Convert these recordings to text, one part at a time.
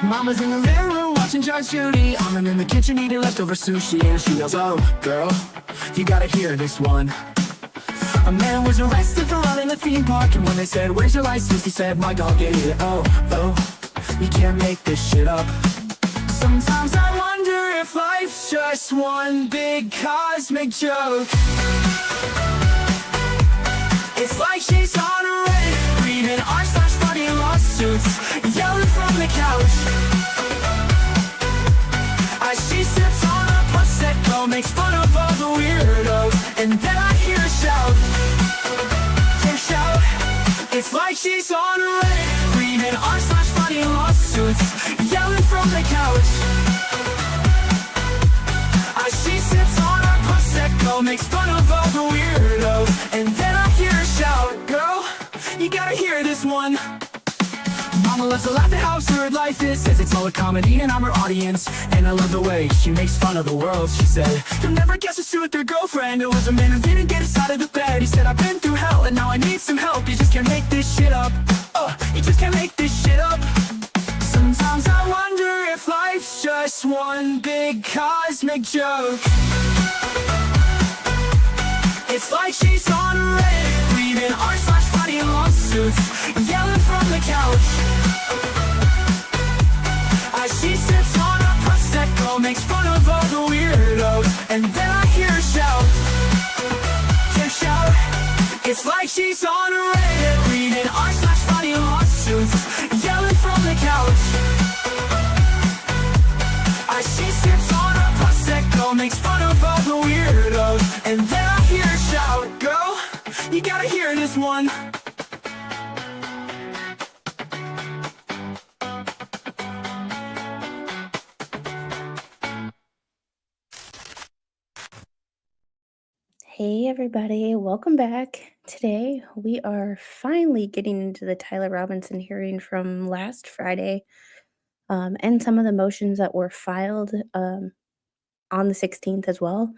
Mama's in the living room watching Judge Judy. I'm in the kitchen eating leftover sushi, and she yells, "Oh, girl, you gotta hear this one." A man was arrested for running the theme park, and when they said, "Where's your license?" he said, "My dog ate it." Oh, you can't make this shit up. Sometimes I wonder if life's just one big cosmic joke. It's like she's on a Reddit, reading r/funny lawsuits, yelling from the couch. As she sips on a Prosecco, makes fun of all the weirdos, and then I hear her shout. It's like she's on a Reddit, reading r/funny lawsuits, yelling from the couch. As she sips on her Prosecco, makes fun of all the weirdos, and then I hear her shout, "Girl, you gotta hear this one." Mama loves to laugh at how absurd life is, says it's all a comedy and I'm her audience. And I love the way she makes fun of the world. She said, "You'll never guess who's with their girlfriend. It was a man who didn't get us out of the bed. He said, I've been through hell and now I need some help. You just can't make this shit up. You just can't make this shit up." Sometimes I wonder if life's just one big cosmic joke. It's like she's on a Reddit, reading r/funny lawsuits, yelling from the couch. As she sips on a Prosecco, makes fun of all the weirdos, and then I hear her shout. It's like she's on a Reddit, reading r/funny lawsuits, yelling from the couch. As she sips on a Prosecco, makes fun of all the weirdos, and then I hear her shout, "Girl, you gotta hear this one." Hey everybody, welcome back. Today we are finally getting into the Tyler Robinson hearing from last Friday, and some of the motions that were filed on the 16th as well,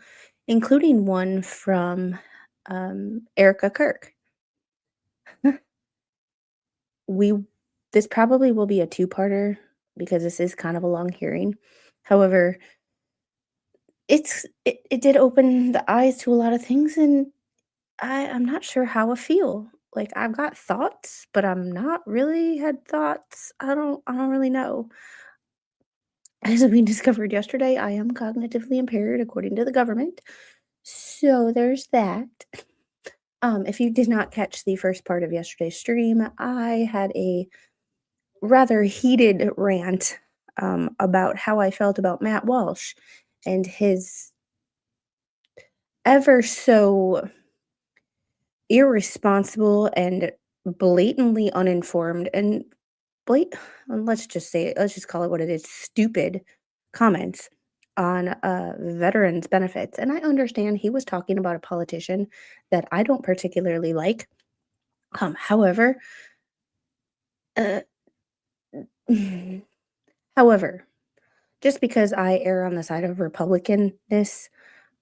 including one from Erica Kirk. This probably will be a two-parter because this is kind of a long hearing. However, it did open the eyes to a lot of things, and I'm not sure how I feel. Like, I've got thoughts, but I'm not really had thoughts. I don't really know. As we discovered yesterday, I am cognitively impaired according to the government. So there's that. If you did not catch the first part of yesterday's stream, I had a rather heated rant about how I felt about Matt Walsh and his ever so irresponsible and blatantly uninformed and let's just call it what it is, stupid comments on veterans benefits. And I understand he was talking about a politician that I don't particularly like. However, uh, however, just because I err on the side of Republicanness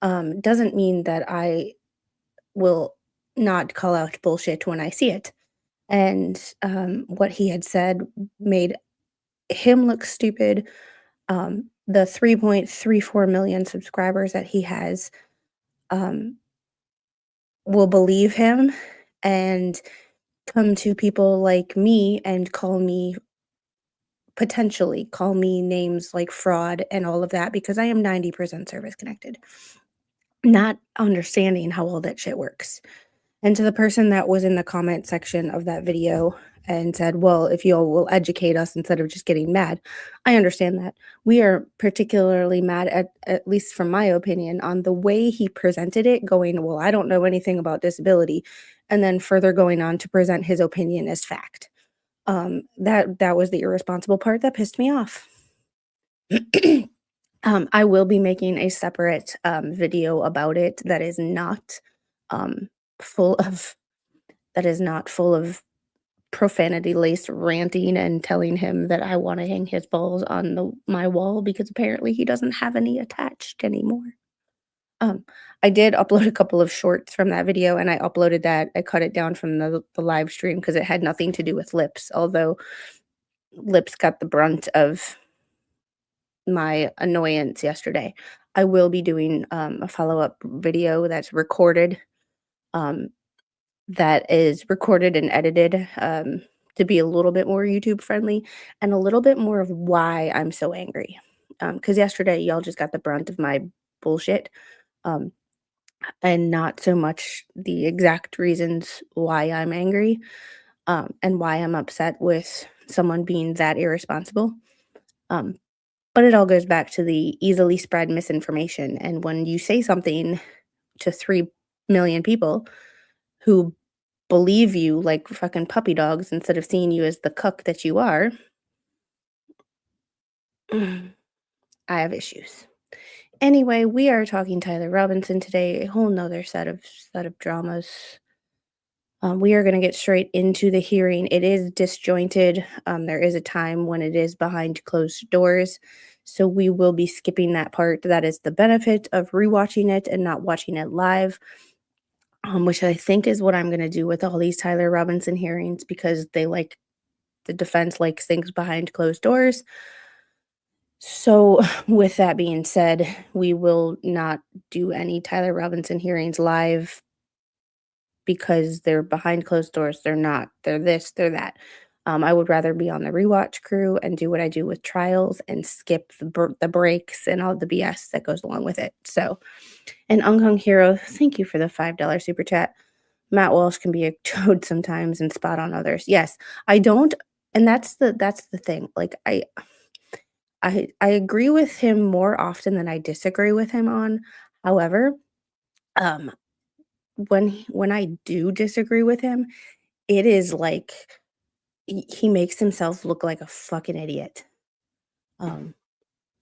doesn't mean that I will not call out bullshit when I see it. And what he had said made him look stupid. The 3.34 million subscribers that he has will believe him and come to people like me and potentially call me names like fraud and all of that because I am 90% service connected, not understanding how all that shit works. And to the person that was in the comment section of that video and said, well, if you all will educate us instead of just getting mad, I understand that. We are particularly mad, at least from my opinion, on the way he presented it, going, well, I don't know anything about disability, and then further going on to present his opinion as fact. That was the irresponsible part that pissed me off. I will be making a separate video about it that is not full of profanity-laced ranting and telling him that I want to hang his balls on my wall because apparently he doesn't have any attached anymore. I did upload a couple of shorts from that video, and I uploaded that. I cut it down from the live stream because it had nothing to do with lips, although lips got the brunt of my annoyance yesterday. I will be doing a follow-up video that's recorded, um, that is recorded and edited, to be a little bit more YouTube friendly and a little bit more of why I'm so angry. Because yesterday y'all just got the brunt of my bullshit, um, and not so much the exact reasons why I'm angry, and why I'm upset with someone being that irresponsible. Um, but it all goes back to the easily spread misinformation. And when you say something to 3 million people who believe you like fucking puppy dogs instead of seeing you as the cuck that you are, I have issues. Anyway, we are talking Tyler Robinson today, a whole nother set of dramas. We are going to get straight into the hearing. It is disjointed. There is a time when it is behind closed doors. So we will be skipping that part. That is the benefit of rewatching it and not watching it live, which I think is what I'm going to do with all these Tyler Robinson hearings because the defense likes things behind closed doors. So with that being said, we will not do any Tyler Robinson hearings live because they're behind closed doors. They're not. They're this, they're that. I would rather be on the rewatch crew and do what I do with trials and skip the breaks and all the BS that goes along with it. So, and Unghung Hero, thank you for the $5 super chat. Matt Walsh can be a toad sometimes and spot on others. Yes, I don't, and that's the thing. Like I agree with him more often than I disagree with him on. However, um, when I do disagree with him, it is like he makes himself look like a fucking idiot.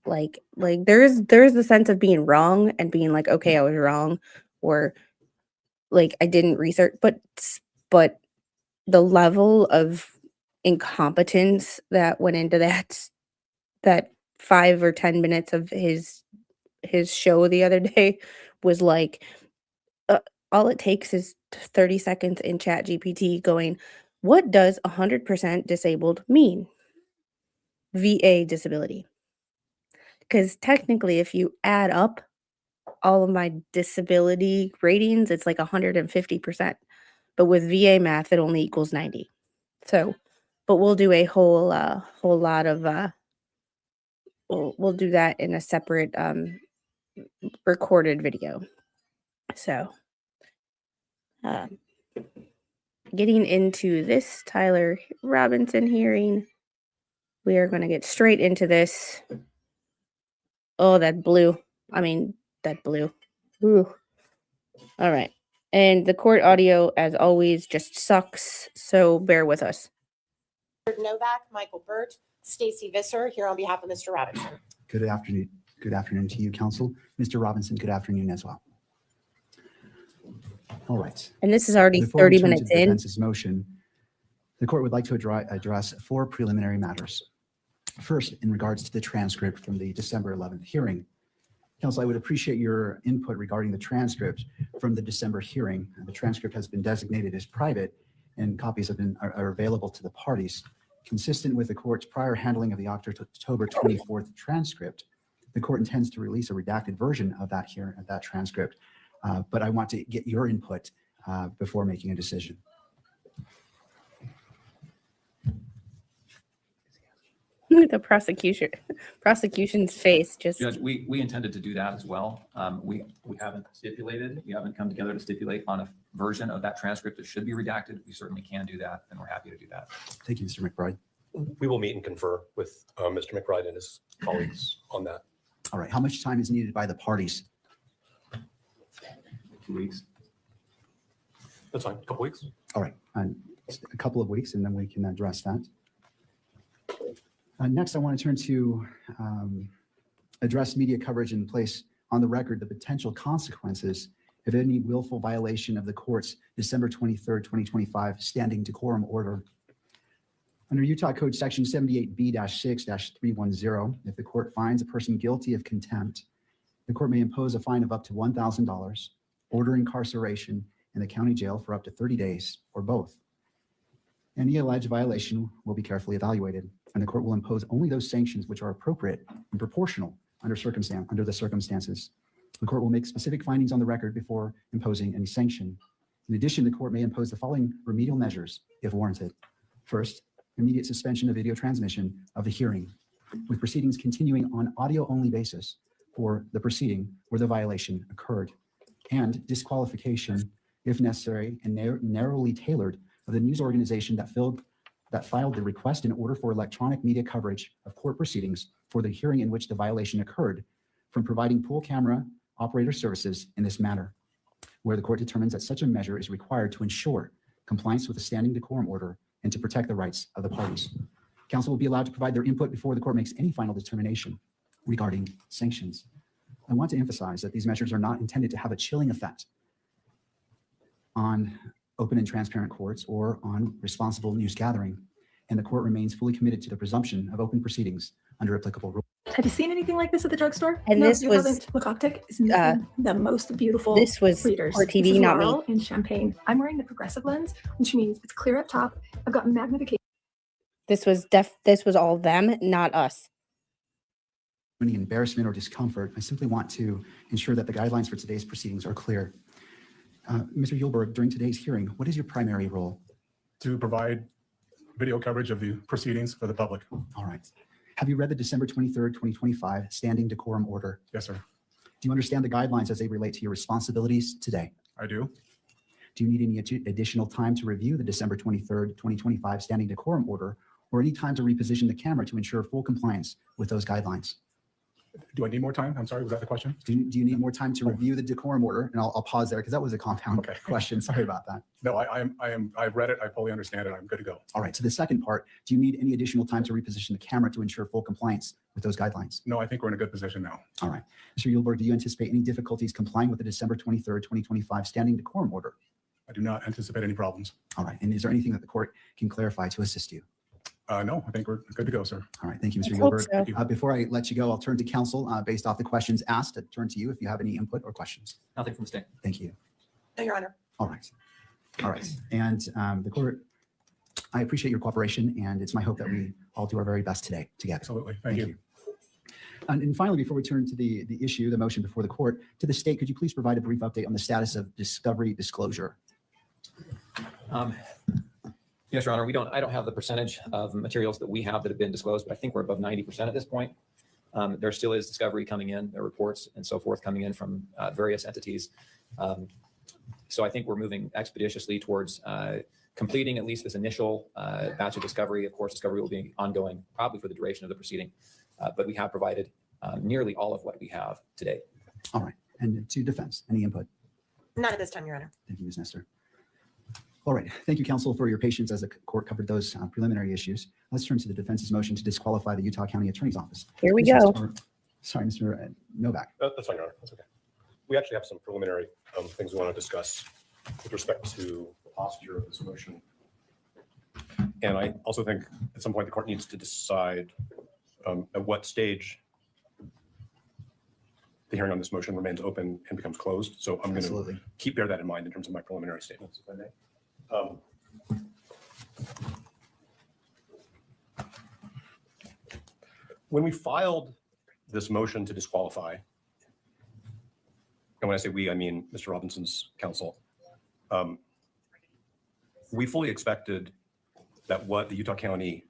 Like there's the sense of being wrong and being like, okay, I was wrong, or like I didn't research, but the level of incompetence that went into that 5 or 10 minutes of his show the other day was like, uh, all it takes is 30 seconds in Chat GPT going, what does 100% disabled mean? VA disability. Because technically, if you add up all of my disability ratings, it's like 150%. But with VA math, it only equals 90. So, but we'll do a whole lot of we'll do that in a separate recorded video. So, getting into this Tyler Robinson hearing, we are going to get straight into this. Oh, that blue. That blue. Ooh. All right. And the court audio, as always, just sucks. So bear with us. Novak, Michael Burt, Stacy Visser here on behalf of Mr. Robinson. Good afternoon. Good afternoon to you, counsel. Mr. Robinson, good afternoon as well. All right. And this is already Before 30 we turn minutes to the in. defense's motion, the court would like to address 4 preliminary matters. First, in regards to the transcript from the December 11th hearing. Counsel, I would appreciate your input regarding the transcript from the December hearing. The transcript has been designated as private and copies are available to the parties. Consistent with the court's prior handling of the October 24th transcript, the court intends to release a redacted version of that transcript, but I want to get your input before making a decision. Look at the prosecution's face. Just Judge, we intended to do that as well. We haven't stipulated. We haven't come together to stipulate on a version of that transcript that should be redacted. We certainly can do that, and we're happy to do that. Thank you, Mr. McBride. We will meet and confer with Mr. McBride and his colleagues on that. All right. How much time is needed by the parties? 2 weeks. That's fine. A couple weeks. All right. A couple of weeks, and then we can address that. Next, I want to turn to address media coverage and place on the record the potential consequences of any willful violation of the court's December 23rd, 2025 standing decorum order. Under Utah Code Section 78B-6-310, if the court finds a person guilty of contempt, the court may impose a fine of up to $1,000, order incarceration in the county jail for up to 30 days, or both. Any alleged violation will be carefully evaluated, and the court will impose only those sanctions which are appropriate and proportional under the circumstances. The court will make specific findings on the record before imposing any sanction. In addition, the court may impose the following remedial measures if warranted. First, immediate suspension of video transmission of the hearing, with proceedings continuing on audio-only basis for the proceeding where the violation occurred, and disqualification, if necessary and narrowly tailored, of the news organization that filed the request in order for electronic media coverage of court proceedings for the hearing in which the violation occurred from providing pool camera operator services in this matter, where the court determines that such a measure is required to ensure compliance with the standing decorum order and to protect the rights of the parties. Counsel will be allowed to provide their input before the court makes any final determination regarding sanctions. I want to emphasize that these measures are not intended to have a chilling effect on open and transparent courts or on responsible news gathering, and the court remains fully committed to the presumption of open proceedings under applicable rules. Have you seen anything like this at the drugstore? And No, this you was, haven't. Look, Optic is making the most beautiful this was readers. for This TV, is not me. Laurel in Champagne. I'm wearing the progressive lens, which means it's clear up top. I've got magnification. This was all them, not us. Any embarrassment or discomfort, I simply want to ensure that the guidelines for today's proceedings are clear. Mr. Yulberg, during today's hearing, what is your primary role? To provide video coverage of the proceedings for the public. All right. Have you read the December 23rd, 2025 standing decorum order? Yes, sir. Do you understand the guidelines as they relate to your responsibilities today? I do. Do you need any additional time to review the December 23rd, 2025 standing decorum order, or any time to reposition the camera to ensure full compliance with those guidelines? Do I need more time? I'm sorry, was that the question? Do you need more time to review the decorum order? And I'll pause there because that was a compound question. Sorry about that. No, I've read it. I fully understand it. I'm good to go. All right. So the second part, do you need any additional time to reposition the camera to ensure full compliance with those guidelines? No, I think we're in a good position now. All right. Mr. Yulberg, do you anticipate any difficulties complying with the December 23rd, 2025 standing decorum order? I do not anticipate any problems. All right. And is there anything that the court can clarify to assist you? No, I think we're good to go, sir. All right. Thank you, Mr. Let's hope Yulberg. so. Before I let you go, I'll turn to counsel based off the questions asked. I turn to you if you have any input or questions. Nothing from the state. Thank you. No, Your Honor. All right. All right. And the court, I appreciate your cooperation, and it's my hope that we all do our very best today together. Absolutely. Thank you. And finally, before we turn to the issue, the motion before the court, to the state, could you please provide a brief update on the status of discovery disclosure? Yes, Your Honor, I don't have the percentage of materials that we have that have been disclosed, but I think we're above 90% at this point. There still is discovery coming in, there are reports and so forth coming in from various entities. So I think we're moving expeditiously towards completing at least this initial batch of discovery. Of course, discovery will be ongoing probably for the duration of the proceeding, but we have provided nearly all of what we have today. All right. And to defense, any input? Not at this time, Your Honor. Thank you, Ms. Nestor. All right. Thank you, counsel, for your patience as the court covered those preliminary issues. Let's turn to the defense's motion to disqualify the Utah County Attorney's Office. Here we go. Sorry, Mr. Novak. That's fine, Your Honor. That's okay. We actually have some preliminary things we want to discuss with respect to the posture of this motion. And I also think at some point the court needs to decide at what stage the hearing on this motion remains open and becomes closed. So I'm going to bear that in mind in terms of my preliminary statements, if I may. When we filed this motion to disqualify, and when I say we, I mean Mr. Robinson's counsel, we fully expected that what the Utah County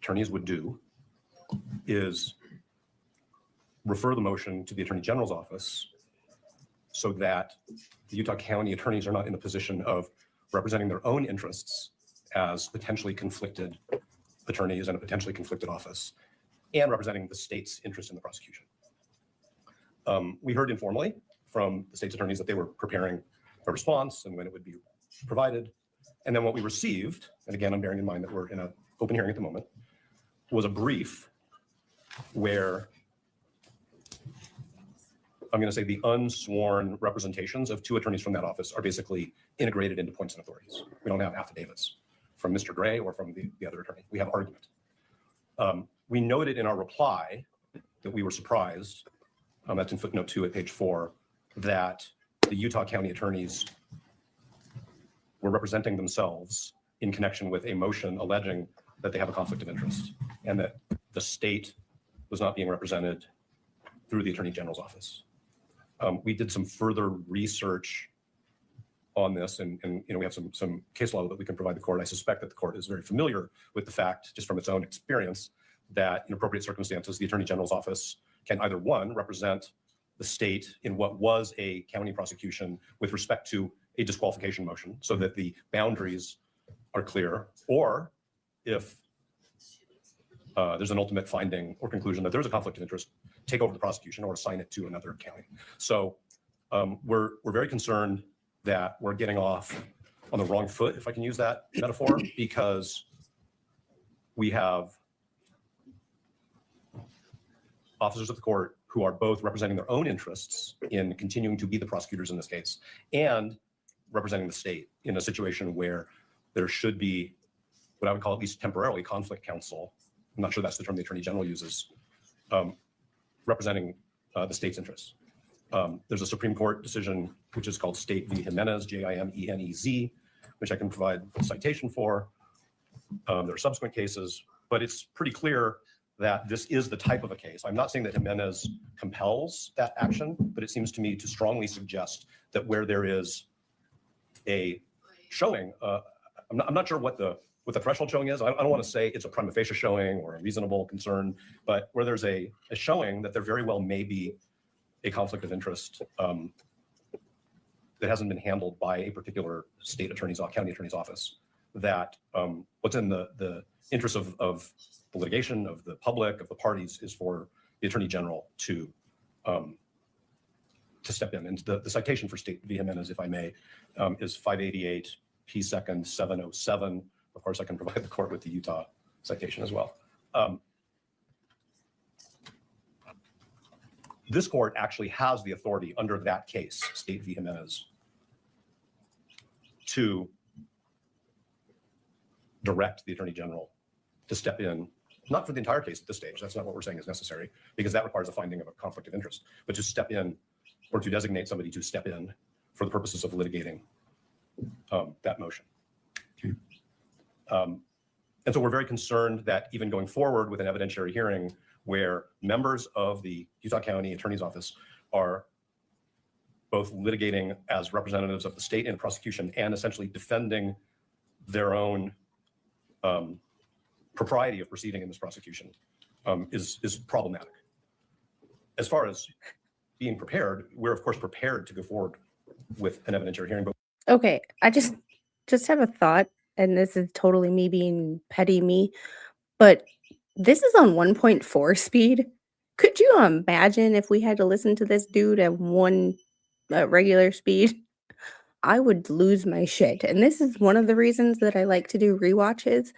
attorneys would do is refer the motion to the Attorney General's office so that the Utah County attorneys are not in a position of representing their own interests as potentially conflicted attorneys in a potentially conflicted office and representing the state's interest in the prosecution. We heard informally from the state's attorneys that they were preparing a response and when it would be provided. And then what we received, and again, I'm bearing in mind that we're in an open hearing at the moment, was a brief where I'm going to say the unsworn representations of two attorneys from that office are basically integrated into points and authorities. We don't have affidavits from Mr. Gray or from the other attorney. We have argument. We noted in our reply that we were surprised, that's in footnote 2 at page 4, that the Utah County attorneys were representing themselves in connection with a motion alleging that they have a conflict of interest and that the state was not being represented through the Attorney General's office. We did some further research on this, and we have some case law that we can provide the court. I suspect that the court is very familiar with the fact, just from its own experience, that in appropriate circumstances, the Attorney General's office can either, one, represent the state in what was a county prosecution with respect to a disqualification motion so that the boundaries are clear, or if there's an ultimate finding or conclusion that there's a conflict of interest, take over the prosecution or assign it to another county. So we're very concerned that we're getting off on the wrong foot, if I can use that metaphor, because we have officers of the court who are both representing their own interests in continuing to be the prosecutors in this case and representing the state in a situation where there should be what I would call at least temporarily conflict counsel. I'm not sure that's the term the Attorney General uses, representing the state's interests. There's a Supreme Court decision, which is called State v. Jimenez, Jimenez, which I can provide a citation for. There are subsequent cases, but it's pretty clear that this is the type of a case. I'm not saying that Jimenez compels that action, but it seems to me to strongly suggest that where there is a showing, I'm not sure what the threshold showing is. I don't want to say it's a prima facie showing or a reasonable concern, but where there's a showing that there very well may be a conflict of interest that hasn't been handled by a particular state attorney's or county attorney's office, that what's in the interest of the litigation, of the public, of the parties, is for the Attorney General to step in. And the citation for State v. Jimenez, if I may, is 588 P. 2nd 707. Of course, I can provide the court with the Utah citation as well. This court actually has the authority under that case, State v. Jimenez, to direct the Attorney General to step in, not for the entire case at this stage. That's not what we're saying is necessary, because that requires a finding of a conflict of interest, but to step in or to designate somebody to step in for the purposes of litigating that motion. Okay. And so we're very concerned that even going forward with an evidentiary hearing where members of the Utah County Attorney's Office are both litigating as representatives of the state in prosecution and essentially defending their own propriety of proceeding in this prosecution is problematic. As far as being prepared, we're of course prepared to go forward with an evidentiary hearing. But Okay, I just have a thought, and this is totally me being petty me, but this is on 1.4 speed. Could you imagine if we had to listen to this dude at regular speed? I would lose my shit. And this is one of the reasons that I like to do rewatches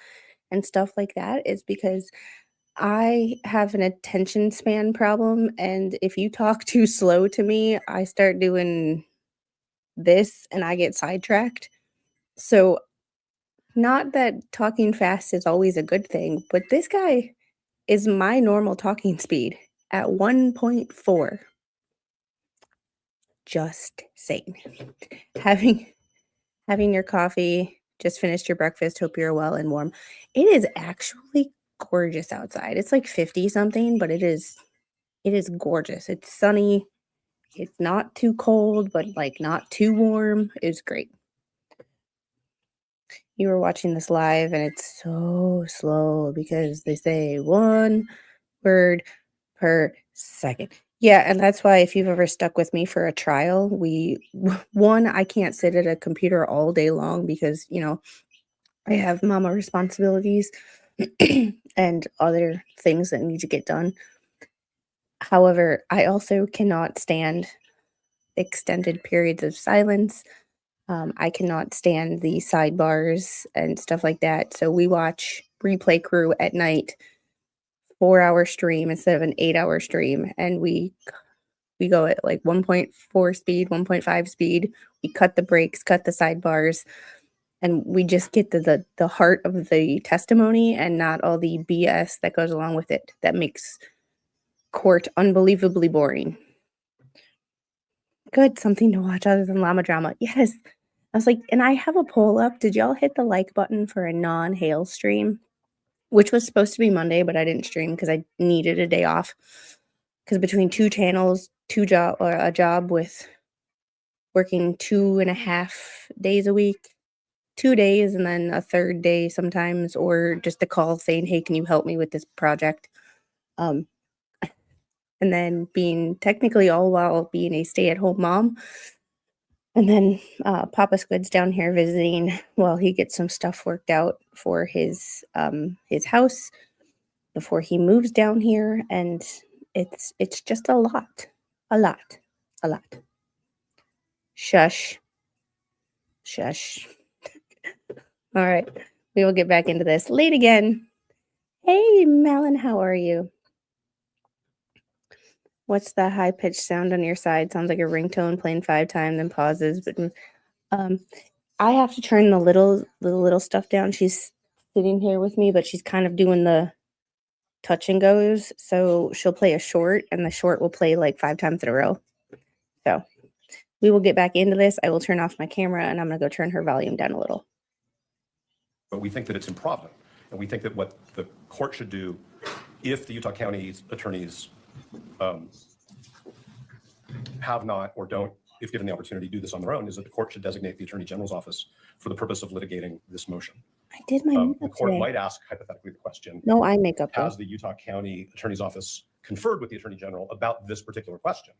and stuff like that, is because I have an attention span problem, and if you talk too slow to me, I start doing this and I get sidetracked. So not that talking fast is always a good thing, but this guy is my normal talking speed at 1.4. Just saying. Having your coffee, just finished your breakfast, hope you're well and warm. It is actually gorgeous outside. It's like 50 something, but it is gorgeous. It's sunny. It's not too cold, but like not too warm. It's great. You were watching this live and it's so slow because they say 1 word per second. Yeah, and that's why if you've ever stuck with me for a trial, I can't sit at a computer all day long because, I have mama responsibilities and other things that need to get done. However, I also cannot stand extended periods of silence. I cannot stand the sidebars and stuff like that. So we watch Replay Crew at night, 4-hour stream instead of an 8-hour stream. And we go at like 1.4 speed, 1.5 speed. We cut the breaks, cut the sidebars, and we just get the heart of the testimony and not all the BS that goes along with it that makes court unbelievably boring. Good, something to watch other than llama drama. Yes, I was like, and I have a poll up. Did y'all hit the like button for a non-hail stream? Which was supposed to be Monday, but I didn't stream because I needed a day off. Because between 2 channels, a job with working 2.5 days a week, 2 days, and then a third day sometimes, or just a call saying, "Hey, can you help me with this project?" And then being technically all while being a stay-at-home mom. And then Papa Squid's down here visiting while he gets some stuff worked out for his house before he moves down here, and it's just a lot. Shush. All right, we will get back into this late again. Hey, Malin, how are you? What's the high-pitched sound on your side? Sounds like a ringtone playing 5 times, then pauses. But I have to turn the little stuff down. She's sitting here with me, but she's kind of doing the touch and goes. So she'll play a short, and the short will play like 5 times in a row. So we will get back into this. I will turn off my camera, and I'm going to go turn her volume down a little. But we think that it's improvident. And we think that what the court should do, if the Utah County attorneys have not or don't, if given the opportunity, do this on their own, is that the court should designate the Attorney General's office for the purpose of litigating this motion. I did my makeup The court today. might ask hypothetically the question, No eye makeup. has the Utah County Attorney's Office conferred with the Attorney General about this particular question?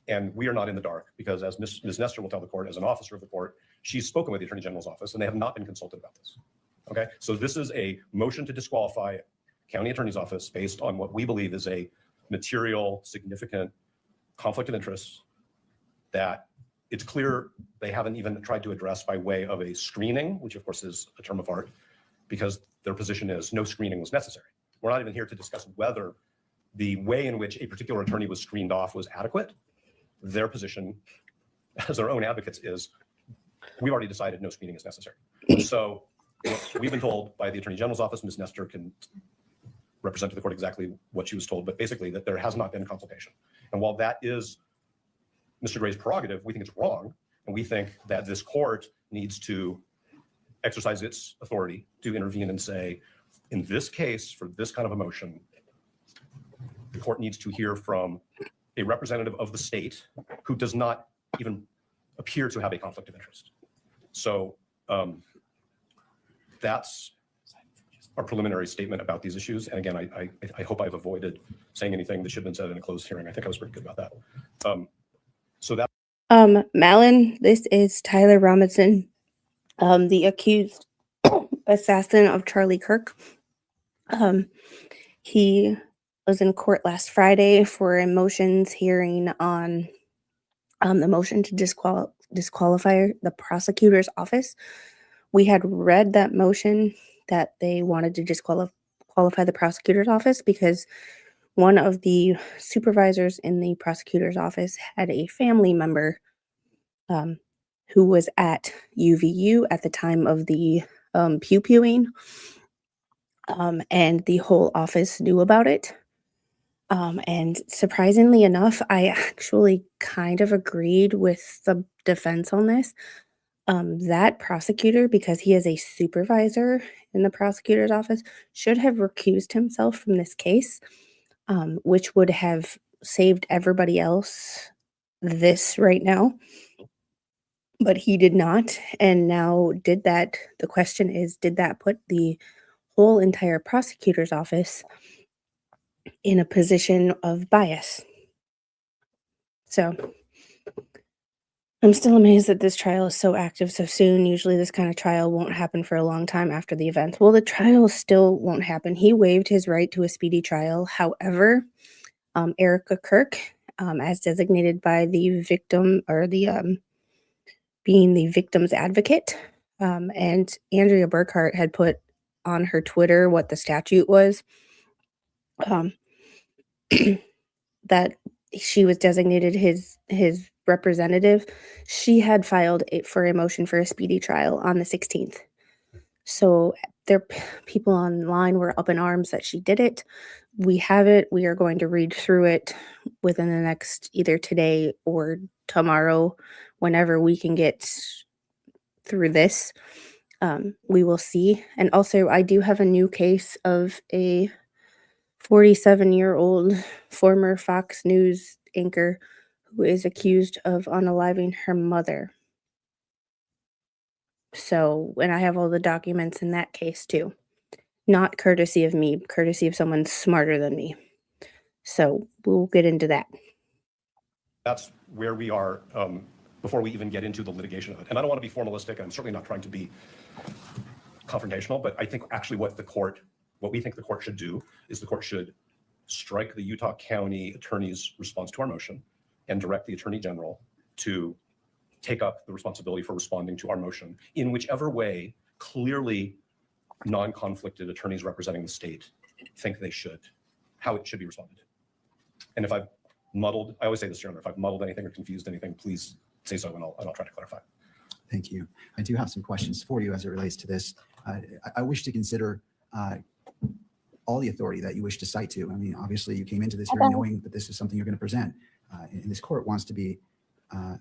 And we are not in the dark because, as Ms. Nestor will tell the court, as an officer of the court, she's spoken with the Attorney General's office and they have not been consulted about this. Okay, so this is a motion to disqualify County Attorney's Office based on what we believe is a material, significant conflict of interest that it's clear they haven't even tried to address by way of a screening, which of course is a term of art, because their position is no screening was necessary. We're not even here to discuss whether the way in which a particular attorney was screened off was adequate. Their position as their own advocates is, we've already decided no screening is necessary. So we've been told by the Attorney General's office, Ms. Nestor can represent to the court exactly what she was told, but basically that there has not been consultation. And while that is Mr. Gray's prerogative, we think it's wrong. And we think that this court needs to exercise its authority to intervene and say, in this case, for this kind of a motion, the court needs to hear from a representative of the state who does not even appear to have a conflict of interest. So that's our preliminary statement about these issues. And again, I hope I've avoided saying anything that should have been said in a closed hearing. I think I was pretty good about that. So that. Malin, this is Tyler Robinson, the accused assassin of Charlie Kirk. He was in court last Friday for a motions hearing on the motion to disqualify the prosecutor's office. We had read that motion that they wanted to disqualify the prosecutor's office because one of the supervisors in the prosecutor's office had a family member who was at UVU at the time of the pew-pewing, and the whole office knew about it. And surprisingly enough, I actually kind of agreed with the defense on this. That prosecutor, because he is a supervisor in the prosecutor's office, should have recused himself from this case, which would have saved everybody else this right now. But he did not. And now did that, the question is, did that put the whole entire prosecutor's office in a position of bias? So I'm still amazed that this trial is so active so soon. Usually this kind of trial won't happen for a long time after the event. Well, the trial still won't happen. He waived his right to a speedy trial. However, Erica Kirk, as designated by the victim or the being the victim's advocate, and Andrea Burkhart had put on her Twitter what the statute was, that she was designated his representative. She had filed it for a motion for a speedy trial on the 16th. So people online were up in arms that she did it. We have it. We are going to read through it within the next either today or tomorrow, whenever we can get through this. We will see. And also, I do have a new case of a 47-year-old former Fox News anchor who is accused of unaliving her mother. So, and I have all the documents in that case too. Not courtesy of me, courtesy of someone smarter than me. So, we'll get into that. That's where we are before we even get into the litigation of it. And I don't want to be formalistic. I'm certainly not trying to be confrontational, but I think actually what we think the court should do is the court should strike the Utah County Attorney's response to our motion and direct the Attorney General to take up the responsibility for responding to our motion in whichever way clearly non-conflicted attorneys representing the state think they should, how it should be responded. And if I've muddled, I always say this, Your Honor, if I've muddled anything or confused anything, please say so and I'll try to clarify. Thank you. I do have some questions for you as it relates to this. I wish to consider all the authority that you wish to cite to. I mean, obviously you came into this hearing knowing that this is something you're going to present. And this court wants to be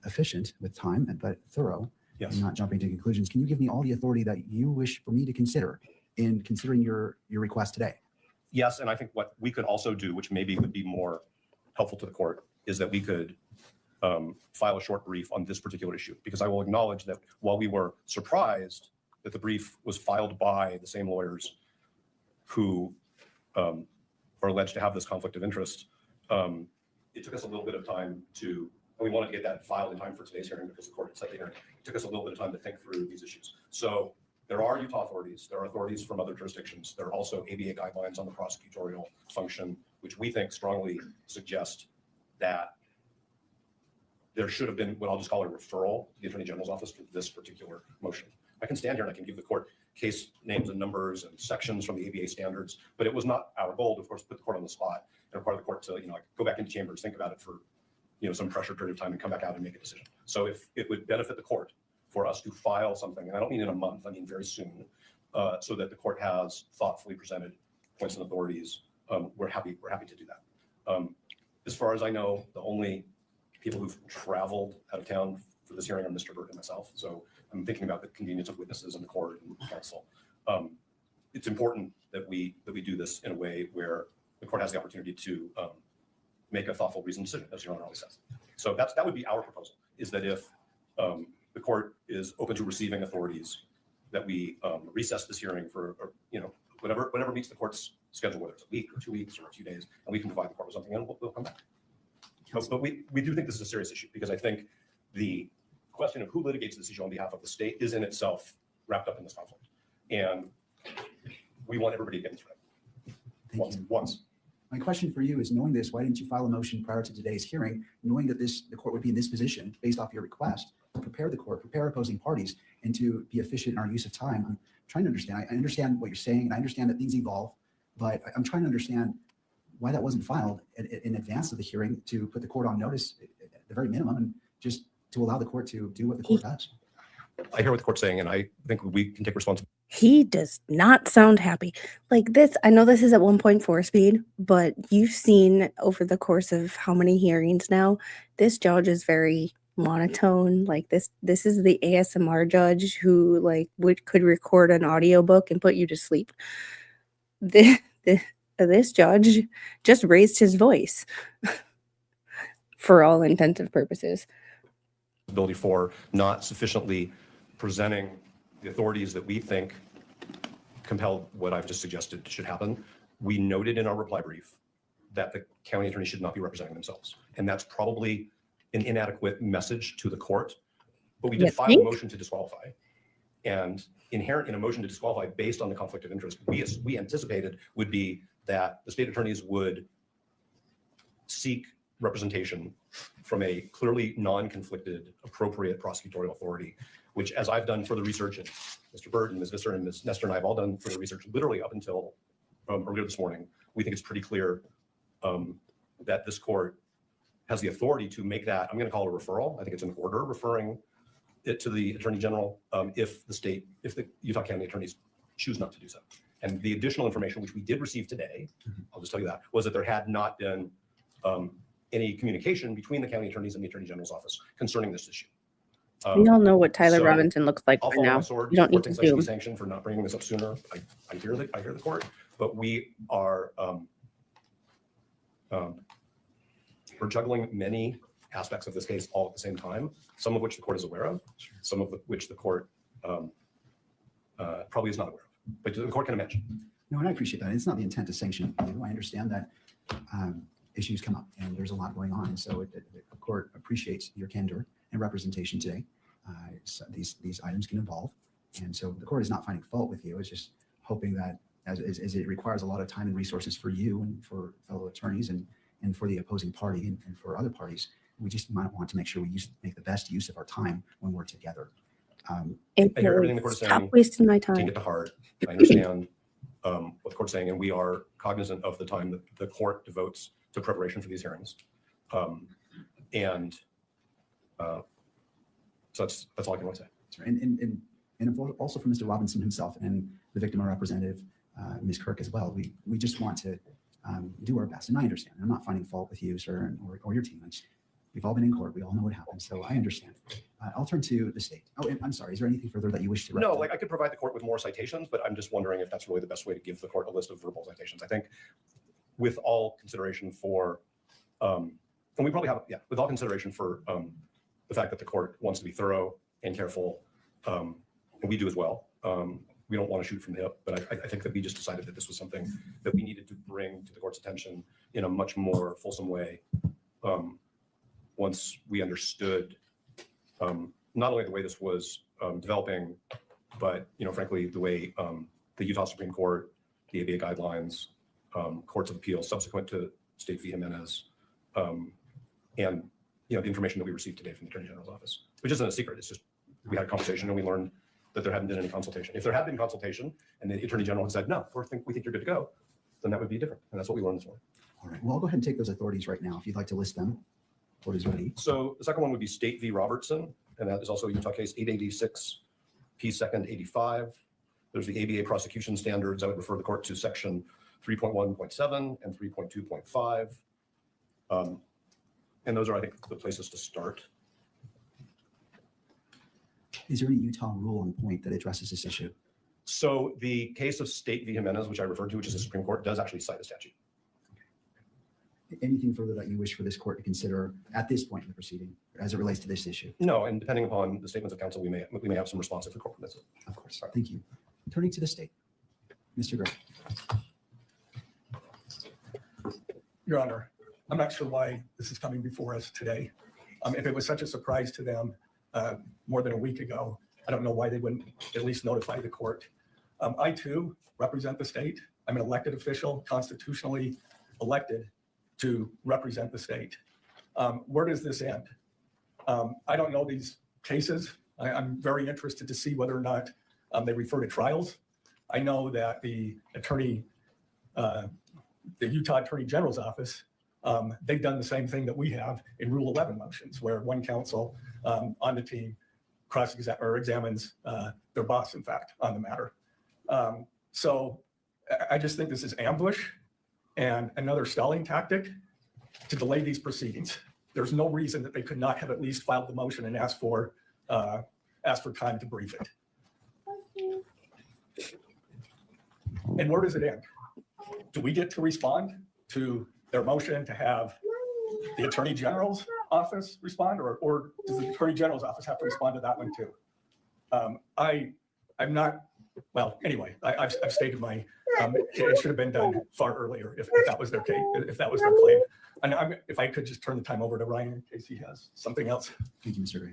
efficient with time, but thorough. Yes. And not jumping to conclusions. Can you give me all the authority that you wish for me to consider in considering your request today? Yes, and I think what we could also do, which maybe would be more helpful to the court, is that we could file a short brief on this particular issue, because I will acknowledge that while we were surprised that the brief was filed by the same lawyers who are alleged to have this conflict of interest, it took us a little bit of time to, and we wanted to get that filed in time for today's hearing because the court had set the hearing. It took us a little bit of time to think through these issues. So there are Utah authorities, there are authorities from other jurisdictions. There are also ABA guidelines on the prosecutorial function, which we think strongly suggest that there should have been what I'll just call a referral to the Attorney General's office for this particular motion. I can stand here and I can give the court case names and numbers and sections from the ABA standards, but it was not our goal to, of course, put the court on the spot and require the court to, like, go back into chambers, think about it for, some pressure period of time and come back out and make a decision. So if it would benefit the court for us to file something, and I don't mean in a month, I mean very soon, so that the court has thoughtfully presented points and authorities, we're happy to do that. As far as I know, the only people who've traveled out of town for this hearing are Mr. Burt and myself. So I'm thinking about the convenience of witnesses in the court and counsel. It's important that we do this in a way where the court has the opportunity to make a thoughtful, reasoned decision, as Your Honor always says. So that would be our proposal, is that if the court is open to receiving authorities, that we recess this hearing for, whatever meets the court's schedule, whether it's a week or 2 weeks or a few days, and we can provide the court with something and we'll come back. But we do think this is a serious issue, because I think the question of who litigates this issue on behalf of the state is in itself wrapped up in this conflict. And we want everybody to get this right. Once. My question for you is, knowing this, why didn't you file a motion prior to today's hearing, knowing that the court would be in this position based off your request, prepare the court, prepare opposing parties, and to be efficient in our use of time? I'm trying to understand. I understand what you're saying, and I understand that things evolve, but I'm trying to understand why that wasn't filed in advance of the hearing to put the court on notice at the very minimum, and just to allow the court to do what the court does. I hear what the court's saying, and I think we can take responsibility. He does not sound happy. Like this, I know this is at 1.4 speed, but you've seen over the course of how many hearings now, this judge is very monotone. Like this is the ASMR judge who could record an audiobook and put you to sleep. This judge just raised his voice for all intensive purposes. For not sufficiently presenting the authorities that we think compel what I've just suggested should happen. We noted in our reply brief that the county attorney should not be representing themselves. And that's probably an inadequate message to the court, but we did file a motion to disqualify. And inherent in a motion to disqualify based on the conflict of interest, we anticipated would be that the state attorneys would seek representation from a clearly non-conflicted, appropriate prosecutorial authority, which, as I've done further research, and Mr. Bird and Ms. Visser and Ms. Nestor and I have all done further research literally up until earlier this morning, we think it's pretty clear that this court has the authority to make that, I'm going to call it a referral. I think it's an order referring it to the Attorney General if the Utah County attorneys choose not to do so. And the additional information, which we did receive today, I'll just tell you that, was that there had not been any communication between the county attorneys and the Attorney General's office concerning this issue. We all know what Tyler so Robinson looks like I'll by follow my now. sword. You don't The court need to thinks I should be zoom. sanctioned for not bringing this up sooner. I hear the court, but we are we're juggling many aspects of this case all at the same time, some of which the court is aware of, some of which the court probably is not aware of, but the court can imagine. No, and I appreciate that. It's not the intent to sanction you. I understand that issues come up and there's a lot going on. And so the court appreciates your candor and representation today. So these items can evolve. And so the court is not finding fault with you. It's just hoping that as it requires a lot of time and resources for you and for fellow attorneys and for the opposing party and for other parties, we just might want to make sure we make the best use of our time when we're together. I hear everything the court is Stop saying. wasting my Take time. it to heart. I understand what the court's saying, and we are cognizant of the time that the court devotes to preparation for these hearings. So that's all I can really say. And also for Mr. Robinson himself and the victim representative, Ms. Kirk as well. We just want to do our best. And I understand. I'm not finding fault with you, sir, or your team. We've all been in court. We all know what happened. So I understand. I'll turn to the state. Oh, and I'm sorry. Is there anything further that you wish to? No, like I could provide the court with more citations, but I'm just wondering if that's really the best way to give the court a list of verbal citations. I think with all consideration for, and we probably have, with all consideration for the fact that the court wants to be thorough and careful, and we do as well. We don't want to shoot from the hip, but I think that we just decided that this was something that we needed to bring to the court's attention in a much more fulsome way. Once we understood not only the way this was developing, but frankly, the way the Utah Supreme Court, the ABA guidelines, courts of appeal subsequent to State v. Jimenez, and the information that we received today from the Attorney General's office, which isn't a secret. It's just we had a conversation and we learned that there hadn't been any consultation. If there had been consultation and the Attorney General had said, no, we think you're good to go, then that would be different. And that's what we learned this morning. All right. Well, I'll go ahead and take those authorities right now if you'd like to list them. Court is ready. So the second one would be State v. Robertson, and that is also a Utah case 886 P. 2nd 85. There's the ABA prosecution standards. I would refer the court to section 3.1.7 and 3.2.5. And those are, I think, the places to start. Is there any Utah rule on point that addresses this issue? So the case of State v. Jimenez, which I referred to, which is the Supreme Court, does actually cite a statute. Anything further that you wish for this court to consider at this point in the proceeding as it relates to this issue? No, and depending upon the statements of counsel, we may have some response if the court permits it. Of course. Thank you. Turning to the state. Mr. Gray. Your Honor, I'm not sure why this is coming before us today. If it was such a surprise to them more than a week ago, I don't know why they wouldn't at least notify the court. I too represent the state. I'm an elected official, constitutionally elected to represent the state. Where does this end? I don't know these cases. I'm very interested to see whether or not they refer to trials. I know that the Utah Attorney General's office, they've done the same thing that we have in Rule 11 motions, where one counsel on the team examines their boss, in fact, on the matter. So I just think this is ambush and another stalling tactic to delay these proceedings. There's no reason that they could not have at least filed the motion and asked for time to brief it. And where does it end? Do we get to respond to their motion to have the Attorney General's office respond, or does the Attorney General's office have to respond to that one too? I'm not, well, anyway, I've stated my, it should have been done far earlier if that was their case, if that was their claim. And if I could just turn the time over to Ryan in case he has something else. Thank you, Mr. Gray.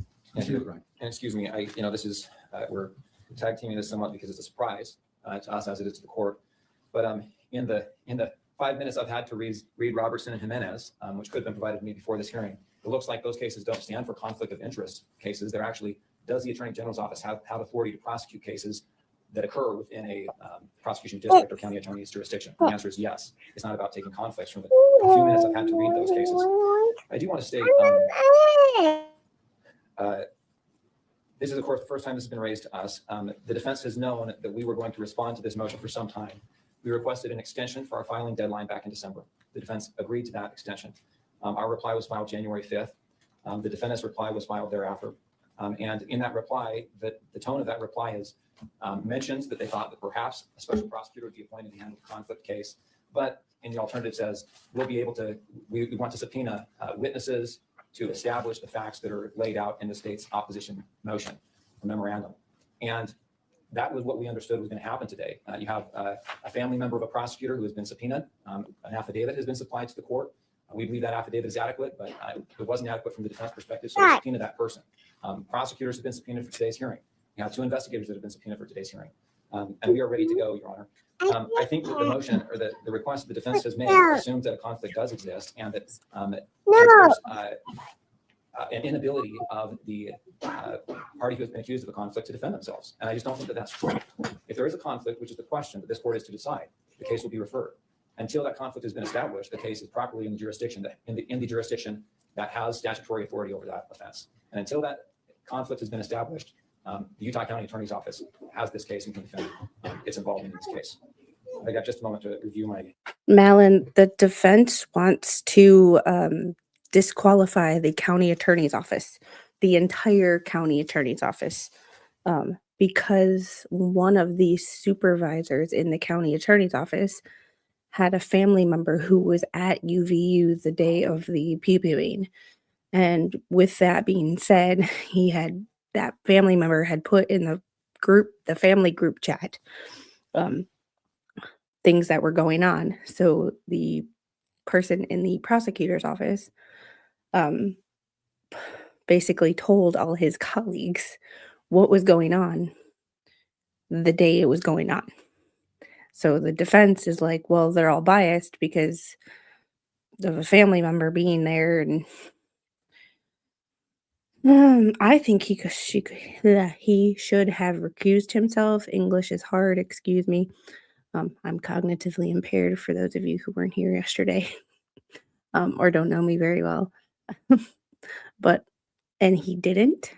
And excuse me, this is, we're tag teaming this somewhat because it's a surprise to us as it is to the court. But in the 5 minutes I've had to read Robertson and Jimenez, which could have been provided to me before this hearing, it looks like those cases don't stand for conflict of interest cases. They're actually, does the Attorney General's office have authority to prosecute cases that occur within a prosecution district or county attorney's jurisdiction? The answer is yes. It's not about taking conflicts from the few minutes I've had to read those cases. I do want to state, this is, of course, the first time this has been raised to us. The defense has known that we were going to respond to this motion for some time. We requested an extension for our filing deadline back in December. The defense agreed to that extension. Our reply was filed January 5th. The defendant's reply was filed thereafter. And in that reply, the tone of that reply is mentions that they thought that perhaps a special prosecutor would be appointed to handle the conflict case. But in the alternative says, we want to subpoena witnesses to establish the facts that are laid out in the state's opposition motion or memorandum. And that was what we understood was going to happen today. You have a family member of a prosecutor who has been subpoenaed. An affidavit has been supplied to the court. We believe that affidavit is adequate, but it wasn't adequate from the defense perspective, so we subpoena that person. Prosecutors have been subpoenaed for today's hearing. You have 2 investigators that have been subpoenaed for today's hearing. And we are ready to go, Your Honor. I think that the motion or the request the defense has made assumes that a conflict does exist and that there's an inability of the party who has been accused of a conflict to defend themselves. And I just don't think that that's true. If there is a conflict, which is the question that this court is to decide, the case will be referred. Until that conflict has been established, the case is properly in the jurisdiction that has statutory authority over that offense. And until that conflict has been established, the Utah County Attorney's Office has this case and can defend its involvement in this case. I got just a moment to review my. Malin, the defense wants to disqualify the county attorney's office, the entire county attorney's office, because one of the supervisors in the county attorney's office had a family member who was at UVU the day of the pew-pewing. And with that being said, that family member had put in the family group chat, things that were going on. So the person in the prosecutor's office basically told all his colleagues what was going on the day it was going on. So the defense is like, well, they're all biased because of a family member being there. And I think he should have recused himself. English is hard, excuse me. I'm cognitively impaired for those of you who weren't here yesterday or don't know me very well. And he didn't.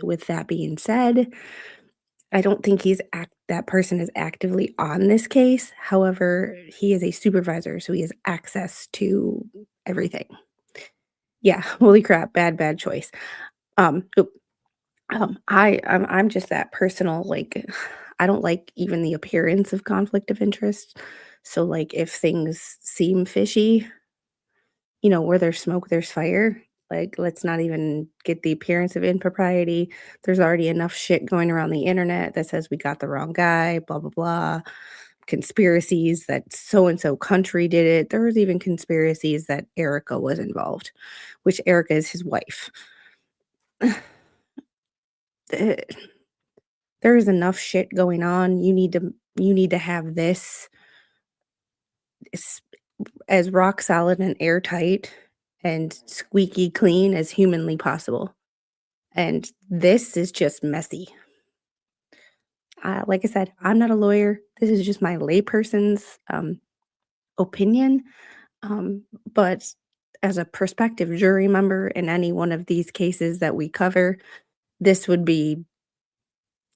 With that being said, I don't think that person is actively on this case. However, he is a supervisor, so he has access to everything. Yeah, holy crap, bad choice. I'm just that personal, like, I don't like even the appearance of conflict of interest. So, like, if things seem fishy, where there's smoke, there's fire. Like, let's not even get the appearance of impropriety. There's already enough shit going around the internet that says we got the wrong guy, blah, blah, blah. Conspiracies that so-and-so country did it. There was even conspiracies that Erica was involved, which Erica is his wife. There is enough shit going on. You need to have this as rock solid and airtight and squeaky clean as humanly possible. And this is just messy. Like I said, I'm not a lawyer. This is just my layperson's opinion. But as a prospective jury member in any one of these cases that we cover, this would be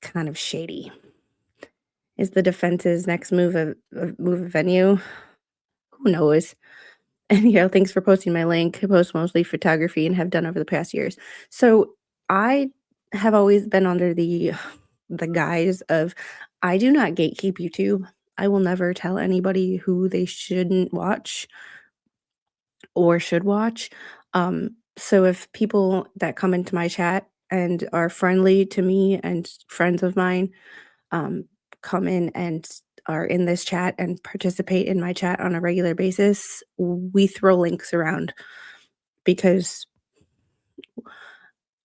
kind of shady. Is the defense's next move a venue? Who knows? And thanks for posting my link. I post mostly photography and have done over the past years. So I have always been under the guise of, I do not gatekeep YouTube. I will never tell anybody who they shouldn't watch or should watch. So if people that come into my chat and are friendly to me and friends of mine come in and are in this chat and participate in my chat on a regular basis, we throw links around because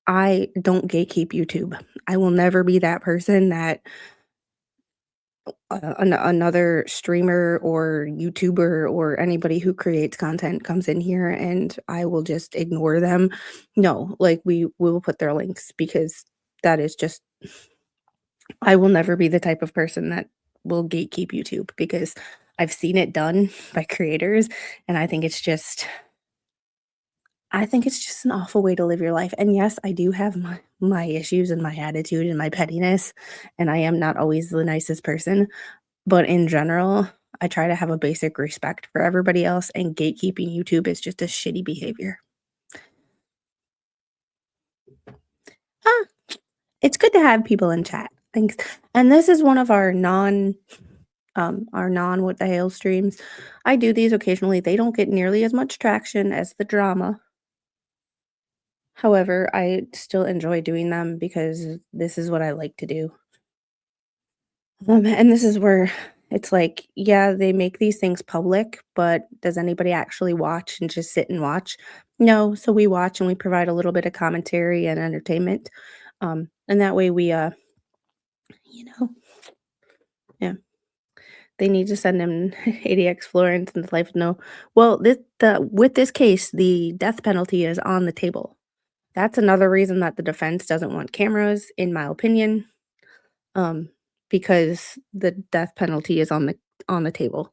I don't gatekeep YouTube. I will never be that person that another streamer or YouTuber or anybody who creates content comes in here and I will just ignore them. No, like we will put their links because that is just, I will never be the type of person that will gatekeep YouTube because I've seen it done by creators and I think it's just an awful way to live your life. And yes, I do have my issues and my attitude and my pettiness, and I am not always the nicest person. But in general, I try to have a basic respect for everybody else, and gatekeeping YouTube is just a shitty behavior. It's good to have people in chat. Thanks. And this is one of our non what the hail streams. I do these occasionally. They don't get nearly as much traction as the drama. However, I still enjoy doing them because this is what I like to do. And this is where it's like, yeah, they make these things public, but does anybody actually watch and just sit and watch? No. So we watch and we provide a little bit of commentary and entertainment. And that way we, yeah. They need to send him ADX Florence and the life no. Well, with this case, the death penalty is on the table. That's another reason that the defense doesn't want cameras, in my opinion, because the death penalty is on the table.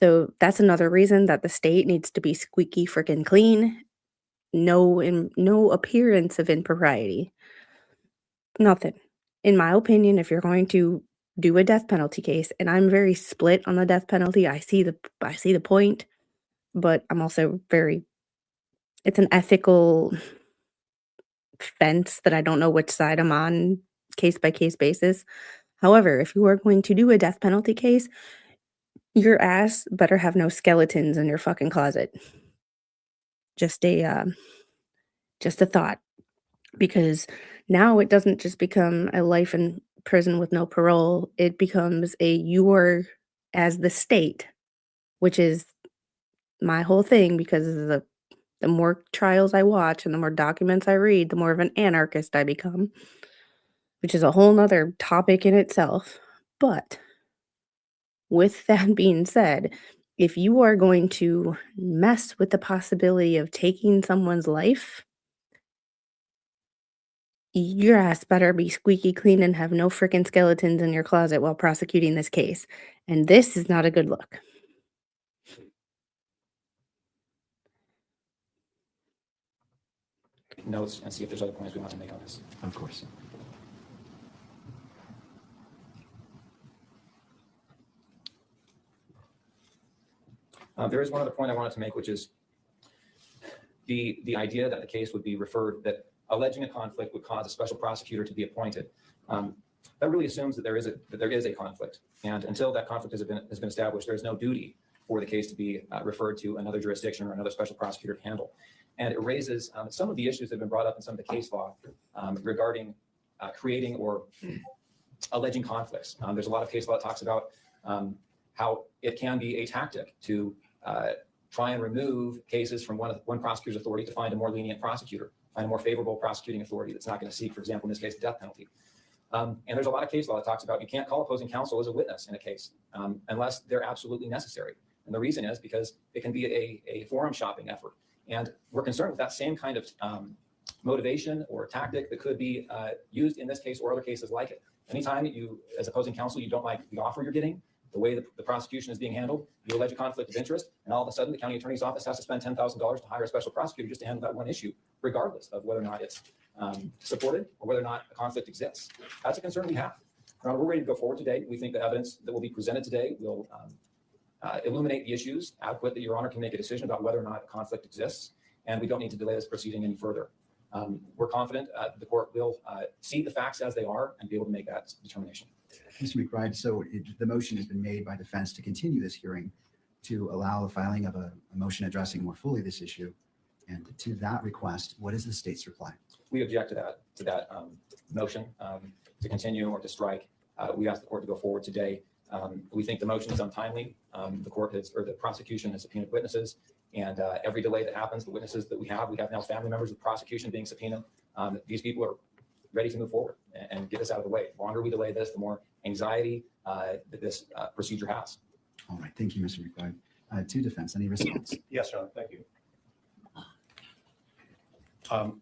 So that's another reason that the state needs to be squeaky freaking clean. No appearance of impropriety. Nothing. In my opinion, if you're going to do a death penalty case, and I'm very split on the death penalty. I see the point, but I'm also it's an ethical fence that I don't know which side I'm on case by case basis. However, if you are going to do a death penalty case, your ass better have no skeletons in your fucking closet. Just a thought, because now it doesn't just become a life in prison with no parole. It becomes you are, as the state, which is my whole thing, because the more trials I watch and the more documents I read, the more of an anarchist I become, which is a whole nother topic in itself. But with that being said, if you are going to mess with the possibility of taking someone's life, your ass better be squeaky clean and have no freaking skeletons in your closet while prosecuting this case. And this is not a good look. Notes and see if there's other points we want to make on this. Of course. There is one other point I wanted to make, which is the idea that the case would be referred, that alleging a conflict would cause a special prosecutor to be appointed. That really assumes that there is a conflict, and until that conflict has been established, there is no duty for the case to be referred to another jurisdiction or another special prosecutor to handle. And it raises some of the issues that have been brought up in some of the case law regarding creating or alleging conflicts. There's a lot of case law that talks about how it can be a tactic to try and remove cases from one prosecutor's authority to find a more lenient prosecutor, find a more favorable prosecuting authority that's not going to seek, for example, in this case, the death penalty. And there's a lot of case law that talks about you can't call opposing counsel as a witness in a case unless they're absolutely necessary. And the reason is because it can be a forum shopping effort. And we're concerned with that same kind of motivation or tactic that could be used in this case or other cases like it. Anytime you, as opposing counsel, you don't like the offer you're getting, the way the prosecution is being handled, you allege a conflict of interest, and all of a sudden the county attorney's office has to spend $10,000 to hire a special prosecutor just to handle that one issue, regardless of whether or not it's supported or whether or not a conflict exists. That's a concern we have. We're ready to go forward today. We think the evidence that will be presented today will illuminate the issues adequate that Your Honor can make a decision about whether or not a conflict exists, and we don't need to delay this proceeding any further. We're confident the court will see the facts as they are and be able to make that determination. Mr. McBride, so the motion has been made by defense to continue this hearing to allow the filing of a motion addressing more fully this issue. And to that request, what is the state's reply? We object to that motion to continue or to strike. We asked the court to go forward today. We think the motion is untimely. The prosecution has subpoenaed witnesses, and every delay that happens, the witnesses that we have now family members of the prosecution being subpoenaed. These people are ready to move forward and get this out of the way. The longer we delay this, the more anxiety that this procedure has. All right, thank you, Mr. McBride. To defense, any response? Yes, John, thank you.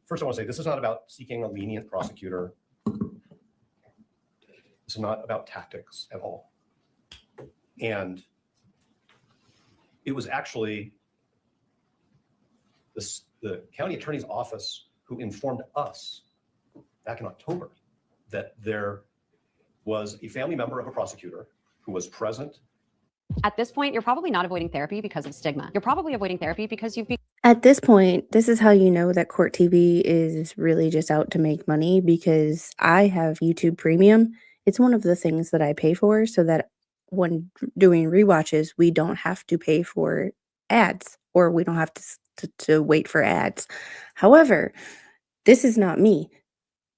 First, I want to say this is not about seeking a lenient prosecutor. This is not about tactics at all. And it was actually the county attorney's office who informed us back in October that there was a family member of a prosecutor who was present. At this point, you're probably not avoiding therapy because of stigma. You're probably avoiding therapy because you've At this point, this is how you know that Court TV is really just out to make money because I have YouTube Premium. It's one of the things that I pay for so that when doing rewatches, we don't have to pay for ads or we don't have to wait for ads. However, this is not me.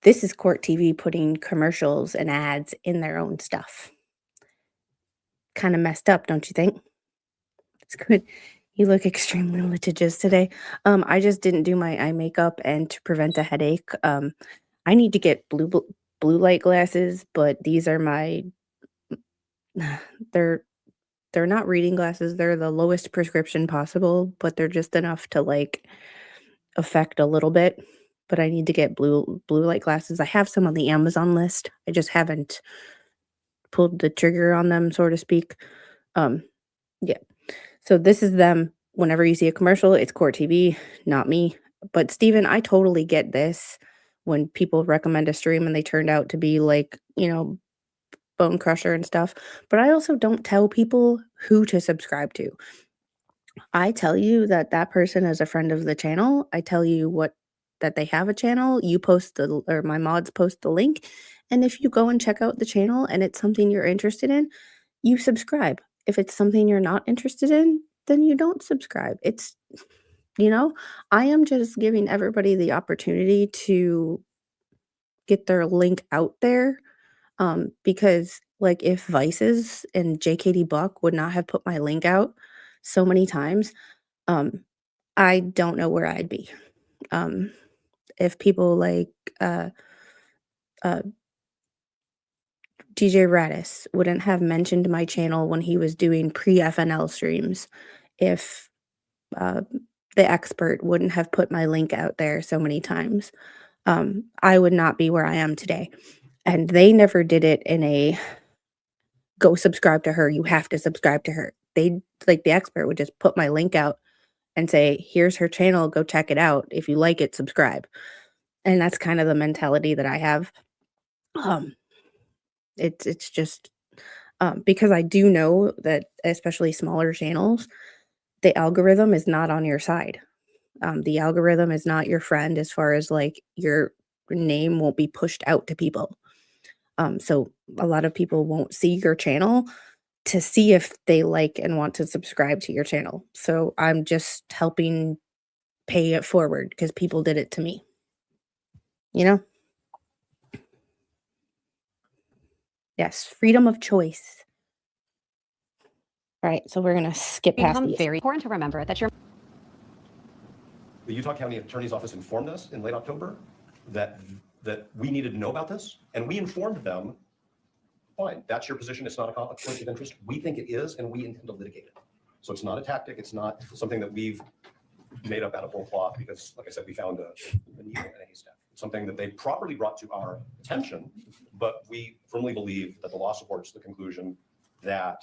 This is Court TV putting commercials and ads in their own stuff. Kind of messed up, don't you think? It's good. You look extremely litigious today. I just didn't do my eye makeup, and to prevent a headache, I need to get blue light glasses, but these are my they're they're not reading glasses. They're the lowest prescription possible, but they're just enough to like affect a little bit. But I need to get blue light glasses. I have some on the Amazon list. I just haven't pulled the trigger on them, so to speak. Yeah. So this is them. Whenever you see a commercial, it's Court TV, not me. But Steven, I totally get this when people recommend a stream and they turned out to be like, Bone Crusher and stuff. But I also don't tell people who to subscribe to. I tell you that that person is a friend of the channel. I tell you that they have a channel. You post or my mods post the link. And if you go and check out the channel and it's something you're interested in, you subscribe. If it's something you're not interested in, then you don't subscribe. I am just giving everybody the opportunity to get their link out there. Because like if Vices and JKD Buck would not have put my link out so many times, I don't know where I'd be. If people like DJ Radis wouldn't have mentioned my channel when he was doing pre-FNL streams, if the expert wouldn't have put my link out there so many times, I would not be where I am today. And they never did it in a go subscribe to her. You have to subscribe to her. They like the expert would just put my link out and say, here's her channel. Go check it out. If you like it, subscribe. And that's kind of the mentality that I have. It's just because I do know that especially smaller channels, the algorithm is not on your side. The algorithm is not your friend as far as like your name won't be pushed out to people. So a lot of people won't see your channel to see if they like and want to subscribe to your channel. So I'm just helping pay it forward because people did it to me. Yes, freedom of choice. All right, so we're gonna skip past these. Very important to remember that your The Utah County Attorney's Office informed us in late October that we needed to know about this, and we informed them, fine, that's your position, it's not a conflict of interest. We think it is, and we intend to litigate it. So it's not a tactic, it's not something that we've made up out of whole cloth because, like I said, we found a needle in a haystack. It's something that they properly brought to our attention, but we firmly believe that the law supports the conclusion that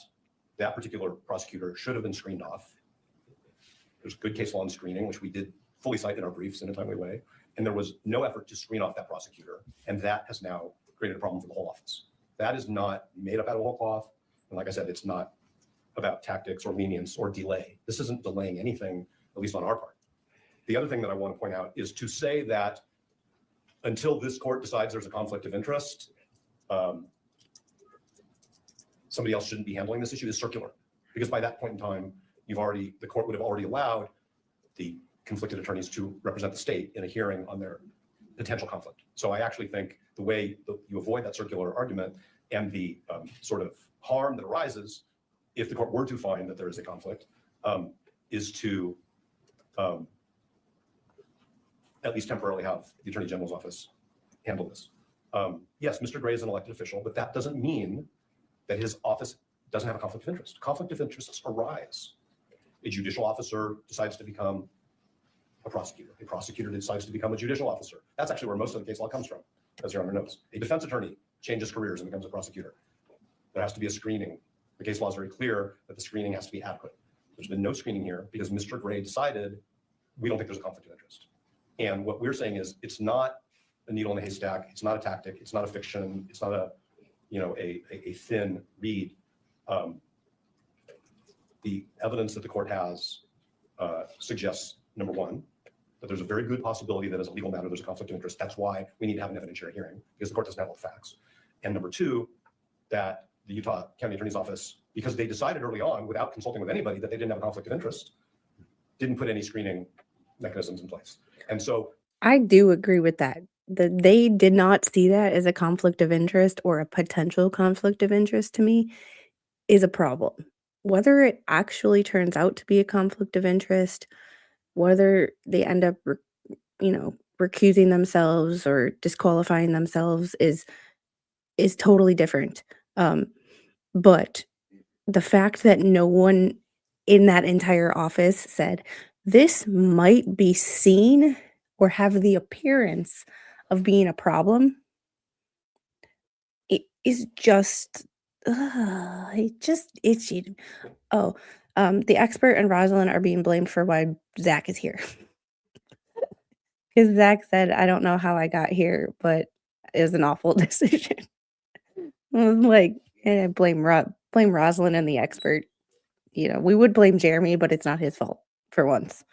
that particular prosecutor should have been screened off. There's good case law on screening, which we did fully cite in our briefs in a timely way. And there was no effort to screen off that prosecutor. And that has now created a problem for the whole office. That is not made up out of whole cloth. And like I said, it's not about tactics or lenience or delay. This isn't delaying anything, at least on our part. The other thing that I want to point out is to say that until this court decides there's a conflict of interest, somebody else shouldn't be handling this issue is circular. Because by that point in time, the court would have already allowed the conflicted attorneys to represent the state in a hearing on their potential conflict. So I actually think the way that you avoid that circular argument and the sort of harm that arises if the court were to find that there is a conflict is to at least temporarily have the Attorney General's office handle this. Yes, Mr. Gray is an elected official, but that doesn't mean that his office doesn't have a conflict of interest. Conflict of interests arise. A judicial officer decides to become a prosecutor. A prosecutor decides to become a judicial officer. That's actually where most of the case law comes from, as Your Honor knows. A defense attorney changes careers and becomes a prosecutor. There has to be a screening. The case law is very clear that the screening has to be adequate. There's been no screening here because Mr. Gray decided we don't think there's a conflict of interest. And what we're saying is it's not a needle in a haystack. It's not a tactic. It's not a fiction. It's not a thin read. The evidence that the court has suggests number one, that there's a very good possibility that as a legal matter, there's a conflict of interest. That's why we need to have an evidentiary hearing, because the court doesn't have all the facts. And number two, that the Utah County Attorney's Office, because they decided early on, without consulting with anybody, that they didn't have a conflict of interest, didn't put any screening mechanisms in place. And so I do agree with that. That they did not see that as a conflict of interest or a potential conflict of interest to me is a problem. Whether it actually turns out to be a conflict of interest, whether they end up, recusing themselves or disqualifying themselves is totally different. But the fact that no one in that entire office said this might be seen or have the appearance of being a problem, it is just it just itchy. Oh, the expert and Rosalind are being blamed for why Zach is here. Because Zach said, I don't know how I got here, but it was an awful decision. I was like, blame Rosalind and the expert. We would blame Jeremy, but it's not his fault for once.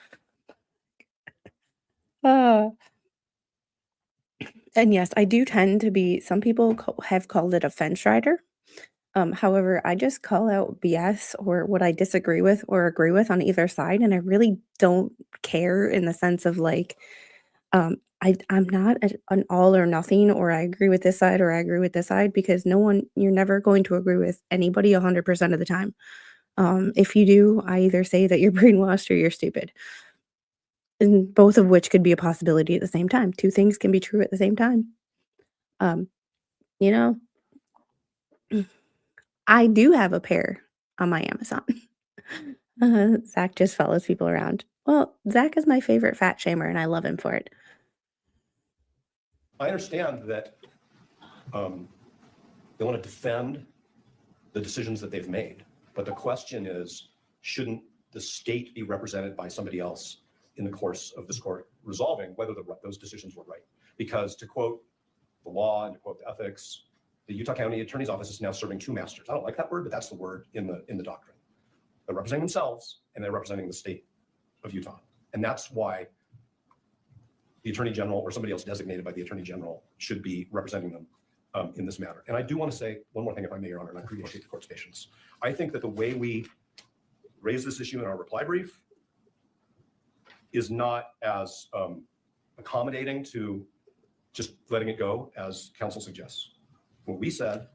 And yes, I do tend to be, some people have called it a fence rider. However, I just call out BS or what I disagree with or agree with on either side. And I really don't care in the sense of like, I'm not an all or nothing, or I agree with this side or I agree with this side, because you're never going to agree with anybody 100% of the time. If you do, I either say that you're brainwashed or you're stupid. And both of which could be a possibility at the same time. Two things can be true at the same time. I do have a pair on my Amazon. Zach just follows people around. Well, Zach is my favorite fat shamer, and I love him for it. I understand that they want to defend the decisions that they've made, but the question is, shouldn't the state be represented by somebody else in the course of this court resolving whether those decisions were right? Because to quote the law and to quote the ethics, the Utah County Attorney's Office is now serving two masters. I don't like that word, but that's the word in the doctrine. They're representing themselves and they're representing the state of Utah. And that's why the Attorney General or somebody else designated by the Attorney General should be representing them in this matter. And I do want to say one more thing, if I may, Your Honor, and I appreciate the court's patience. I think that the way we raise this issue in our reply brief is not as accommodating to just letting it go as counsel suggests. What we said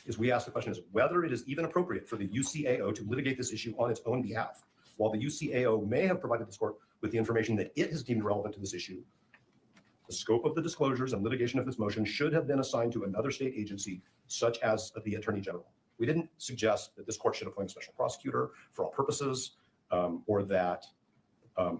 is we asked the question is whether it is even appropriate for the UCAO to litigate this issue on its own behalf. While the UCAO may have provided this court with the information that it has deemed relevant to this issue, the scope of the disclosures and litigation of this motion should have been assigned to another state agency, such as the Attorney General. We didn't suggest that this court should appoint a special prosecutor for all purposes, or that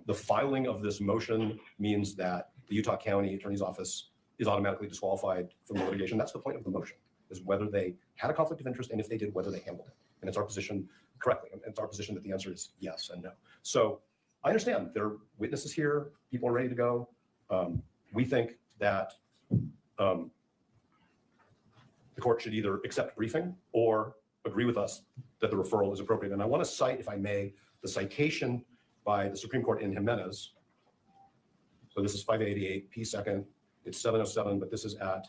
the filing of this motion means that the Utah County Attorney's Office is automatically disqualified from the litigation. That's the point of the motion, is whether they had a conflict of interest, and if they did, whether they handled it. And it's our position correctly. And it's our position that the answer is yes and no. So I understand there are witnesses here, people are ready to go. We think that the court should either accept briefing or agree with us that the referral is appropriate. And I want to cite, if I may, the citation by the Supreme Court in Jimenez. So this is 588 P second. It's 707, but this is at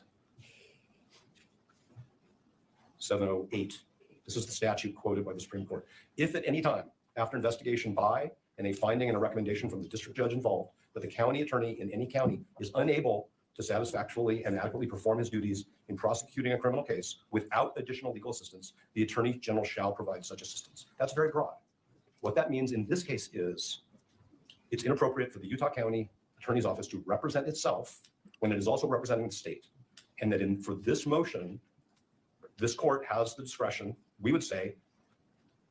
708. This is the statute quoted by the Supreme Court. If at any time after investigation by and a finding and a recommendation from the district judge involved that the county attorney in any county is unable to satisfactorily and adequately perform his duties in prosecuting a criminal case without additional legal assistance, the Attorney General shall provide such assistance. That's very broad. What that means in this case is it's inappropriate for the Utah County Attorney's Office to represent itself when it is also representing the state. And that for this motion, this court has the discretion, we would say,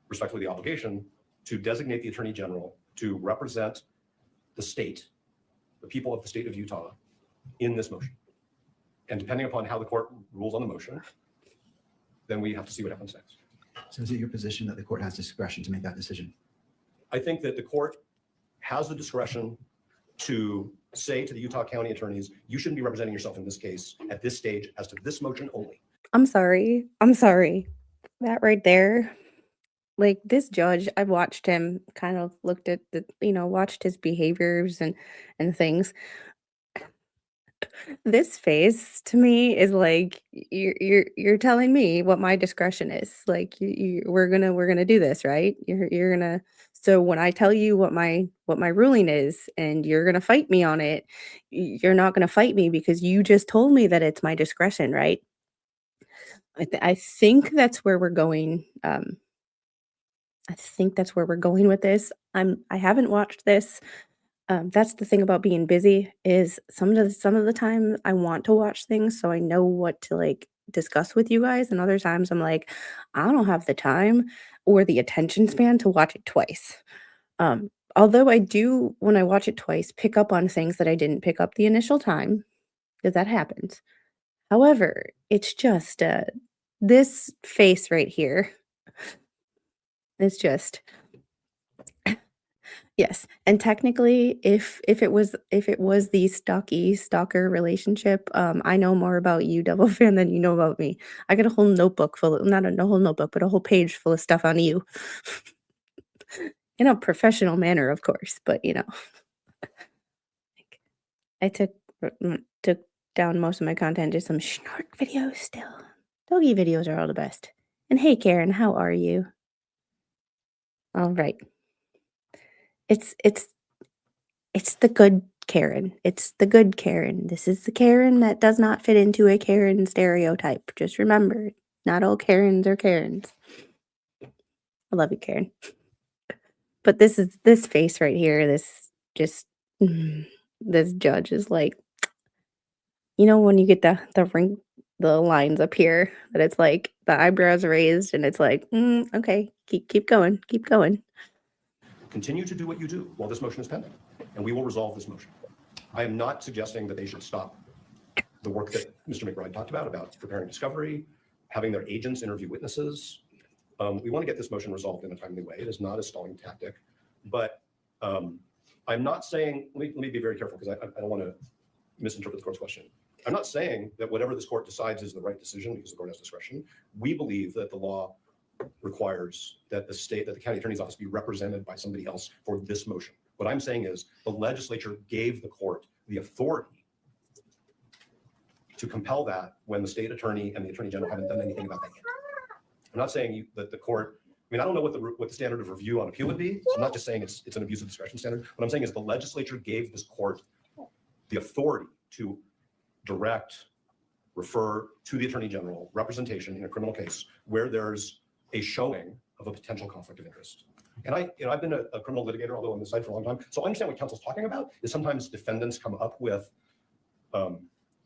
respectfully the obligation, to designate the Attorney General to represent the state, the people of the state of Utah, in this motion. And depending upon how the court rules on the motion, then we have to see what happens next. So is it your position that the court has discretion to make that decision? I think that the court has the discretion to say to the Utah County attorneys, you shouldn't be representing yourself in this case at this stage as to this motion only. I'm sorry. That right there Like this judge, I've watched him, kind of looked at the, watched his behaviors and things. This face to me is like you're telling me what my discretion is. Like we're gonna do this, right? You're gonna so when I tell you what my ruling is and you're gonna fight me on it, you're not gonna fight me because you just told me that it's my discretion, right? I think that's where we're going. I think that's where we're going with this. I haven't watched this. That's the thing about being busy is some of the time I want to watch things so I know what to like discuss with you guys, and other times I'm like, I don't have the time or the attention span to watch it twice. Although I do, when I watch it twice, pick up on things that I didn't pick up the initial time, because that happens. However, it's just this face right here. It's just yes, and technically, if it was the stalker relationship, I know more about you, Devil Fan, than you know about me. I got a whole notebook full of not a whole notebook, but a whole page full of stuff on you. In a professional manner, of course, but, like, I took down most of my content, just some snark videos still. Doggy videos are all the best. And hey, Karen, how are you? All right. It's It's the good Karen. It's the good Karen. This is the Karen that does not fit into a Karen stereotype. Just remember, not all Karens are Karens. I love you, Karen. But this face right here, this just this judge is like, when you get the lines up here that it's like the eyebrows raised and it's like, okay, keep going, keep going. Continue to do what you do while this motion is pending, and we will resolve this motion. I am not suggesting that they should stop the work that Mr. McBride talked about preparing discovery, having their agents interview witnesses. We want to get this motion resolved in a timely way. It is not a stalling tactic, but I'm not saying, let me be very careful because I don't want to misinterpret the court's question. I'm not saying that whatever this court decides is the right decision because the court has discretion. We believe that the law requires that the county attorney's office be represented by somebody else for this motion. What I'm saying is the legislature gave the court the authority to compel that when the state attorney and the attorney general haven't done anything about that yet. I'm not saying that the court, I mean, I don't know what the standard of review on appeal would be. So I'm not just saying it's an abuse of discretion standard. What I'm saying is the legislature gave this court the authority to direct, refer to the attorney general representation in a criminal case where there's a showing of a potential conflict of interest. And I've been a criminal litigator, although on this side for a long time. So I understand what counsel's talking about is sometimes defendants come up with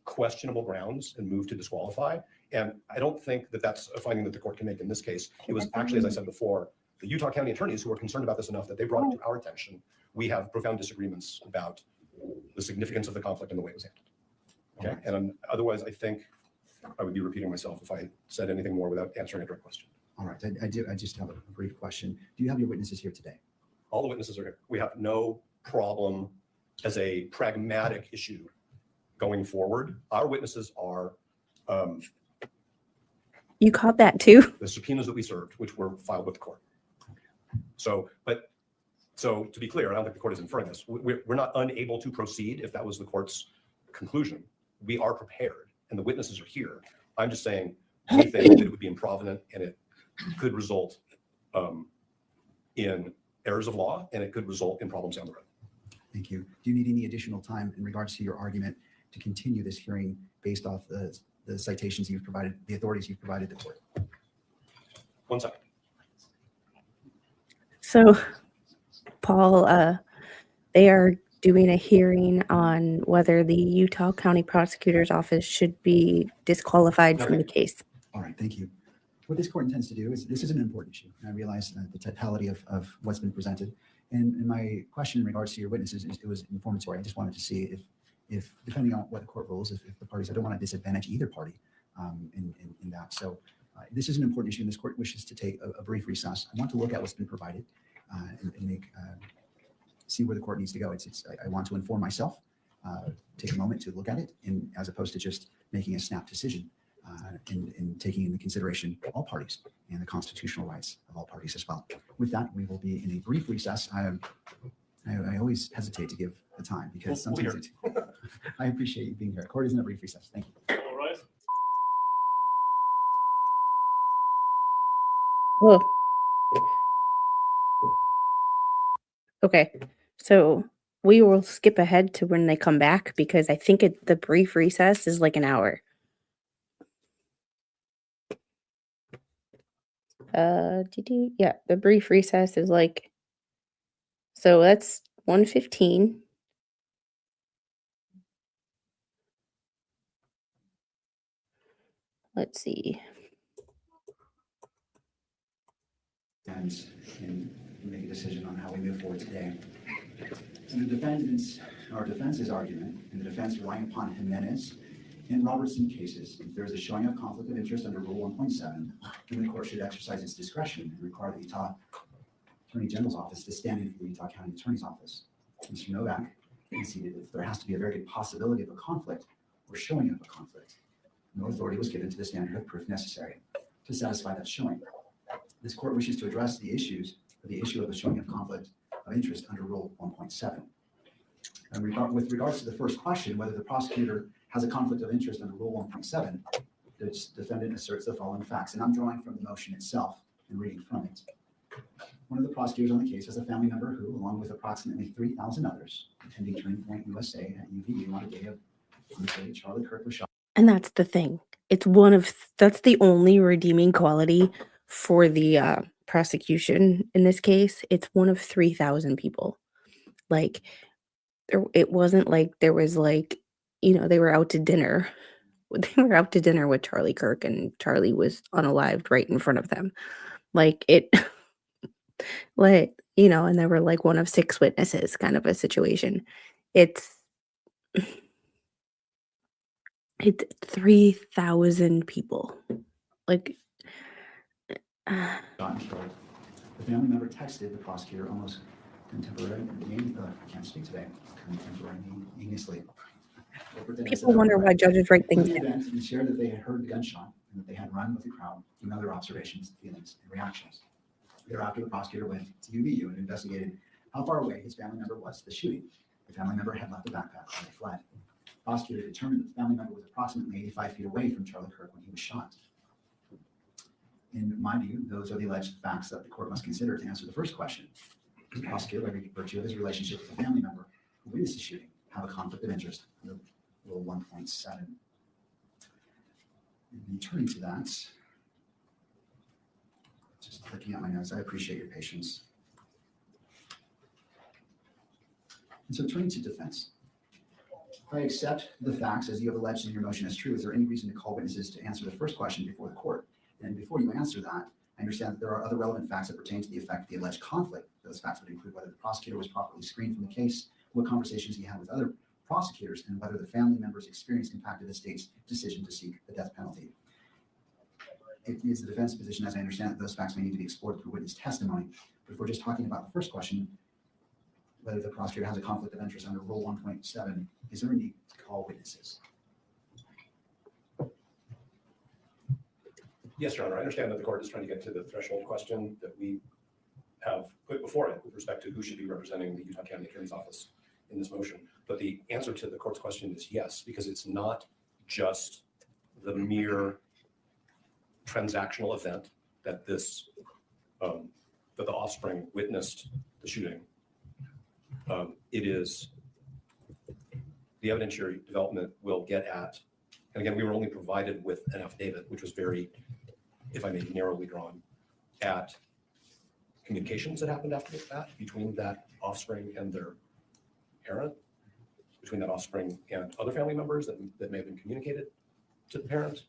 questionable grounds and move to disqualify. And I don't think that that's a finding that the court can make in this case. It was actually, as I said before, the Utah County attorneys who were concerned about this enough that they brought it to our attention. We have profound disagreements about the significance of the conflict and the way it was handled. Okay. And otherwise, I think I would be repeating myself if I said anything more without answering a direct question. All right, I do. I just have a brief question. Do you have your witnesses here today? All the witnesses are here. We have no problem as a pragmatic issue going forward. Our witnesses are You caught that too? the subpoenas that we served, which were filed with the court. So to be clear, I don't think the court is inferring this. We're not unable to proceed if that was the court's conclusion. We are prepared and the witnesses are here. I'm just saying we think that it would be improvident and it could result in errors of law and it could result in problems down the road. Thank you. Do you need any additional time in regards to your argument to continue this hearing based off the citations you've provided, the authorities you've provided the court? 1 second. So, Paul, they are doing a hearing on whether the Utah County Prosecutor's Office should be disqualified from the case. All right, thank you. What this court intends to do is, this is an important issue. And I realize the totality of what's been presented. And my question in regards to your witnesses, it was informatory. I just wanted to see if depending on what the court rules, if the parties, I don't want to disadvantage either party in that. So this is an important issue and this court wishes to take a brief recess. I want to look at what's been provided and make see where the court needs to go. I want to inform myself, take a moment to look at it, and as opposed to just making a snap decision. in taking into consideration all parties and the constitutional rights of all parties as well. With that, we will be in a brief recess. I always hesitate to give the time because sometimes I appreciate you being here. Court is in a brief recess. Thank you. All right. Whoa. Okay, so we will skip ahead to when they come back because I think the brief recess is like an hour. Yeah, the brief recess is like, so that's 1:15. Let's see. And make a decision on how we move forward today. And the defense's argument, and the defense relying upon Jimenez and Robertson cases, if there is a showing of conflict of interest under Rule 1.7, then the court should exercise its discretion and require the Utah Attorney General's office to stand in for the Utah County Attorney's office. Mr. Novak conceded that there has to be a very good possibility of a conflict or showing of a conflict. No authority was given to the standard of proof necessary to satisfy that showing. This court wishes to address the issue of the showing of conflict of interest under Rule 1.7. With regards to the first question, whether the prosecutor has a conflict of interest under Rule 1.7, the defendant asserts the following facts, and I'm drawing from the motion itself and reading from it. One of the prosecutors on the case has a family member who, along with approximately 3,000 others, attending Turning Point USA at UVU on the day Charlie Kirk was shot. And that's the thing. That's the only redeeming quality for the prosecution in this case. It's one of 3,000 people. Like, it wasn't like there was like, they were out to dinner. They were out to dinner with Charlie Kirk and Charlie was unalived right in front of them. Like it, and they were like one of 6 witnesses kind of a situation. It's 3,000 people. Like, Shot and killed. The family member texted the prosecutor almost contemporaneously. I can't speak today. Contemporaneously. people wonder why judges write things down. And shared that they had heard the gunshot and that they had run with the crowd, given other observations, feelings, and reactions. Thereafter, the prosecutor went to UVU and investigated how far away his family member was to the shooting. The family member had left the backpack and they fled. The prosecutor determined that the family member was approximately 85 feet away from Charlie Kirk when he was shot. In my view, those are the alleged facts that the court must consider to answer the first question. Does the prosecutor, by virtue of his relationship with the family member who witnessed the shooting, have a conflict of interest under Rule 1.7? And turning to that, just looking at my notes, I appreciate your patience. And so turning to defense. If I accept the facts as you have alleged in your motion as true, is there any reason to call witnesses to answer the first question before the court? And before you answer that, I understand that there are other relevant facts that pertain to the effect of the alleged conflict. Those facts would include whether the prosecutor was properly screened from the case, what conversations he had with other prosecutors, and whether the family member's experience impacted the state's decision to seek the death penalty. It is the defense position, as I understand it, those facts may need to be explored through witness testimony. But if we're just talking about the first question, whether the prosecutor has a conflict of interest under Rule 1.7, is there a need to call witnesses? Yes, Your Honor. I understand that the court is trying to get to the threshold question that we have put before it with respect to who should be representing the Utah County Attorney's Office in this motion. But the answer to the court's question is yes, because it's not just the mere transactional event that this that the offspring witnessed the shooting. It is the evidentiary development will get at, and again, we were only provided with an affidavit, which was very, if I may, narrowly drawn at communications that happened after that between that offspring and their parent, between that offspring and other family members that may have been communicated to the parent,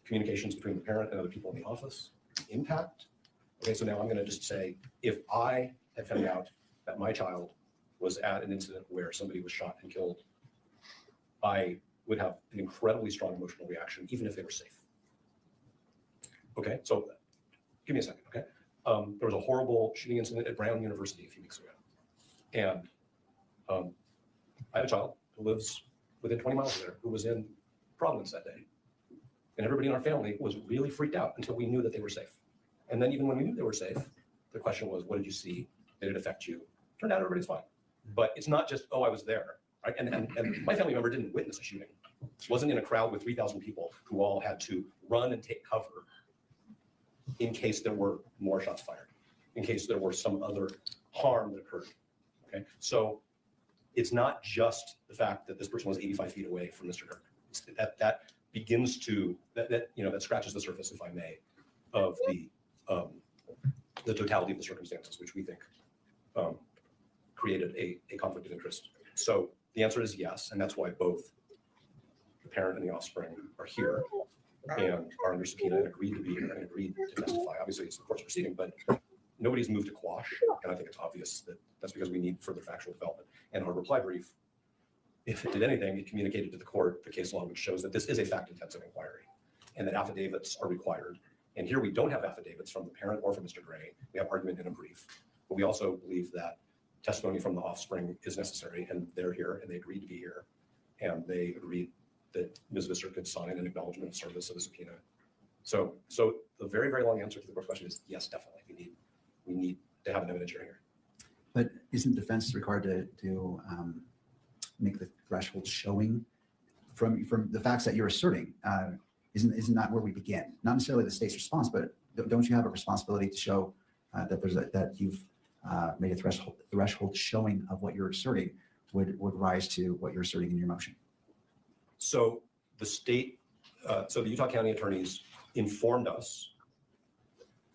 communications between the parent and other people in the office, impact. Okay, so now I'm going to just say, if I had found out that my child was at an incident where somebody was shot and killed, I would have an incredibly strong emotional reaction, even if they were safe. Okay, so give me a second, okay? There was a horrible shooting incident at Brown University a few weeks ago. And I have a child who lives within 20 miles of there who was in Providence that day. And everybody in our family was really freaked out until we knew that they were safe. And then even when we knew they were safe, the question was, what did you see? Did it affect you? Turned out everybody's fine. But it's not just, oh, I was there. Right? And my family member didn't witness a shooting. Wasn't in a crowd with 3,000 people who all had to run and take cover in case there were more shots fired, in case there were some other harm that occurred. Okay, so it's not just the fact that this person was 85 feet away from Mr. Kirk. That begins to that scratches the surface, if I may, of the totality of the circumstances, which we think created a conflict of interest. So the answer is yes, and that's why both the parent and the offspring are here and are under subpoena and agreed to be here and agreed to testify. Obviously, it's the court's proceeding, but nobody's moved to quash, and I think it's obvious that that's because we need further factual development. And our reply brief, if it did anything, it communicated to the court the case law, which shows that this is a fact-intensive inquiry and that affidavits are required. And here we don't have affidavits from the parent or from Mr. Gray. We have argument in a brief, but we also believe that testimony from the offspring is necessary, and they're here and they agreed to be here, and they agreed that Ms. Visser could sign an acknowledgement of service of a subpoena. So the very, very long answer to the court's question is yes, definitely. We need to have an evidentiary here. But isn't defense required to make the threshold showing from the facts that you're asserting? Isn't that where we begin? Not necessarily the state's response, but don't you have a responsibility to show that you've made a threshold showing of what you're asserting would rise to what you're asserting in your motion? So the Utah County attorneys informed us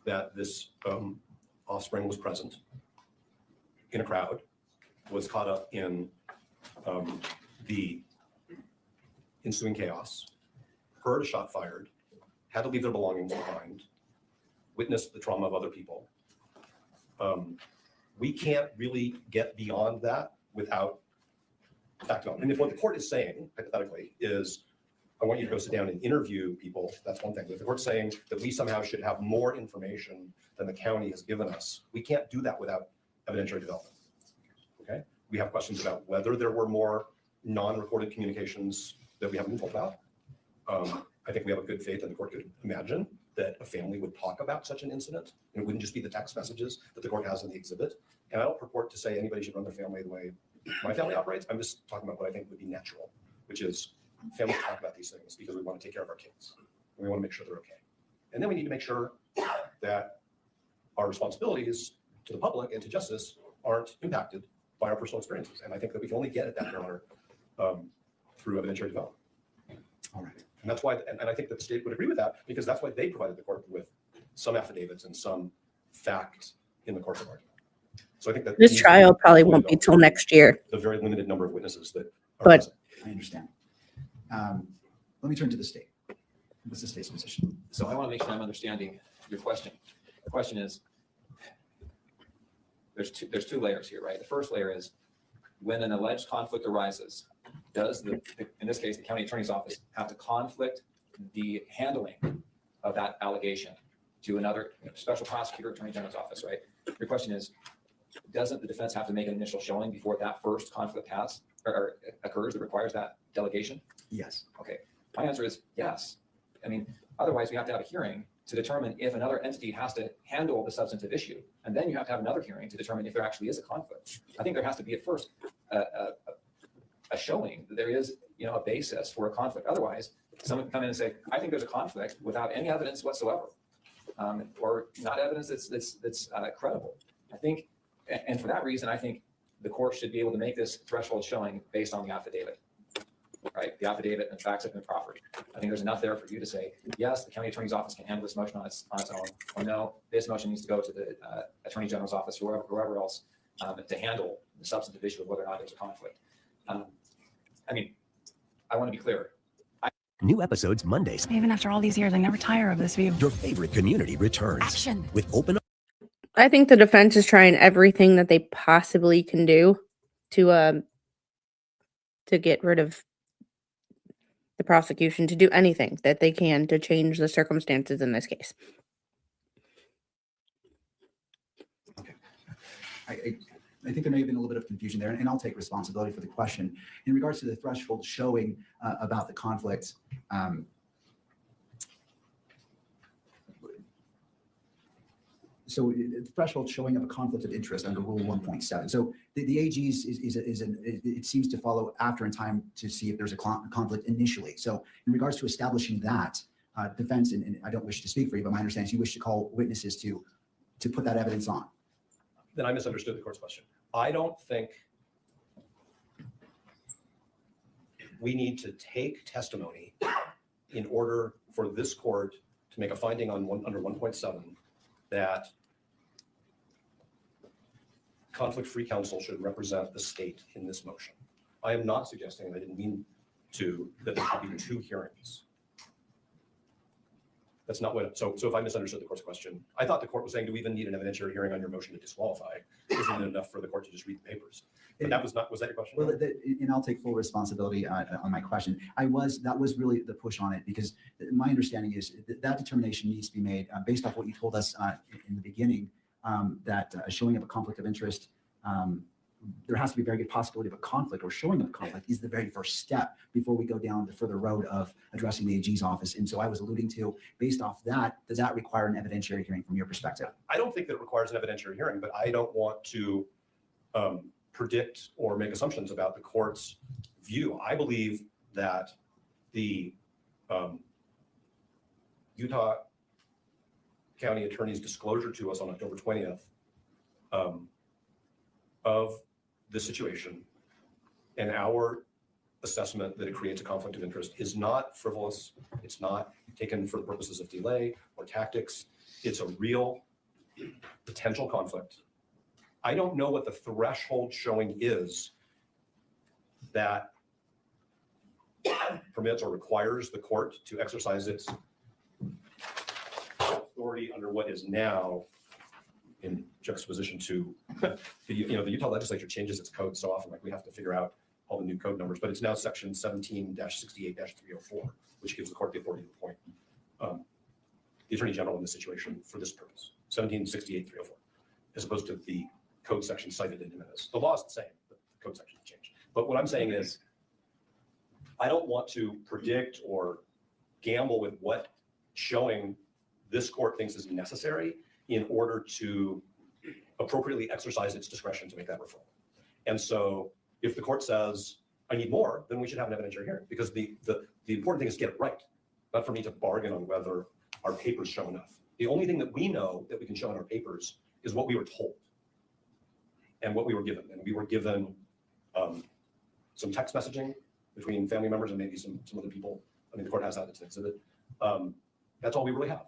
that this offspring was present in a crowd, was caught up in the ensuing chaos, heard a shot fired, had to leave their belongings behind, witnessed the trauma of other people. We can't really get beyond that without fact development. And if what the court is saying, hypothetically, is I want you to go sit down and interview people, that's one thing. But if the court's saying that we somehow should have more information than the county has given us, we can't do that without evidentiary development. Okay? We have questions about whether there were more non-recorded communications that we haven't been told about. I think we have a good faith that the court could imagine that a family would talk about such an incident, and it wouldn't just be the text messages that the court has in the exhibit. And I don't purport to say anybody should run their family the way my family operates. I'm just talking about what I think would be natural, which is families talk about these things because we want to take care of our kids and we want to make sure they're okay. And then we need to make sure that our responsibilities to the public and to justice aren't impacted by our personal experiences. And I think that we can only get at that, Your Honor, through evidentiary development. All right. And that's why, and I think that the state would agree with that, because that's why they provided the court with some affidavits and some fact in the course of argument. So I think that This trial probably won't be till next year. The very limited number of witnesses that are But- present. I understand. Let me turn to the state. What's the state's position? So I want to make sure I'm understanding your question. The question is, there's two layers here, right? The first layer is when an alleged conflict arises, does in this case, the county attorney's office have to conflict the handling of that allegation to another special prosecutor, attorney general's office, right? Your question is, doesn't the defense have to make an initial showing before that first conflict occurs that requires that delegation? Yes. Okay, my answer is yes. I mean, otherwise we have to have a hearing to determine if another entity has to handle the substantive issue. And then you have to have another hearing to determine if there actually is a conflict. I think there has to be at first a showing that there is, a basis for a conflict. Otherwise, someone can come in and say, I think there's a conflict without any evidence whatsoever, or not evidence that's credible. I think, and for that reason, I think the court should be able to make this threshold showing based on the affidavit, right? The affidavit and facts have been proffered. I think there's enough there for you to say, yes, the county attorney's office can handle this motion on its own, or no, this motion needs to go to the attorney general's office, whoever else, to handle the substantive issue of whether or not there's a conflict. I mean, I want to be clear. New episodes Mondays. Even after all these years, I never tire of this view. Your favorite community returns. Action. With open. I think the defense is trying everything that they possibly can do to get rid of the prosecution, to do anything that they can to change the circumstances in this case. Okay. I think there may have been a little bit of confusion there, and I'll take responsibility for the question. In regards to the threshold showing about the conflict, So the threshold showing of a conflict of interest under Rule 1.7. So the AG's it seems to follow after in time to see if there's a conflict initially. So in regards to establishing that, defense, and I don't wish to speak for you, but my understanding is you wish to call witnesses to put that evidence on. Then I misunderstood the court's question. I don't think we need to take testimony in order for this court to make a finding on under 1.7 that conflict-free counsel should represent the state in this motion. I am not suggesting, and I didn't mean to, that there should be 2 hearings. That's not what, so if I misunderstood the court's question, I thought the court was saying, do we even need an evidentiary hearing on your motion to disqualify? Isn't it enough for the court to just read the papers? But that was not, was that your question? Well, and I'll take full responsibility on my question. That was really the push on it, because my understanding is that determination needs to be made based off what you told us in the beginning, that showing of a conflict of interest, there has to be a very good possibility of a conflict, or showing of a conflict is the very first step before we go down the further road of addressing the AG's office. And so I was alluding to, based off that, does that require an evidentiary hearing from your perspective? I don't think that it requires an evidentiary hearing, but I don't want to predict or make assumptions about the court's view. I believe that the Utah County Attorney's disclosure to us on October 20th of the situation and our assessment that it creates a conflict of interest is not frivolous. It's not taken for the purposes of delay or tactics. It's a real potential conflict. I don't know what the threshold showing is that permits or requires the court to exercise its authority under what is now, in juxtaposition to the Utah legislature changes its code so often, like we have to figure out all the new code numbers, but it's now section 17-68-304, which gives the court the authority to appoint the attorney general in this situation for this purpose, 17-68-304, as opposed to the code section cited in Jimenez. The law is the same, but the code section has changed. But what I'm saying is, I don't want to predict or gamble with what showing this court thinks is necessary in order to appropriately exercise its discretion to make that referral. And so if the court says, I need more, then we should have an evidentiary hearing, because the important thing is to get it right, not for me to bargain on whether our papers show enough. The only thing that we know that we can show in our papers is what we were told and what we were given. And we were given some text messaging between family members and maybe some other people. I mean, the court has that, it's an exhibit. That's all we really have.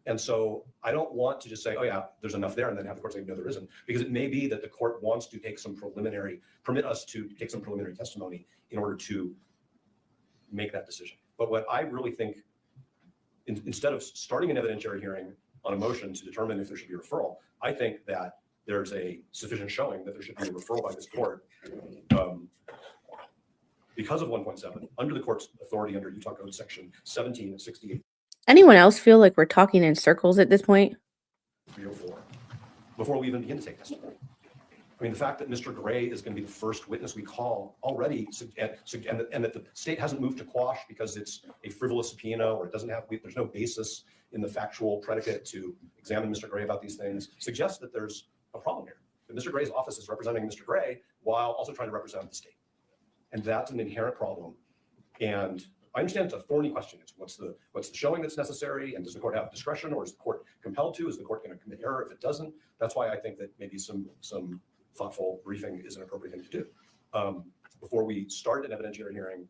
And so I don't want to just say, oh yeah, there's enough there, and then have the court say, no, there isn't, because it may be that the court wants to take some permit us to take some preliminary testimony in order to make that decision. But what I really think, instead of starting an evidentiary hearing on a motion to determine if there should be a referral, I think that there's a sufficient showing that there should be a referral by this court because of 1.7, under the court's authority under Utah Code section 1768. Anyone else feel like we're talking in circles at this point? 304, before we even begin to take testimony. I mean, the fact that Mr. Gray is going to be the first witness we call already, and that the state hasn't moved to quash because it's a frivolous subpoena, or it doesn't have, there's no basis in the factual predicate to examine Mr. Gray about these things, suggests that there's a problem here. That Mr. Gray's office is representing Mr. Gray while also trying to represent the state. And that's an inherent problem. And I understand it's a thorny question. It's what's the showing that's necessary, and does the court have discretion, or is the court compelled to? Is the court going to commit error if it doesn't? That's why I think that maybe some thoughtful briefing is an appropriate thing to do before we start an evidentiary hearing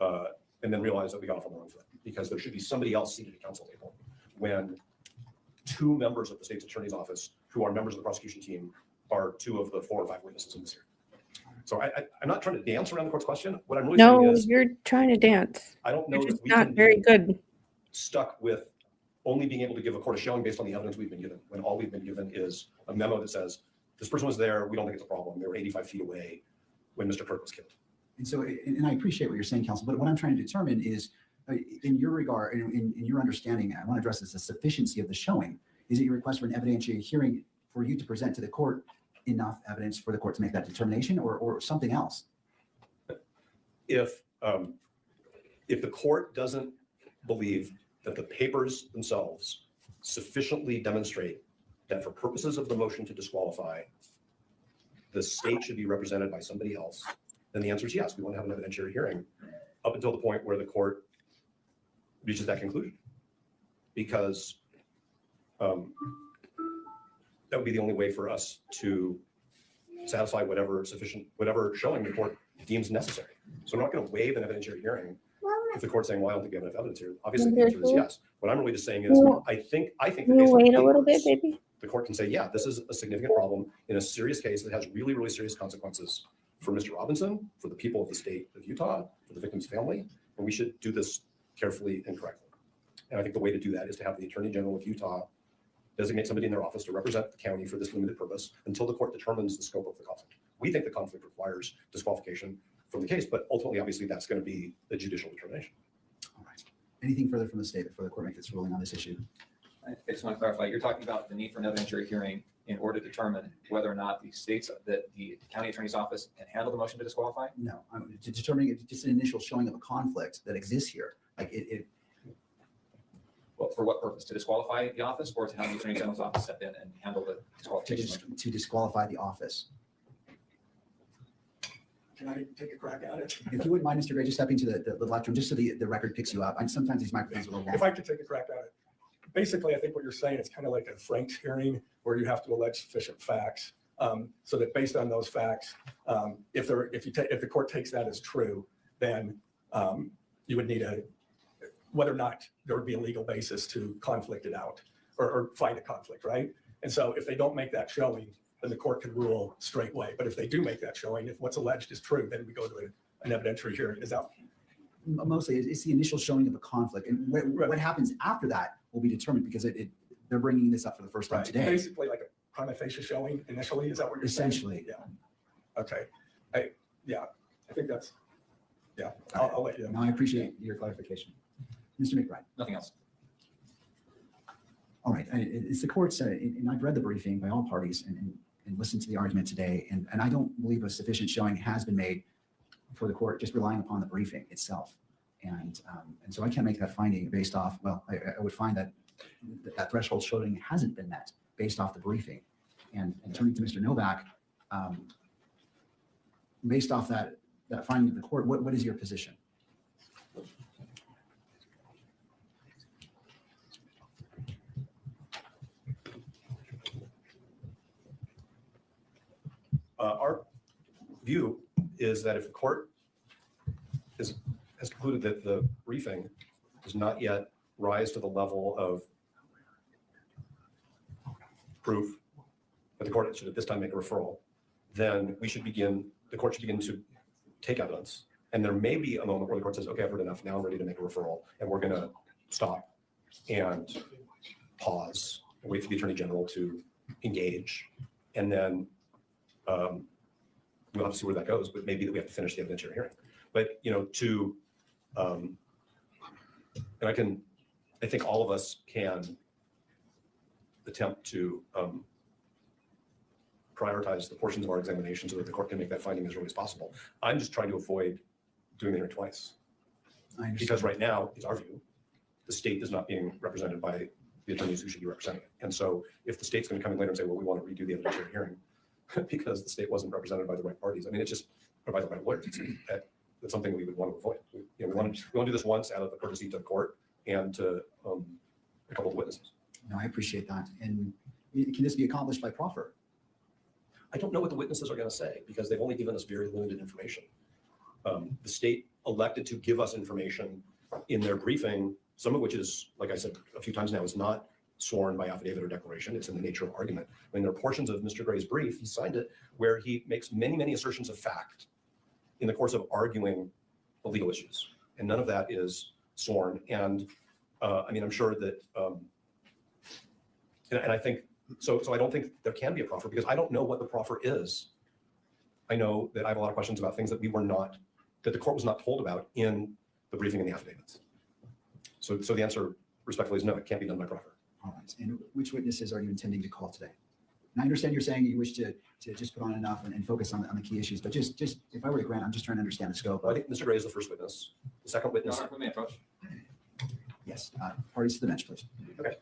and then realize that we got off on the wrong foot, because there should be somebody else seated at counsel table when 2 members of the state's attorney's office, who are members of the prosecution team, are 2 of the 4 or 5 witnesses in this hearing. So I'm not trying to dance around the court's question. What I'm really saying is, you're trying to dance. I don't know You're that just we not can very be good. stuck with only being able to give a court a showing based on the evidence we've been given, when all we've been given is a memo that says, this person was there, we don't think it's a problem. They were 85 feet away when Mr. Kirk was killed. And so, and I appreciate what you're saying, counsel, but what I'm trying to determine is, in your regard, in your understanding, I want to address this, the sufficiency of the showing. Is it your request for an evidentiary hearing for you to present to the court enough evidence for the court to make that determination, or something else? If the court doesn't believe that the papers themselves sufficiently demonstrate that for purposes of the motion to disqualify, the state should be represented by somebody else, then the answer is yes, we want to have an evidentiary hearing up until the point where the court reaches that conclusion. Because that would be the only way for us to satisfy whatever showing the court deems necessary. So we're not going to waive an evidentiary hearing if the court's saying, well, I don't think you have enough evidence here. Obviously, the answer is yes. What I'm really just saying is, I think that Can you based on wait the a little bit, papers, baby? the court can say, yeah, this is a significant problem in a serious case that has really, really serious consequences for Mr. Robinson, for the people of the state of Utah, for the victim's family, and we should do this carefully and correctly. And I think the way to do that is to have the Attorney General of Utah designate somebody in their office to represent the county for this limited purpose until the court determines the scope of the conflict. We think the conflict requires disqualification from the case, but ultimately, obviously, that's going to be a judicial determination. All right. Anything further from the state before the court makes its ruling on this issue? I just want to clarify, you're talking about the need for an evidentiary hearing in order to determine whether or not the county attorney's office can handle the motion to disqualify? No, to determining just an initial showing of a conflict that exists here. Like Well, for what purpose? To disqualify the office or to have the attorney general's office step in and handle the disqualification motion? to disqualify the office. Can I take a crack at it? If you wouldn't mind, Mr. Gray, just stepping to the lectern, just so the record picks you up. And sometimes these microphones are a little If long. I could take a crack at it. Basically, I think what you're saying is kind of like a Frank's hearing where you have to allege sufficient facts. So that based on those facts, if the court takes that as true, then you would need whether or not there would be a legal basis to conflict it out or find a conflict, right? And so if they don't make that showing, then the court could rule straightway. But if they do make that showing, if what's alleged is true, then we go to an evidentiary hearing. Is that? Mostly, it's the initial showing of a conflict. And what happens after that will be determined because they're bringing this up for the first time today. Basically like a prima facie showing initially. Is that what you're Essentially. saying? Yeah. Okay. I think that's, I'll let you know. No, I appreciate your clarification. Mr. McBride. Nothing else. All right. It's the court's, and I've read the briefing by all parties and listened to the argument today. And I don't believe a sufficient showing has been made for the court just relying upon the briefing itself. And so I can't make that finding based off, well, I would find that threshold showing hasn't been met based off the briefing. And turning to Mr. Novak, based off that finding of the court, what is your position? Our view is that if the court has concluded that the briefing does not yet rise to the level of proof that the court should at this time make a referral, then the court should begin to take evidence. And there may be a moment where the court says, okay, I've heard enough. Now I'm ready to make a referral. And we're going to stop and pause and wait for the Attorney General to engage. And then we'll have to see where that goes, but maybe that we have to finish the evidentiary hearing. But, and I think all of us can attempt to prioritize the portions of our examination so that the court can make that finding as early as possible. I'm just trying to avoid doing the hearing twice. Because right now, it's our view, the state is not being represented by the attorneys who should be representing it. And so if the state's going to come in later and say, well, we want to redo the evidentiary hearing because the state wasn't represented by the right parties, I mean, it's just, or by the right lawyers, it's something we would want to avoid. We want to do this once out of the courtesy to the court and to a couple of witnesses. No, I appreciate that. And can this be accomplished by proffer? I don't know what the witnesses are going to say because they've only given us very limited information. The state elected to give us information in their briefing, some of which is, like I said a few times now, is not sworn by affidavit or declaration. It's in the nature of argument. I mean, there are portions of Mr. Gray's brief, he signed it, where he makes many, many assertions of fact in the course of arguing the legal issues. And none of that is sworn. And I mean, I'm sure that, and I think, so I don't think there can be a proffer because I don't know what the proffer is. I know that I have a lot of questions about things that that the court was not told about in the briefing and the affidavits. So the answer respectfully is no, it can't be done by proffer. All right. And which witnesses are you intending to call today? And I understand you're saying you wish to just put on enough and focus on the key issues, but just if I were to grant, I'm just trying to understand the scope. Well, I think Mr. Gray is the first witness. The second witness. Your Honor, if we may approach. Yes, parties to the bench, please. Okay.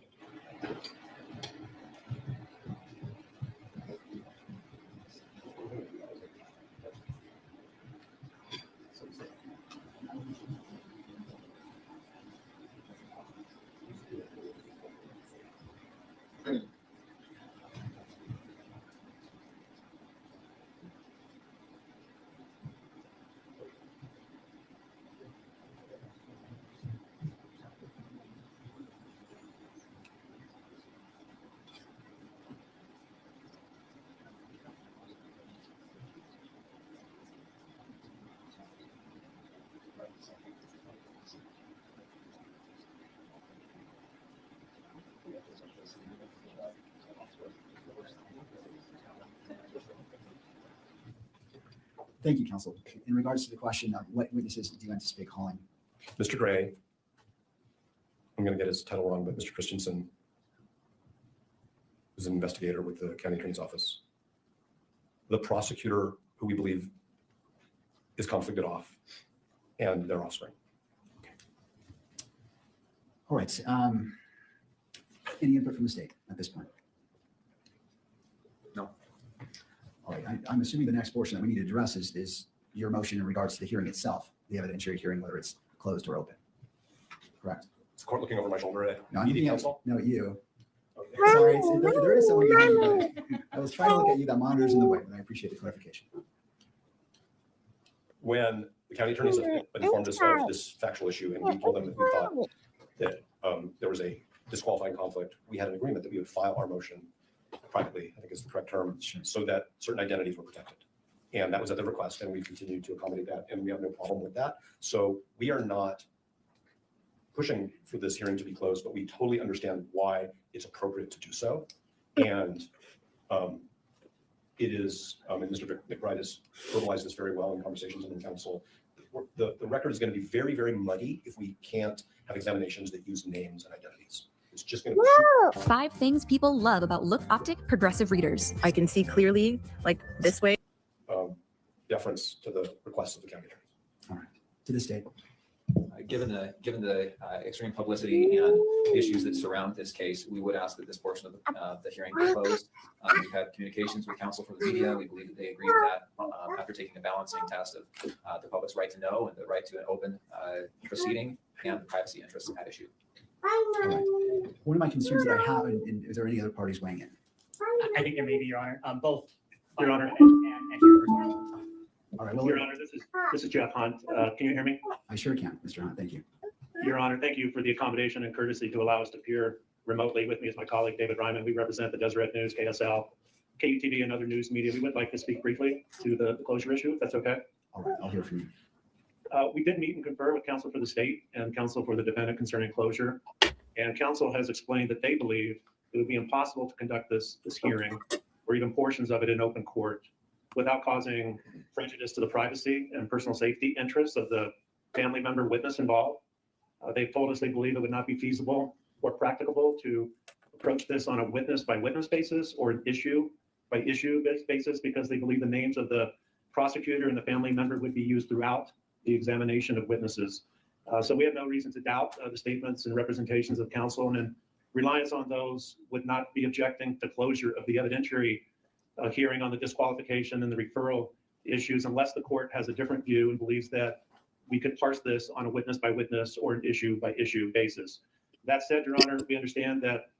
Thank you, counsel. In regards to the question of what witnesses do you anticipate calling? Mr. Gray, I'm going to get his title wrong, but Mr. Christensen is an investigator with the county attorney's office. The prosecutor, who we believe is conflicted off, and their offspring. All right. Any input from the state at this point? No. All right. I'm assuming the next portion that we need to address is your motion in regards to the hearing itself, the evidentiary hearing, whether it's closed or open. Correct. Is the court looking over my shoulder at No, I'm ED looking at, counsel? no, you. Okay. Sorry, there is someone behind you. But I was trying to look at you. That monitor's in the way, but I appreciate the clarification. When the county attorneys informed us of this factual issue, and we told them that we thought that there was a disqualifying conflict, we had an agreement that we would file our motion privately, I think is the correct term, so that certain identities were protected. And that was at the request, and we continued to accommodate that, and we have no problem with that. So we are not pushing for this hearing to be closed, but we totally understand why it's appropriate to do so. And it is, and Mr. McBride has verbalized this very well in conversations in council. The record is going to be very, very muddy if we can't have examinations that use names and identities. It's just going to be 5 things people love about Look Optic progressive readers. I can see clearly, like this way. deference to the requests of the county attorney. All right. To the state. Given the extreme publicity and issues that surround this case, we would ask that this portion of the hearing be closed. We've had communications with counsel for the media. We believe that they agree with that after taking a balancing test of the public's right to know and the right to an open proceeding and the privacy interests at issue. All right. One of my concerns that I have, and is there any other parties weighing in? I think there may be, Your Honor, both Your Honor and your Honor. All right. Well, Your Honor, this is Jeff Hunt. Can you hear me? I sure can, Mr. Hunt. Thank you. Your Honor, thank you for the accommodation and courtesy to allow us to appear remotely. With me is my colleague, David Ryman. We represent the Deseret News, KSL, KUTV, and other news media. We would like to speak briefly to the closure issue, if that's okay. All right. I'll hear from you. We did meet and confer with counsel for the state and counsel for the defendant concerning closure. And counsel has explained that they believe it would be impossible to conduct this hearing or even portions of it in open court without causing prejudice to the privacy and personal safety interests of the family member witness involved. They've told us they believe it would not be feasible or practicable to approach this on a witness by witness basis or an issue by issue basis because they believe the names of the prosecutor and the family member would be used throughout the examination of witnesses. So we have no reason to doubt the statements and representations of counsel, and in reliance on those would not be objecting to closure of the evidentiary hearing on the disqualification and the referral issues unless the court has a different view and believes that we could parse this on a witness by witness or an issue by issue basis. That said, Your Honor, we understand that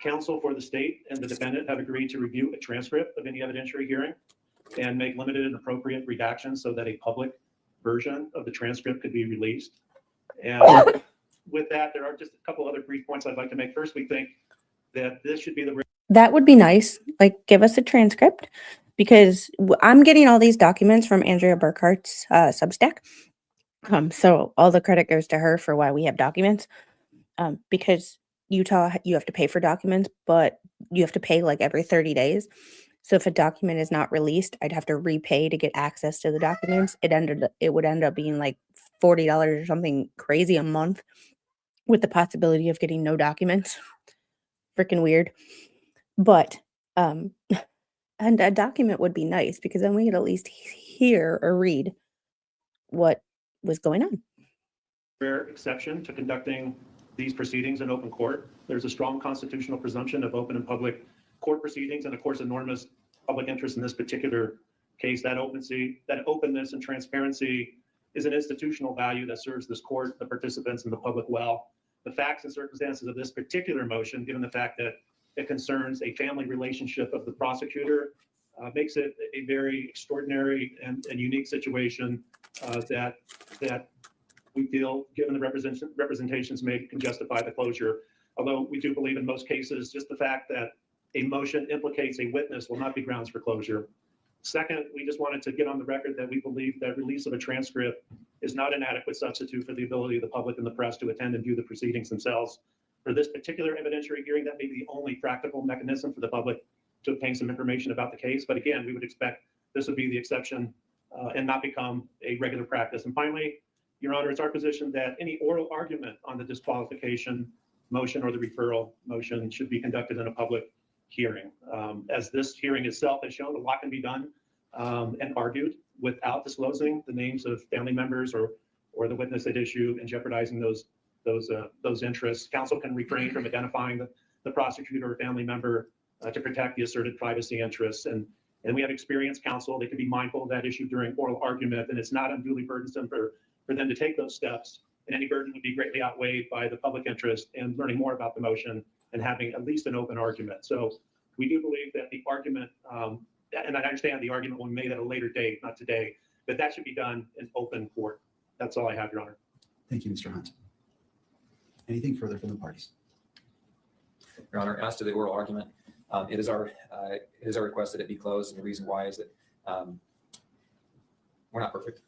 counsel for the state and the defendant have agreed to review a transcript of any evidentiary hearing and make limited and appropriate redactions so that a public version of the transcript could be released. And with that, there are just a couple other brief points I'd like to make. First, we think that this should be the That would be nice. Like, give us a transcript because I'm getting all these documents from Andrea Burkhart's Substack. So all the credit goes to her for why we have documents. Because Utah, you have to pay for documents, but you have to pay like every 30 days. So if a document is not released, I'd have to repay to get access to the documents. It would end up being like $40 or something crazy a month with the possibility of getting no documents. Freaking weird. But and a document would be nice because then we could at least hear or read what was going on. rare exception to conducting these proceedings in open court. There's a strong constitutional presumption of open and public court proceedings, and of course, enormous public interest in this particular case. That openness and transparency is an institutional value that serves this court, the participants, and the public well. The facts and circumstances of this particular motion, given the fact that it concerns a family relationship of the prosecutor, makes it a very extraordinary and unique situation that we feel, given the representations made, can justify the closure. Although we do believe in most cases, just the fact that a motion implicates a witness will not be grounds for closure. Second, we just wanted to get on the record that we believe that release of a transcript is not an adequate substitute for the ability of the public and the press to attend and view the proceedings themselves. For this particular evidentiary hearing, that may be the only practical mechanism for the public to obtain some information about the case. But again, we would expect this would be the exception and not become a regular practice. And finally, Your Honor, it's our position that any oral argument on the disqualification motion or the referral motion should be conducted in a public hearing. As this hearing itself has shown, a lot can be done and argued without disclosing the names of family members or the witness at issue and jeopardizing those interests. Counsel can refrain from identifying the prosecutor or family member to protect the asserted privacy interests. And we have experienced counsel. They can be mindful of that issue during oral argument, and it's not unduly burdensome for them to take those steps. And any burden would be greatly outweighed by the public interest in learning more about the motion and having at least an open argument. So we do believe that the argument, and I understand the argument will be made at a later date, not today, but that should be done in open court. That's all I have, Your Honor. Thank you, Mr. Hunt. Anything further from the parties? Your Honor, as to the oral argument, it is our request that it be closed, and the reason why is that we're not perfect.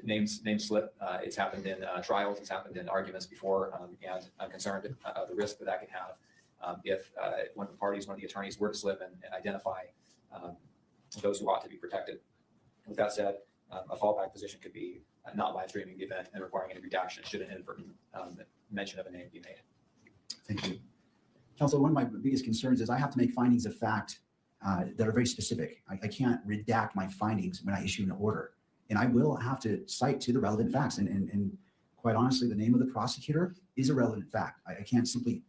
Names slip. It's happened in trials. It's happened in arguments before, and I'm concerned of the risk that could have if one of the attorneys were to slip and identify those who ought to be protected. With that said, a fallback position could be not live streaming the event and requiring any redaction should an inadvertent mention of a name be made. Thank you. Counsel, one of my biggest concerns is I have to make findings of fact that are very specific. I can't redact my findings when I issue an order. And I will have to cite to the relevant facts. And quite honestly, the name of the prosecutor is a relevant fact. I can't simply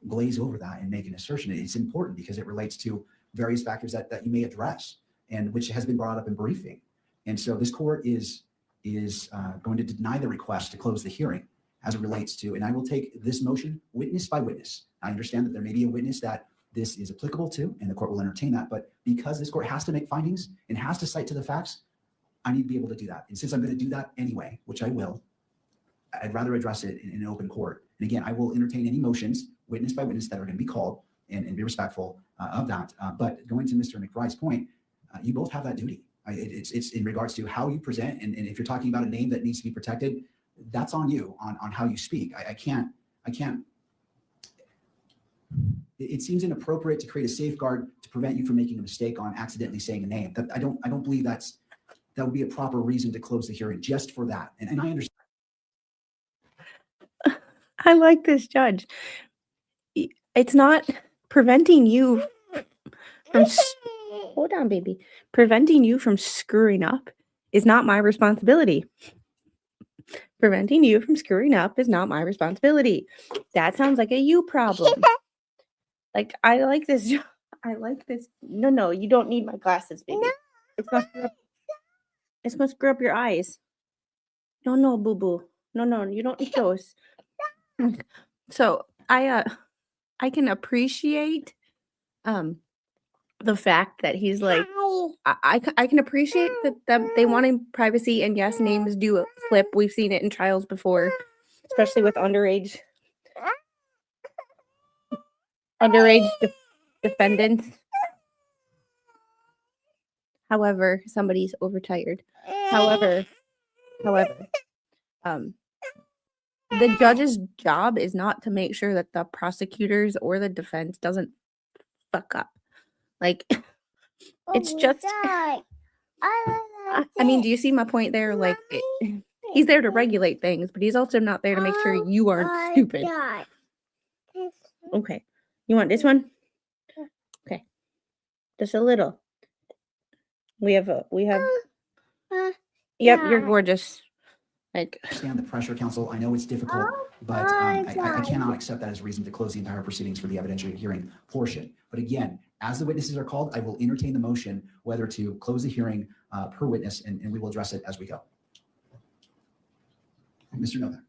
glaze over that and make an assertion. It's important because it relates to various factors that you may address and which has been brought up in briefing. And so this court is going to deny the request to close the hearing as it relates to, and I will take this motion witness by witness. I understand that there may be a witness that this is applicable to, and the court will entertain that. But because this court has to make findings and has to cite to the facts, I need to be able to do that. And since I'm going to do that anyway, which I will, I'd rather address it in an open court. And again, I will entertain any motions, witness by witness, that are going to be called and be respectful of that. But going to Mr. McBride's point, you both have that duty. It's in regards to how you present. And if you're talking about a name that needs to be protected, that's on you, on how you speak. I can't. It seems inappropriate to create a safeguard to prevent you from making a mistake on accidentally saying a name. I don't believe that would be a proper reason to close the hearing just for that. And I understand. I like this judge. It's not preventing you from hold on, baby. Preventing you from screwing up is not my responsibility. Preventing you from screwing up is not my responsibility. That sounds like a you problem. Like, I like this. I like this. No, you don't need my glasses, baby. It's gonna screw up your eyes. No, boo-boo. No, you don't need those. So I can appreciate the fact that he's like, I can appreciate that they wanted privacy, and yes, names do slip. We've seen it in trials before, especially with underage defendants. However, somebody's overtired. However, the judge's job is not to make sure that the prosecutors or the defense doesn't fuck up. Like, it's just, I mean, do you see my point there? Like, he's there to regulate things, but he's also not there to make sure you aren't stupid. Okay. You want this one? Okay. Just a little. Yep, you're gorgeous. Like, Understand the pressure, counsel. I know it's difficult, but I cannot accept that as a reason to close the entire proceedings for the evidentiary hearing portion. But again, as the witnesses are called, I will entertain the motion whether to close the hearing per witness, and we will address it as we go. Mr. Novak.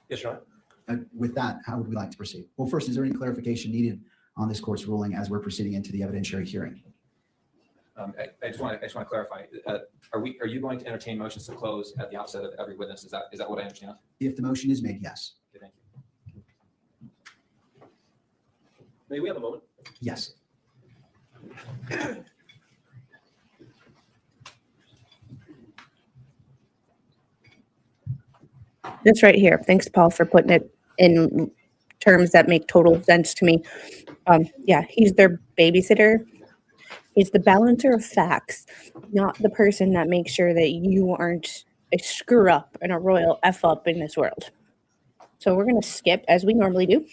Yes, Your Honor. With that, how would we like to proceed? Well, first, is there any clarification needed on this court's ruling as we're proceeding into the evidentiary hearing? I just want to clarify. Are you going to entertain motions to close at the outset of every witness? Is that what I understand? If the motion is made, yes. Okay, thank you. May we have a moment? Yes. this right here. Thanks, Paul, for putting it in terms that make total sense to me. Yeah, he's their babysitter. It's the balancer of facts, not the person that makes sure that you aren't a screw up and a royal F up in this world. So we're going to skip as we normally do.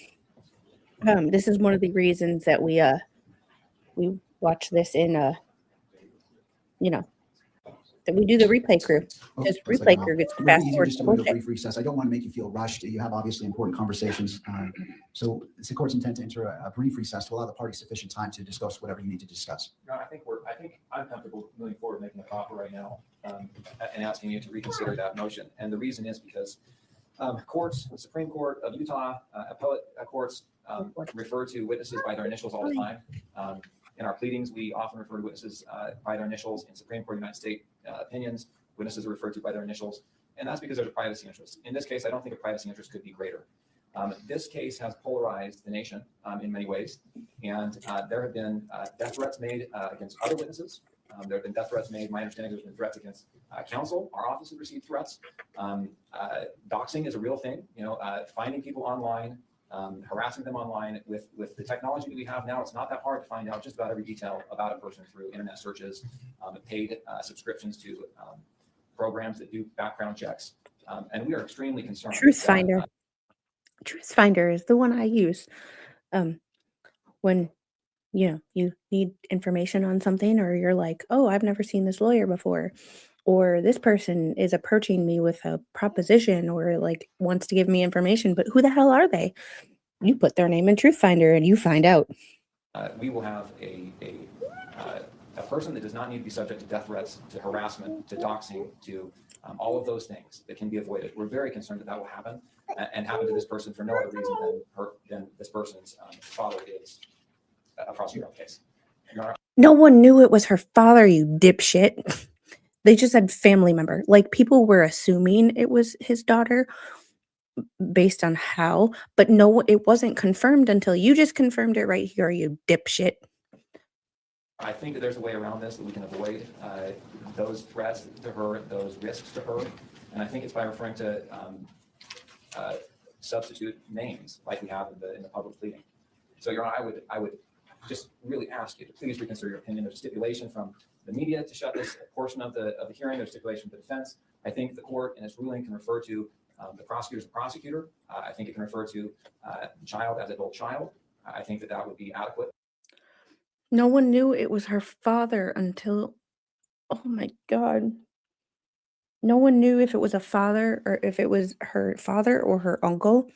This is one of the reasons that we watch this in that we do the replay crew. Because Looks replay like crew gets to we're fast easier forward just to the move whole to a shit. brief recess. I don't want to make you feel rushed. You have obviously important conversations. So it's the court's intent to enter a brief recess to allow the parties sufficient time to discuss whatever you need to discuss. Your Honor, I think I'm comfortable moving forward, making a offer right now, and asking you to reconsider that motion. And the reason is because courts, the Supreme Court of Utah, appellate courts refer to witnesses by their initials all the time. In our pleadings, we often refer to witnesses by their initials. In Supreme Court United States opinions, witnesses are referred to by their initials. And that's because there's a privacy interest. In this case, I don't think a privacy interest could be greater. This case has polarized the nation in many ways. And there have been death threats made against other witnesses. There have been death threats made. My understanding there's been threats against counsel. Our office has received threats. Doxing is a real thing. Finding people online, harassing them online with the technology that we have now. It's not that hard to find out just about every detail about a person through internet searches, paid subscriptions to programs that do background checks. And we are extremely concerned. Truth Finder. Truth Finder is the one I use when you need information on something, or you're like, oh, I've never seen this lawyer before, or this person is approaching me with a proposition or like wants to give me information, but who the hell are they? You put their name in Truth Finder and you find out. We will have a person that does not need to be subject to death threats, to harassment, to doxing, to all of those things that can be avoided. We're very concerned that will happen and happen to this person for no other reason than this person's father is a prosecutor on the case. Your Honor. No one knew it was her father, you dipshit. They just said family member. Like, people were assuming it was his daughter based on how, but no, it wasn't confirmed until you just confirmed it right here, you dipshit. I think that there's a way around this that we can avoid those threats to her, those risks to her. And I think it's by referring to substitute names like we have in the public pleading. So, Your Honor, I would just really ask you to please reconsider your opinion. There's a stipulation from the media to shut this portion of the hearing. There's stipulation from the defense. I think the court in its ruling can refer to the prosecutor as a prosecutor. I think it can refer to the child as adult child. I think that would be adequate. No one knew it was her father until, oh my God. No one knew if it was a father or if it was her father or her uncle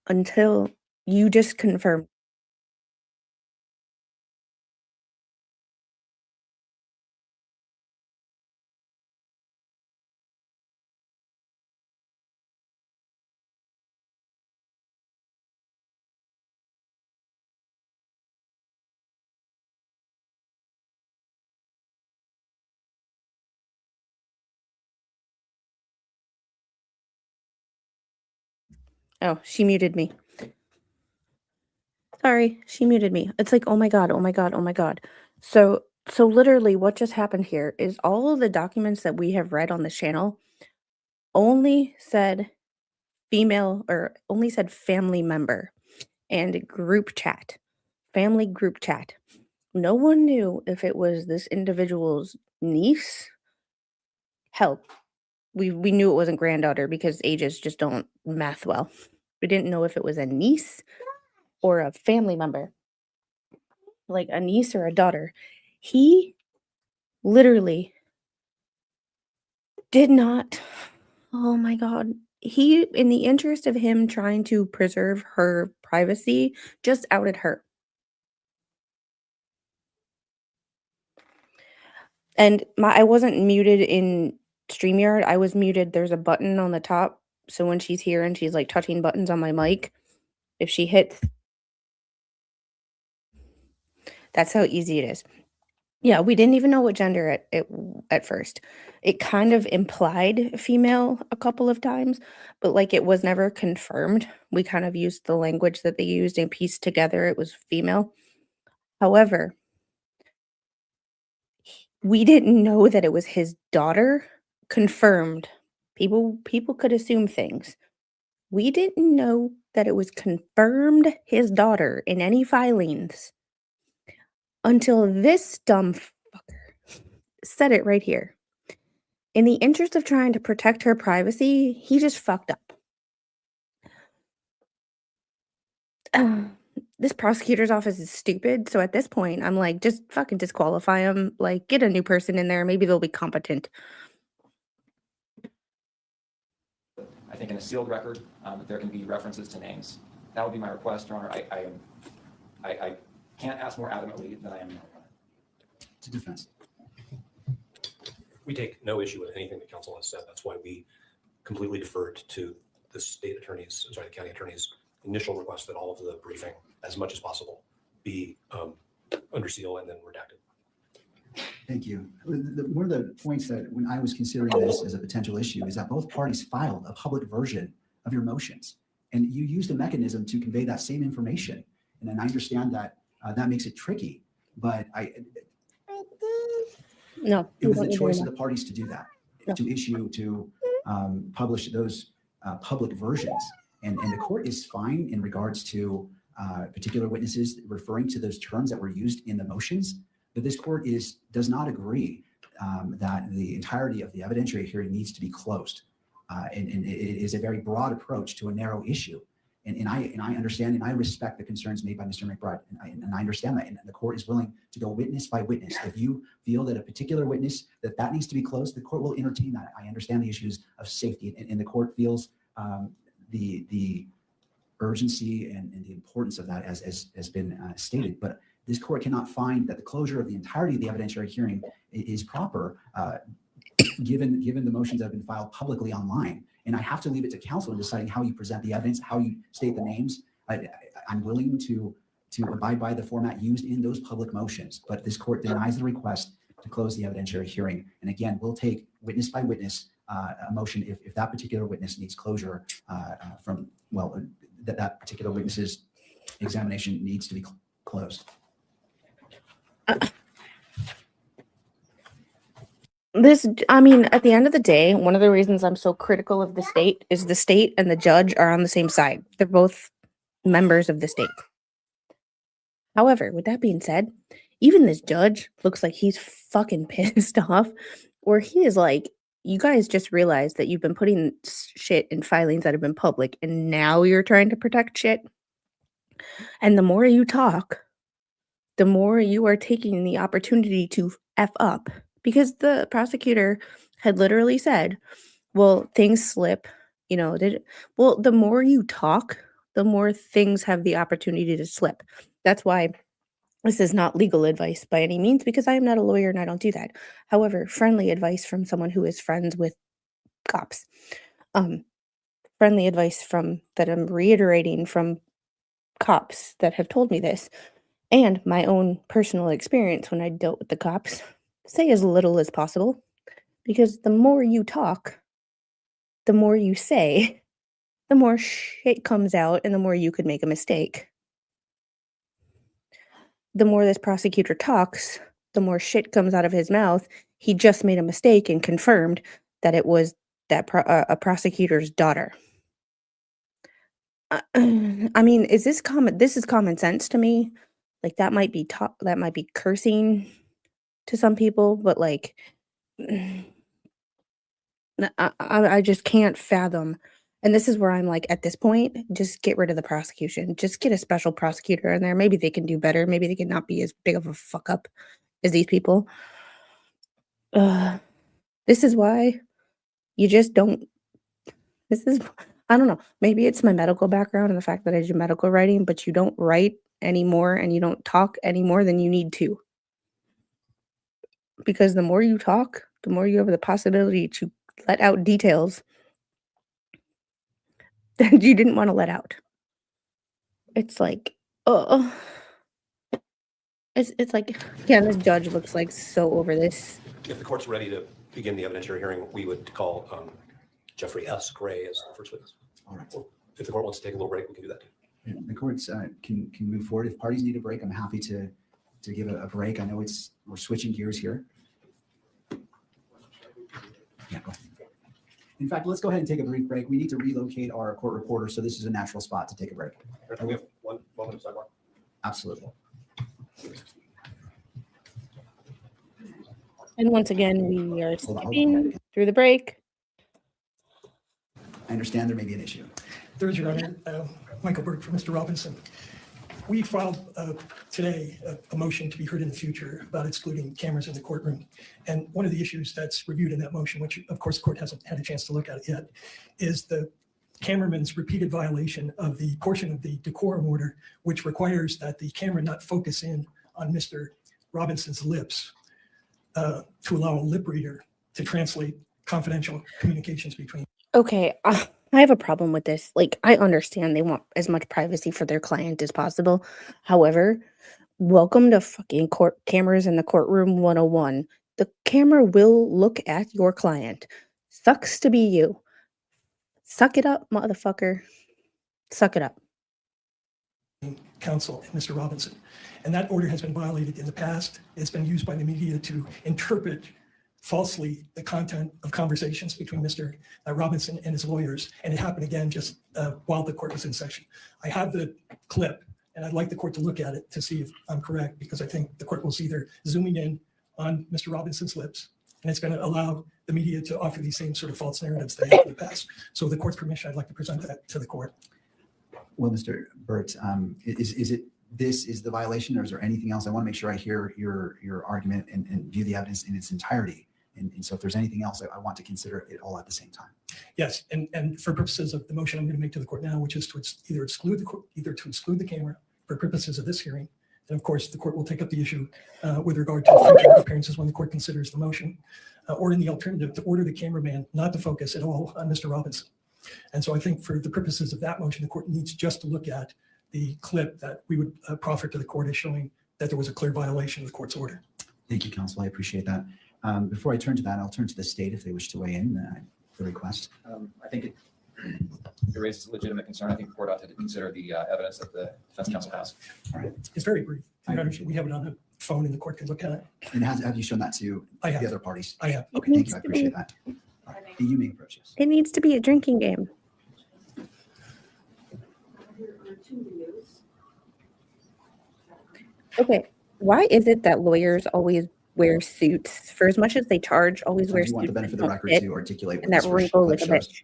until you just confirmed. Oh, she muted me. Sorry, she muted me. It's like, oh my God, oh my God, oh my God. So literally what just happened here is all of the documents that we have read on this channel only said female, or only said family member and group chat, family group chat. No one knew if it was this individual's niece. Hell, we knew it wasn't granddaughter because ages just don't math well. We didn't know if it was a niece or a family member, like a niece or a daughter. He literally did not, oh my God. He, in the interest of him trying to preserve her privacy, just outed her. And I wasn't muted in StreamYard. I was muted. There's a button on the top. So when she's here and she's like touching buttons on my mic, if she hits, that's how easy it is. Yeah, we didn't even know what gender at first. It kind of implied female a couple of times, but like it was never confirmed. We kind of used the language that they used and pieced together it was female. However, we didn't know that it was his daughter. Confirmed. People could assume things. We didn't know that it was confirmed his daughter in any filings until this dumb fucker said it right here. In the interest of trying to protect her privacy, he just fucked up. This prosecutor's office is stupid. So at this point, I'm like, just fucking disqualify him. Like, get a new person in there. Maybe they'll be competent. I think in a sealed record, there can be references to names. That would be my request, Your Honor. I can't ask more adamantly than I am now. To defense. We take no issue with anything that counsel has said. That's why we completely deferred to the state attorney's, sorry, the county attorney's initial request that all of the briefing, as much as possible, be under seal and then redacted. Thank you. One of the points that when I was considering this as a potential issue is that both parties filed a public version of your motions, and you used a mechanism to convey that same information. And then I understand that that makes it tricky, but No, it was the choice of the parties to do that, to publish those public versions. And the court is fine in regards to particular witnesses referring to those terms that were used in the motions. But this court does not agree that the entirety of the evidentiary hearing needs to be closed. And it is a very broad approach to a narrow issue. And I understand and I respect the concerns made by Mr. McBride. And I understand that. And the court is willing to go witness by witness. If you feel that a particular witness, that needs to be closed, the court will entertain that. I understand the issues of safety. And the court feels the urgency and the importance of that has been stated. But this court cannot find that the closure of the entirety of the evidentiary hearing is proper, given the motions that have been filed publicly online. And I have to leave it to counsel in deciding how you present the evidence, how you state the names. I'm willing to abide by the format used in those public motions, but this court denies the request to close the evidentiary hearing. And again, we'll take witness by witness a motion if that particular witness needs closure from, well, that particular witness's examination needs to be closed. I mean, at the end of the day, one of the reasons I'm so critical of the state is the state and the judge are on the same side. They're both members of the state. However, with that being said, even this judge looks like he's fucking pissed off, or he is like, you guys just realized that you've been putting shit in filings that have been public, and now you're trying to protect shit. And the more you talk, the more you are taking the opportunity to F up. Because the prosecutor had literally said, well, things slip, well, the more you talk, the more things have the opportunity to slip. That's why this is not legal advice by any means, because I am not a lawyer and I don't do that. However, friendly advice from someone who is friends with cops. Friendly advice that I'm reiterating from cops that have told me this, and my own personal experience when I dealt with the cops. Say as little as possible, because the more you talk, the more you say, the more shit comes out and the more you could make a mistake. The more this prosecutor talks, the more shit comes out of his mouth. He just made a mistake and confirmed that it was a prosecutor's daughter. I mean, this is common sense to me. Like that might be cursing to some people, but like I just can't fathom. And this is where I'm like, at this point, just get rid of the prosecution. Just get a special prosecutor in there. Maybe they can do better. Maybe they can not be as big of a fuck up as these people. This is why you just don't. I don't know. Maybe it's my medical background and the fact that I do medical writing, but you don't write anymore and you don't talk any more than you need to. Because the more you talk, the more you have the possibility to let out details that you didn't want to let out. It's like, it's like, yeah, this judge looks like so over this. If the court's ready to begin the evidentiary hearing, we would call Jeffrey S. Gray as the first witness. All right. Well, if the court wants to take a little break, we can do that too. Yeah, the courts can move forward. If parties need a break, I'm happy to give a break. I know we're switching gears here. Yeah, go ahead. In fact, let's go ahead and take a brief break. We need to relocate our court reporter, so this is a natural spot to take a break. We have one moment of sidebar. Absolutely. And once again, we are Hold on. skipping through the break. I understand there may be an issue. There is, Your Honor, Michael Burke for Mr. Robinson. We filed today a motion to be heard in the future about excluding cameras in the courtroom. And one of the issues that's reviewed in that motion, which of course the court hasn't had a chance to look at it yet, is the cameraman's repeated violation of the portion of the decorum order, which requires that the camera not focus in on Mr. Robinson's lips to allow a lip reader to translate confidential communications between. Okay, I have a problem with this. Like, I understand they want as much privacy for their client as possible. However, welcome to fucking court cameras in the courtroom 101. The camera will look at your client. Sucks to be you. Suck it up, motherfucker. Suck it up. Counsel and Mr. Robinson. And that order has been violated in the past. It's been used by the media to interpret falsely the content of conversations between Mr. Robinson and his lawyers. And it happened again just while the court was in session. I have the clip and I'd like the court to look at it to see if I'm correct, because I think the court will see they're zooming in on Mr. Robinson's lips. And it's going to allow the media to offer these same sort of false narratives they have in the past. So with the court's permission, I'd like to present that to the court. Well, Mr. Burt, this is the violation, or is there anything else? I want to make sure I hear your argument and view the evidence in its entirety. And so if there's anything else, I want to consider it all at the same time. Yes, and for purposes of the motion I'm going to make to the court now, which is to either exclude the camera for purposes of this hearing, and of course the court will take up the issue with regard to future appearances when the court considers the motion, or in the alternative, to order the cameraman not to focus at all on Mr. Robinson. And so I think for the purposes of that motion, the court needs just to look at the clip that we would proffer to the court as showing that there was a clear violation of the court's order. Thank you, counsel. I appreciate that. Before I turn to that, I'll turn to the state if they wish to weigh in the request. I think it raises a legitimate concern. I think the court ought to consider the evidence that the defense counsel has. All right. It's very brief. I appreciate We have it on the phone and the court can look at it. And have you shown that to I have. the other parties? I have. Okay, thank you. I appreciate that. All right. You may approach this. It needs to be a drinking game. Okay, why is it that lawyers always wear suits? For as much as they charge, always So wear do you want suits the benefit of that the don't record fit, to articulate what and that this wrinkle clip like a shows? bitch.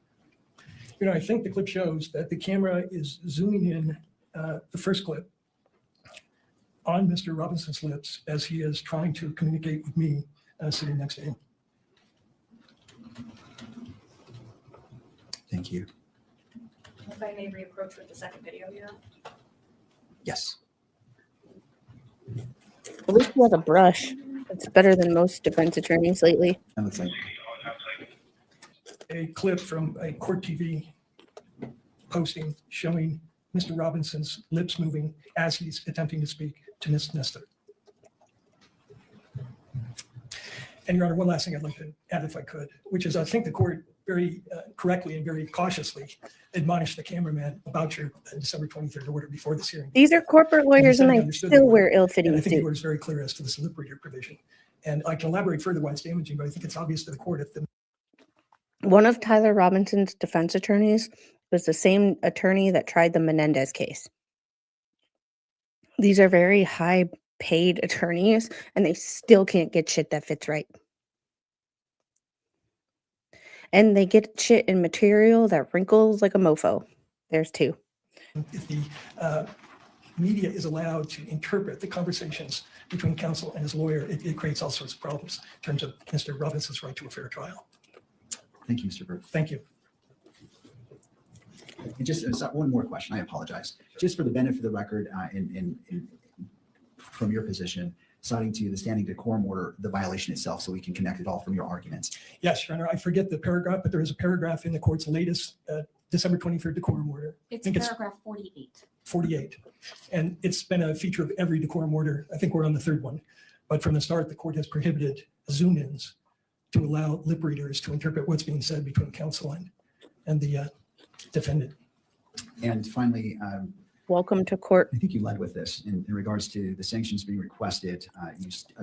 You know, I think the clip shows that the camera is zooming in the first clip on Mr. Robinson's lips as he is trying to communicate with me sitting next to him. Thank you. If I may reapproach with the second video here. Yes. At least he has a brush. It's better than most defense attorneys lately. That looks like A clip from a court TV posting showing Mr. Robinson's lips moving as he's attempting to speak to Ms. Nestor. And Your Honor, one last thing I'd like to add if I could, which is I think the court very correctly and very cautiously admonished the cameraman about your December 23rd order before this hearing. These are corporate lawyers, and I still wear And ill-fitting I think the suits. order is very clear as to this lip reader provision. And I can elaborate further why it's damaging, but I think it's obvious to the court if the One of Tyler Robinson's defense attorneys was the same attorney that tried the Menendez case. These are very high-paid attorneys, and they still can't get shit that fits right. And they get shit in material that wrinkles like a mofo. There's two. if the media is allowed to interpret the conversations between counsel and his lawyer, it creates all sorts of problems in terms of Mr. Robinson's right to a fair trial. Thank you, Mr. Burt. Thank you. And just one more question. I apologize. Just for the benefit of the record, from your position, citing to you the standing decorum order, the violation itself, so we can connect it all from your arguments. Yes, Your Honor, I forget the paragraph, but there is a paragraph in the court's latest December 23rd decorum order. It's I think paragraph 48. 48. And it's been a feature of every decorum order. I think we're on the third one. But from the start, the court has prohibited zoom-ins to allow lip readers to interpret what's being said between counsel and the defendant. And finally, Welcome to court. I think you led with this in regards to the sanctions being requested.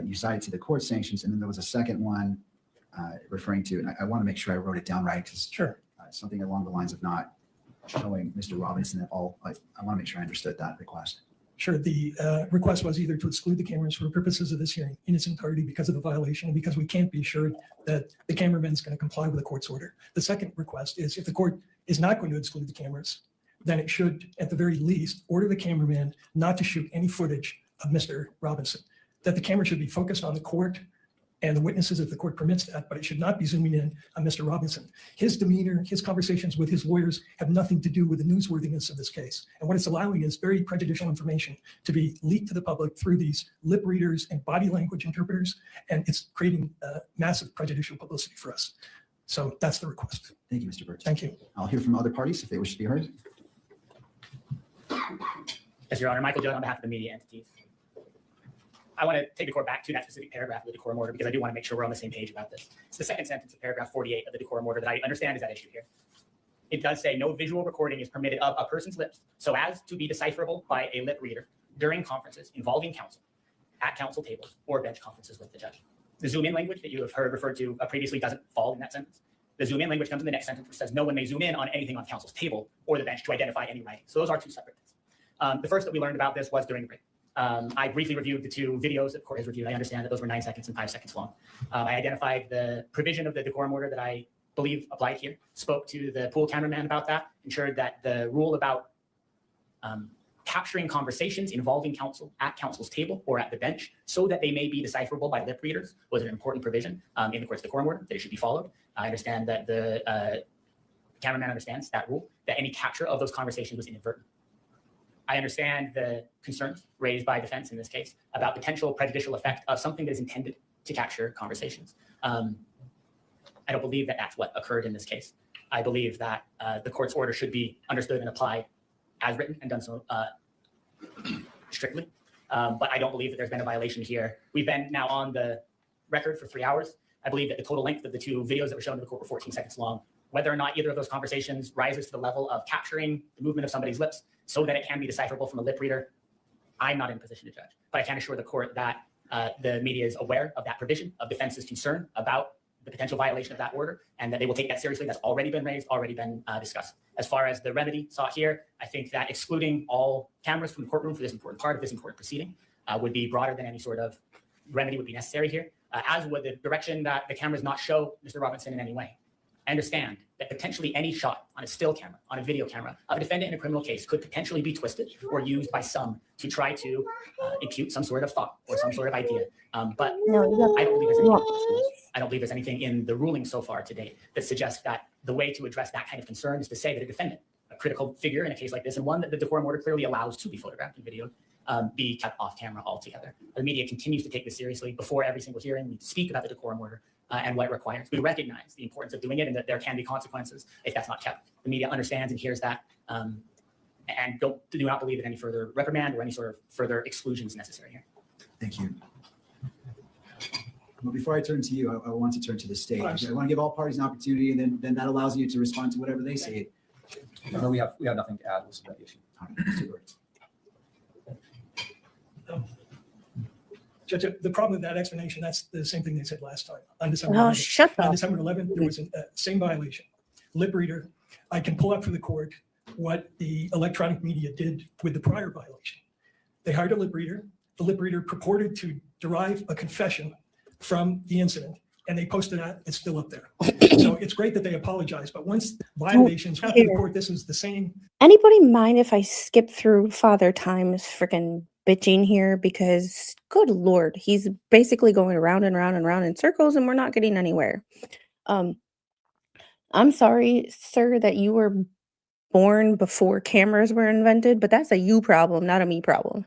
You cited to the court sanctions, and then there was a second one referring to, and I want to make sure I wrote it down right, because Sure. Something along the lines of not showing Mr. Robinson at all. I want to make sure I understood that request. Sure. The request was either to exclude the cameras for purposes of this hearing in its entirety because of the violation and because we can't be assured that the cameraman is going to comply with the court's order. The second request is if the court is not going to exclude the cameras, then it should, at the very least, order the cameraman not to shoot any footage of Mr. Robinson, that the camera should be focused on the court and the witnesses if the court permits that, but it should not be zooming in on Mr. Robinson. His demeanor, his conversations with his lawyers have nothing to do with the newsworthiness of this case. And what it's allowing is very prejudicial information to be leaked to the public through these lip readers and body language interpreters, and it's creating massive prejudicial publicity for us. So that's the request. Thank you, Mr. Birch. Thank you. I'll hear from other parties if they wish to be heard. Yes, Your Honor. Michael Jones on behalf of the media entities. I want to take the court back to that specific paragraph of the decorum order because I do want to make sure we're on the same page about this. It's the second sentence of paragraph 48 of the decorum order that I understand is at issue here. It does say no visual recording is permitted of a person's lips so as to be decipherable by a lip reader during conferences involving counsel, at counsel tables, or bench conferences with the judge. The zoom in language that you have heard referred to previously doesn't fall in that sentence. The zoom in language comes in the next sentence, which says no one may zoom in on anything on counsel's table or the bench to identify any writing. So those are two separate things. The first that we learned about this was during the break. I briefly reviewed the two videos that the court has reviewed. I understand that those were 9 seconds and 5 seconds long. I identified the provision of the decorum order that I believe applied here, spoke to the pool cameraman about that, ensured that the rule about capturing conversations involving counsel at counsel's table or at the bench so that they may be decipherable by lip readers was an important provision in the court's decorum order that it should be followed. I understand that the cameraman understands that rule, that any capture of those conversations was inadvertent. I understand the concerns raised by defense in this case about potential prejudicial effect of something that is intended to capture conversations. I don't believe that that's what occurred in this case. I believe that the court's order should be understood and applied as written and done so strictly. But I don't believe that there's been a violation here. We've been now on the record for 3 hours. I believe that the total length of the two videos that were shown to the court were 14 seconds long. Whether or not either of those conversations rises to the level of capturing the movement of somebody's lips so that it can be decipherable from a lip reader, I'm not in a position to judge. But I can assure the court that the media is aware of that provision, of defense's concern about the potential violation of that order, and that they will take that seriously. That's already been raised, already been discussed. As far as the remedy sought here, I think that excluding all cameras from the courtroom for this important part of this important proceeding would be broader than any sort of remedy would be necessary here, as would the direction that the cameras not show Mr. Robinson in any way. I understand that potentially any shot on a still camera, on a video camera of a defendant in a criminal case could potentially be twisted or used by some to try to impute some sort of thought or some sort of idea. But I don't believe there's anything, I don't believe there's anything in the ruling so far to date that suggests that the way to address that kind of concern is to say that a defendant, a critical figure in a case like this, and one that the decorum order clearly allows to be photographed and videoed, be kept off camera altogether. The media continues to take this seriously. Before every single hearing, we speak about the decorum order and what it requires. We recognize the importance of doing it and that there can be consequences if that's not kept. The media understands and hears that and do not believe that any further reprimand or any sort of further exclusion is necessary here. Thank you. Well, before I turn to you, I want to turn to the stage. I want to give all parties an opportunity, and then that allows you to respond to whatever they say. No, we have nothing to add. We'll submit the issue. Mr. Birch. Judge, the problem with that explanation, that's the same thing they said last time on December Oh, 11th. shut On up. December 11th, there was a same violation. Lip reader, I can pull up for the court what the electronic media did with the prior violation. They hired a lip reader. The lip reader purported to derive a confession from the incident, and they posted that. It's still up there. So it's great that they apologize, but once violations come to the court, this is the same. Anybody mind if I skip through Father Time's freaking bitching here? Because good Lord, he's basically going around and around and around in circles and we're not getting anywhere. I'm sorry, sir, that you were born before cameras were invented, but that's a you problem, not a me problem.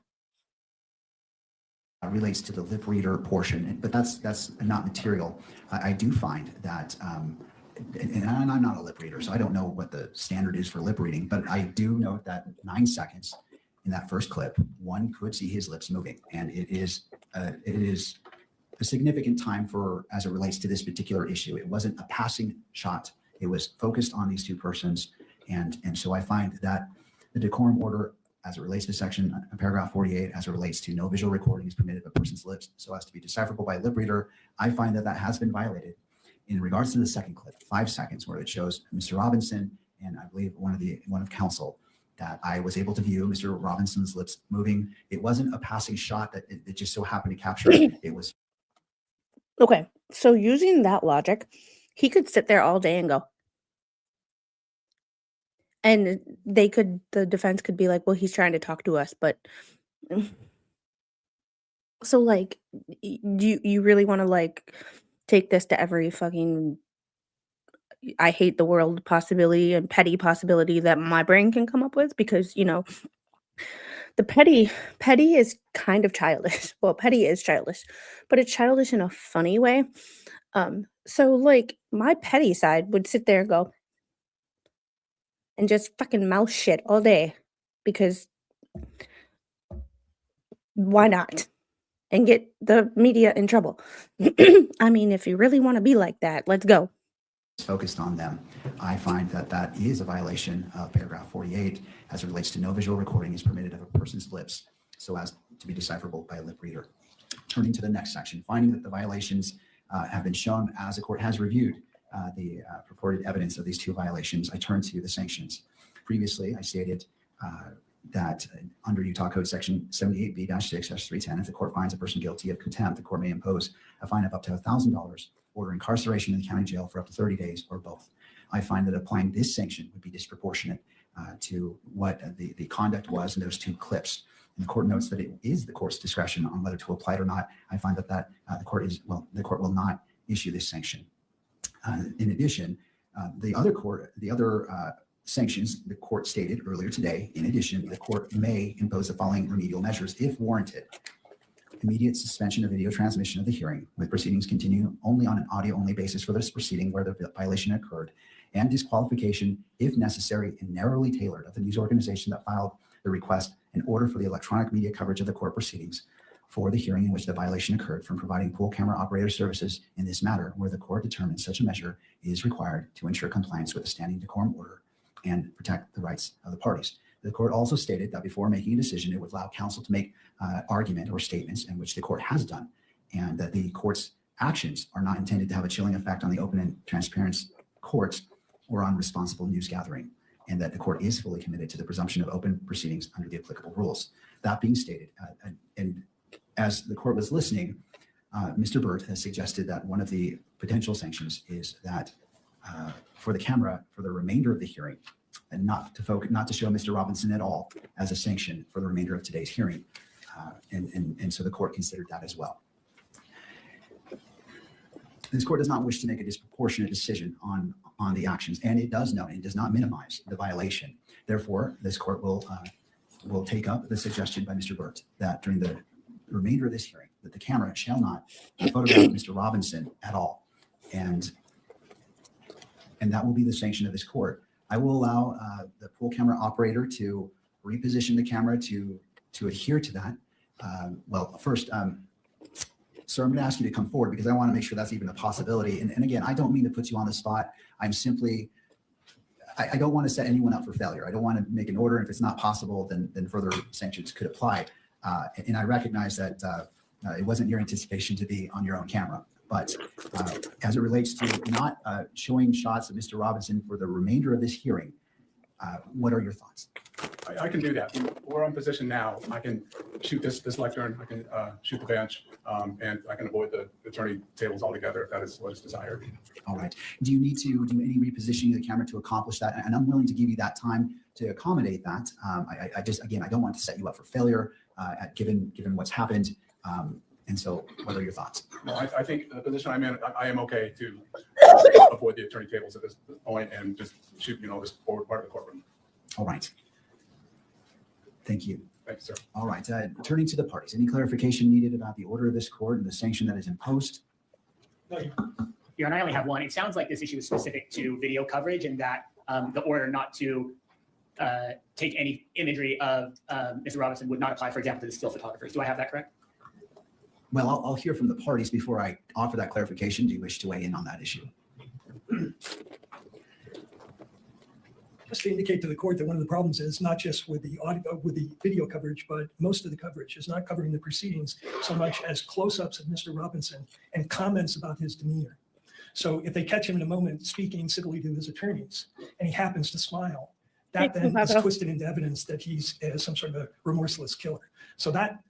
Relates to the lip reader portion, but that's not material. I do find that, and I'm not a lip reader, so I don't know what the standard is for lip reading, but I do note that 9 seconds in that first clip, one could see his lips moving, and it is a significant time for as it relates to this particular issue. It wasn't a passing shot; it was focused on these two persons, and so I find that the decorum order, as it relates to section paragraph 48, as it relates to no visual recording is permitted of a person's lips so as to be decipherable by a lip reader, I find that has been violated. In regards to the second clip, 5 seconds, where it shows Mr. Robinson and I believe one of counsel, that I was able to view Mr. Robinson's lips moving. It wasn't a passing shot that it just so happened to capture. It was. Okay, so using that logic, he could sit there all day and go, and the defense could be like, well, he's trying to talk to us, but so like, you really want to like take this to every fucking I hate the world possibility and petty possibility that my brain can come up with? Because, the petty is kind of childish. Well, petty is childish, but it's childish in a funny way. So like my petty side would sit there and go and just fucking mouth shit all day because why not? And get the media in trouble. I mean, if you really want to be like that, let's go. Focused on them. I find that that is a violation of paragraph 48 as it relates to no visual recording is permitted of a person's lips so as to be decipherable by a lip reader. Turning to the next section, finding that the violations have been shown as the court has reviewed the purported evidence of these two violations, I turn to the sanctions. Previously, I stated that under Utah Code section 78B-6-310, if the court finds a person guilty of contempt, the court may impose a fine of up to $1,000 or incarceration in the county jail for up to 30 days or both. I find that applying this sanction would be disproportionate to what the conduct was in those two clips. And the court notes that it is the court's discretion on whether to apply it or not. I find that the court will not issue this sanction. In addition, the other sanctions the court stated earlier today, in addition, the court may impose the following remedial measures if warranted. Immediate suspension of video transmission of the hearing, with proceedings continue only on an audio-only basis for this proceeding where the violation occurred, and disqualification, if necessary and narrowly tailored, of the news organization that filed the request in order for the electronic media coverage of the court proceedings for the hearing in which the violation occurred from providing pool camera operator services in this matter, where the court determines such a measure is required to ensure compliance with the standing decorum order and protect the rights of the parties. The court also stated that before making a decision, it would allow counsel to make argument or statements, in which the court has done, and that the court's actions are not intended to have a chilling effect on the open and transparent courts or on responsible news gathering, and that the court is fully committed to the presumption of open proceedings under the applicable rules. That being stated, and as the court was listening, Mr. Burt has suggested that one of the potential sanctions is that for the camera for the remainder of the hearing, and not to show Mr. Robinson at all as a sanction for the remainder of today's hearing. And so the court considered that as well. This court does not wish to make a disproportionate decision on the actions, and it does note and does not minimize the violation. Therefore, this court will take up the suggestion by Mr. Burt that during the remainder of this hearing, that the camera shall not photograph Mr. Robinson at all. And that will be the sanction of this court. I will allow the pool camera operator to reposition the camera to adhere to that. Well, first, sir, I'm going to ask you to come forward because I want to make sure that's even a possibility. And again, I don't mean to put you on the spot. I'm simply, I don't want to set anyone up for failure. I don't want to make an order. If it's not possible, then further sanctions could apply. And I recognize that it wasn't your anticipation to be on your own camera. But as it relates to not showing shots of Mr. Robinson for the remainder of this hearing, what are your thoughts? I can do that. We're in position now. I can shoot this lectern. I can shoot the bench, and I can avoid the attorney tables altogether if that is what is desired. All right. Do you need to do any repositioning of the camera to accomplish that? And I'm willing to give you that time to accommodate that. I just, again, I don't want to set you up for failure given what's happened. And so what are your thoughts? No, I think the position I'm in, I am okay to avoid the attorney tables at this point and just shoot, this forward part of the courtroom. All right. Thank you. Thank you, sir. All right. Turning to the parties, any clarification needed about the order of this court and the sanction that is imposed? Your Honor, I only have one. It sounds like this issue is specific to video coverage and that the order not to take any imagery of Mr. Robinson would not apply, for example, to the still photographers. Do I have that correct? Well, I'll hear from the parties before I offer that clarification. Do you wish to weigh in on that issue? Just to indicate to the court that one of the problems is not just with the audio, with the video coverage, but most of the coverage is not covering the proceedings so much as close-ups of Mr. Robinson and comments about his demeanor. So if they catch him in a moment speaking civilly to his attorneys and he happens to smile, that then is Paco. twisted into evidence that he's some sort of a remorseless killer. So that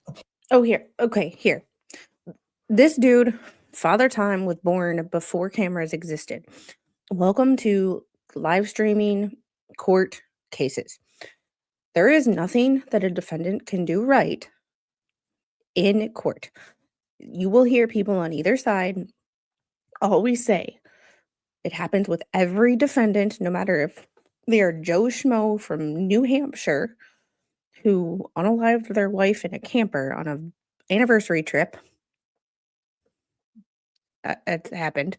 Oh, here. Okay, here. This dude, Father Time, was born before cameras existed. Welcome to live streaming court cases. There is nothing that a defendant can do right in court. You will hear people on either side always say it happens with every defendant, no matter if they are Joe Schmo from New Hampshire who unalived their wife in a camper on an anniversary trip. It's happened,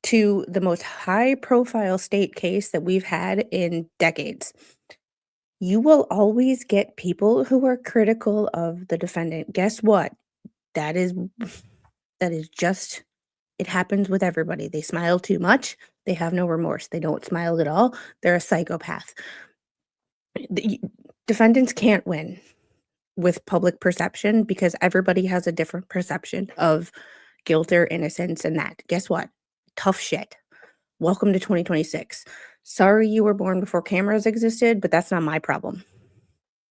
to the most high profile state case that we've had in decades. You will always get people who are critical of the defendant. Guess what? That is just, it happens with everybody. They smile too much. They have no remorse. They don't smile at all. They're a psychopath. Defendants can't win with public perception because everybody has a different perception of guilt or innocence, and that. Guess what? Tough shit. Welcome to 2026. Sorry you were born before cameras existed, but that's not my problem.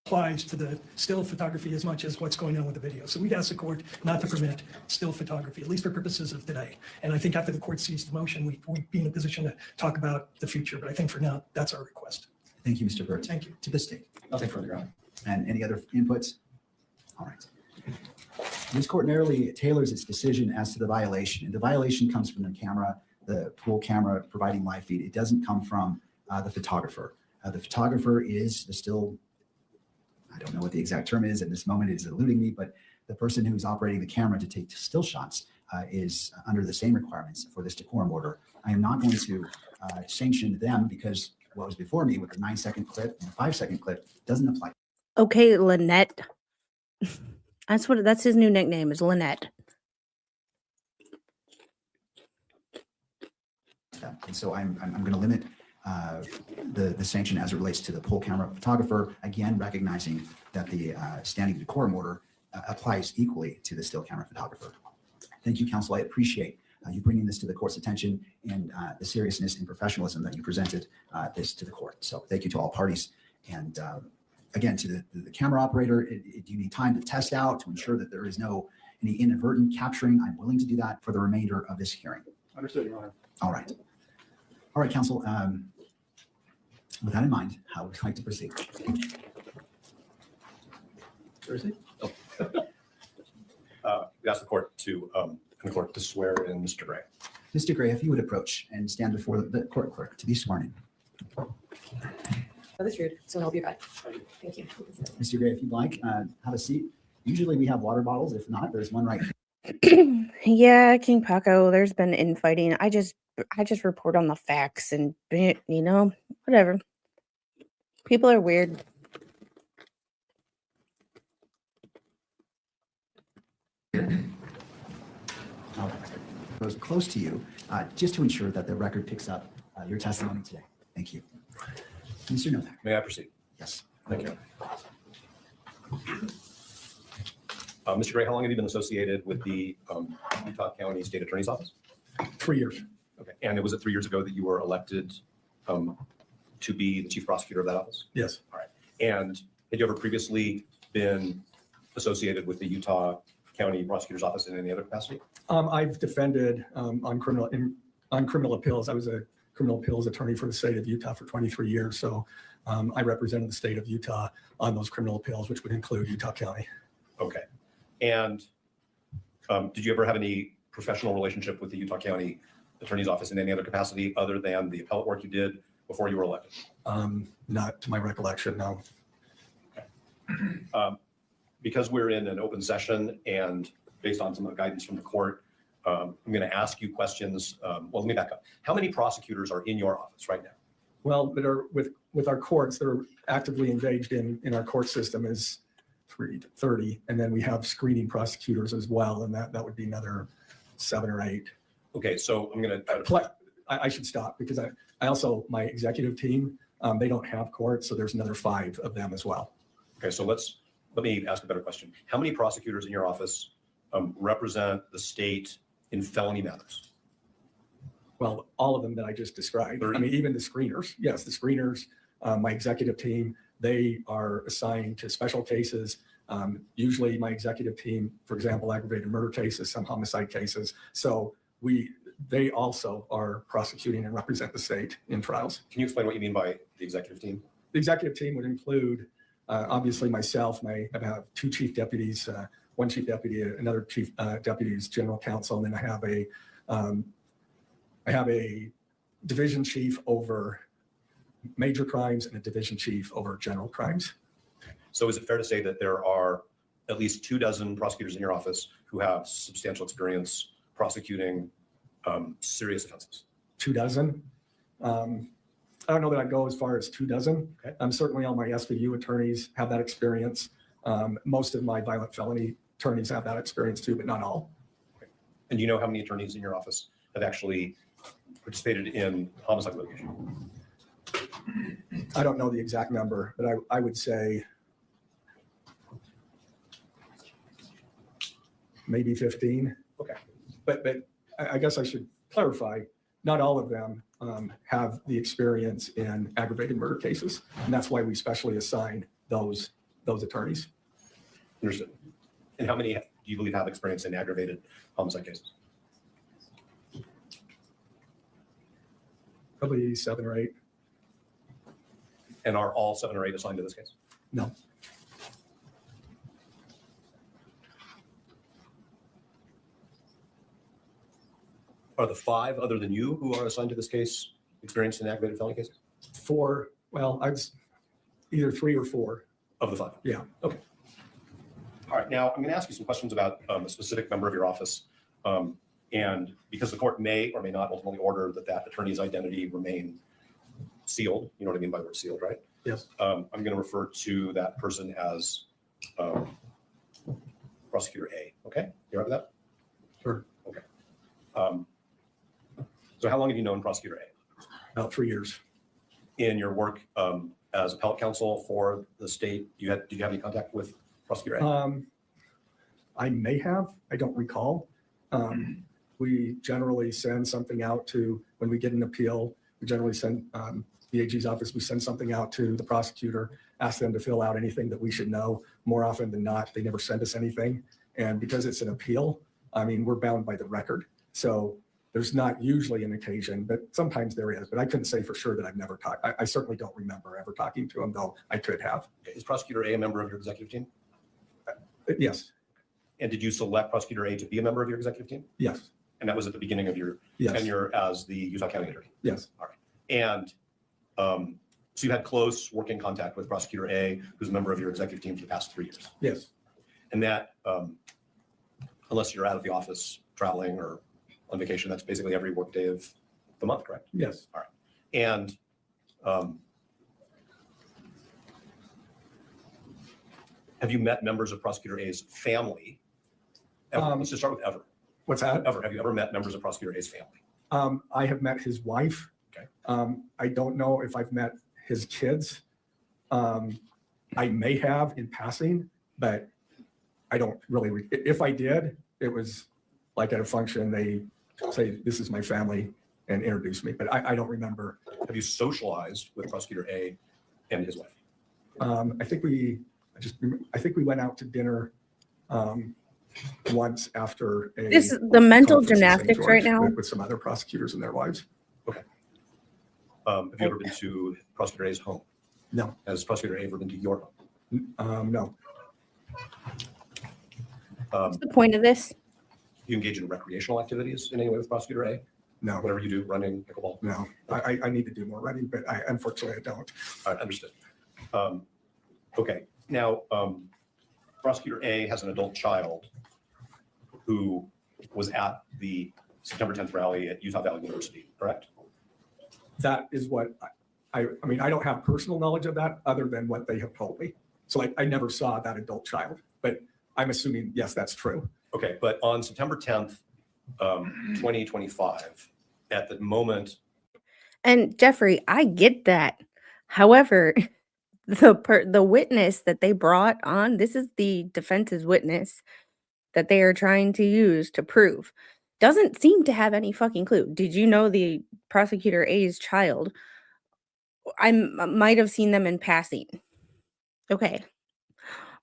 applies to the still photography as much as what's going on with the video. So we'd ask the court not to permit still photography, at least for purposes of today. And I think after the court sees the motion, we'd be in a position to talk about the future. But I think for now, that's our request. Thank you, Mr. Burt. Thank you. To the state. Nothing further, Your Honor. And any other inputs? All right. This court narrowly tailors its decision as to the violation. And the violation comes from the camera, the pool camera providing live feed. It doesn't come from the photographer. The photographer is the still, I don't know what the exact term is at this moment, it is eluding me, but the person who's operating the camera to take still shots is under the same requirements for this decorum order. I am not going to sanction them because what was before me with the 9-second clip and the 5-second clip doesn't apply. Okay, Lynette. That's his new nickname, is Lynette. And so I'm going to limit the sanction as it relates to the pool camera photographer, again, recognizing that the standing decorum order applies equally to the still camera photographer. Thank you, counsel. I appreciate you bringing this to the court's attention and the seriousness and professionalism that you presented this to the court. So thank you to all parties. And again, to the camera operator, do you need time to test out to ensure that there is any inadvertent capturing? I'm willing to do that for the remainder of this hearing. Understood, Your Honor. All right. All right, counsel. With that in mind, how would you like to proceed? Thursday? Oh. We ask the court to swear in Mr. Gray. Mr. Gray, if you would approach and stand before the court clerk to be sworn in. Oh, that's rude. So I'll be back. Thank you. Mr. Gray, if you'd like, have a seat. Usually we have water bottles. If not, there's one right here. Yeah, King Paco, there's been infighting. I just report on the facts and, whatever. People are weird. Goes close to you, just to ensure that the record picks up your testimony today. Thank you. Mr. Novak. May I proceed? Yes. Thank you. Mr. Gray, how long have you been associated with the Utah County State Attorney's Office? 3 years. Okay. And was it 3 years ago that you were elected to be the chief prosecutor of that office? Yes. All right. And had you ever previously been associated with the Utah County Prosecutor's Office in any other capacity? I've defended on criminal appeals. I was a criminal appeals attorney for the state of Utah for 23 years. So I represented the state of Utah on those criminal appeals, which would include Utah County. Okay. And did you ever have any professional relationship with the Utah County Attorney's Office in any other capacity other than the appellate work you did before you were elected? Not to my recollection, no. Okay. Because we're in an open session and based on some of the guidance from the court, I'm going to ask you questions. Well, let me back up. How many prosecutors are in your office right now? Well, that are with our courts that are actively engaged in our court system is 30. And then we have screening prosecutors as well. And that would be another 7 or 8. Okay. So I'm going to, I should stop because I also, my executive team, they don't have courts. So there's another 5 of them as well. Okay. So let me ask a better question. How many prosecutors in your office represent the state in felony matters? Well, all of them that I just described. 30? I mean, even the screeners. Yes, the screeners My executive team, they are assigned to special cases. Usually my executive team, for example, aggravated murder cases, some homicide cases. So they also are prosecuting and represent the state in trials. Can you explain what you mean by the executive team? The executive team would include, obviously myself, I have 2 chief deputies, 1 chief deputy, another chief deputy is general counsel, and then I have a division chief over major crimes and a division chief over general crimes. So is it fair to say that there are at least 24 prosecutors in your office who have substantial experience prosecuting serious offenses? 24? I don't know that I'd go as far as 24. Okay. Certainly all my SVU attorneys have that experience. Most of my violent felony attorneys have that experience too, but not all. Okay. And do you know how many attorneys in your office have actually participated in homicide litigation? I don't know the exact number, but I would say maybe 15. Okay. But I guess I should clarify, not all of them have the experience in aggravated murder cases. And that's why we specially assign those attorneys. Understood. And how many do you believe have experience in aggravated homicide cases? Probably 7 or 8. And are all 7 or 8 assigned to this case? No. Are the 5 other than you who are assigned to this case experienced in aggravated felony cases? 4, well, either 3 or 4. Of the 5? Yeah. Okay. All right. Now, I'm going to ask you some questions about a specific member of your office. And because the court may or may not ultimately order that attorney's identity remain sealed, you know what I mean by the word sealed, right? Yes. I'm going to refer to that person as Prosecutor A. Okay? You all right with that? Sure. Okay. So how long have you known Prosecutor A? About 3 years. In your work as appellate counsel for the state, did you have any contact with Prosecutor A? I may have, I don't recall. We generally send something out to, when we get an appeal, we generally send the AG's office, we send something out to the prosecutor, ask them to fill out anything that we should know. More often than not, they never send us anything. And because it's an appeal, I mean, we're bound by the record. So there's not usually an occasion, but sometimes there is. But I couldn't say for sure that I've never talked. I certainly don't remember ever talking to him, though I could have. Is Prosecutor A member of your executive team? Yes. And did you select Prosecutor A to be a member of your executive team? Yes. And that was at the beginning of your Yes. tenure as the Utah County Attorney? Yes. All right. And so you had close working contact with Prosecutor A, who's a member of your executive team for the past 3 years? Yes. And that, unless you're out of the office traveling or on vacation, that's basically every work day of the month, correct? Yes. All right. And have you met members of Prosecutor A's family? Ever? Let's just start with ever. What's that? Ever. Have you ever met members of Prosecutor A's family? I have met his wife. Okay. I don't know if I've met his kids. I may have in passing, but I don't really. If I did, it was like at a function, they say, "This is my family," and introduce me. But I don't remember. Have you socialized with Prosecutor A and his wife? I think we went out to dinner once after a. This is the mental conference in St. gymnastics right George now. with some other prosecutors and their wives. Okay. Have you ever been to Prosecutor A's home? No. Has Prosecutor A ever been to your home? No. What's the point of this? You engage in recreational activities in any way with Prosecutor A? No. Whatever you do, running, pickleball? No. I need to do more running, but unfortunately I don't. All right, understood. Okay, now, Prosecutor A has an adult child who was at the September 10th rally at Utah Valley University, correct? That is what I mean, I don't have personal knowledge of that other than what they have told me. So I never saw that adult child, but I'm assuming, yes, that's true. Okay, but on September 10th, 2025, at the moment. And Jeffrey, I get that. However, the witness that they brought on, this is the defense's witness that they are trying to use to prove, doesn't seem to have any fucking clue. Did you know the Prosecutor A's child might have seen them in passing. Okay.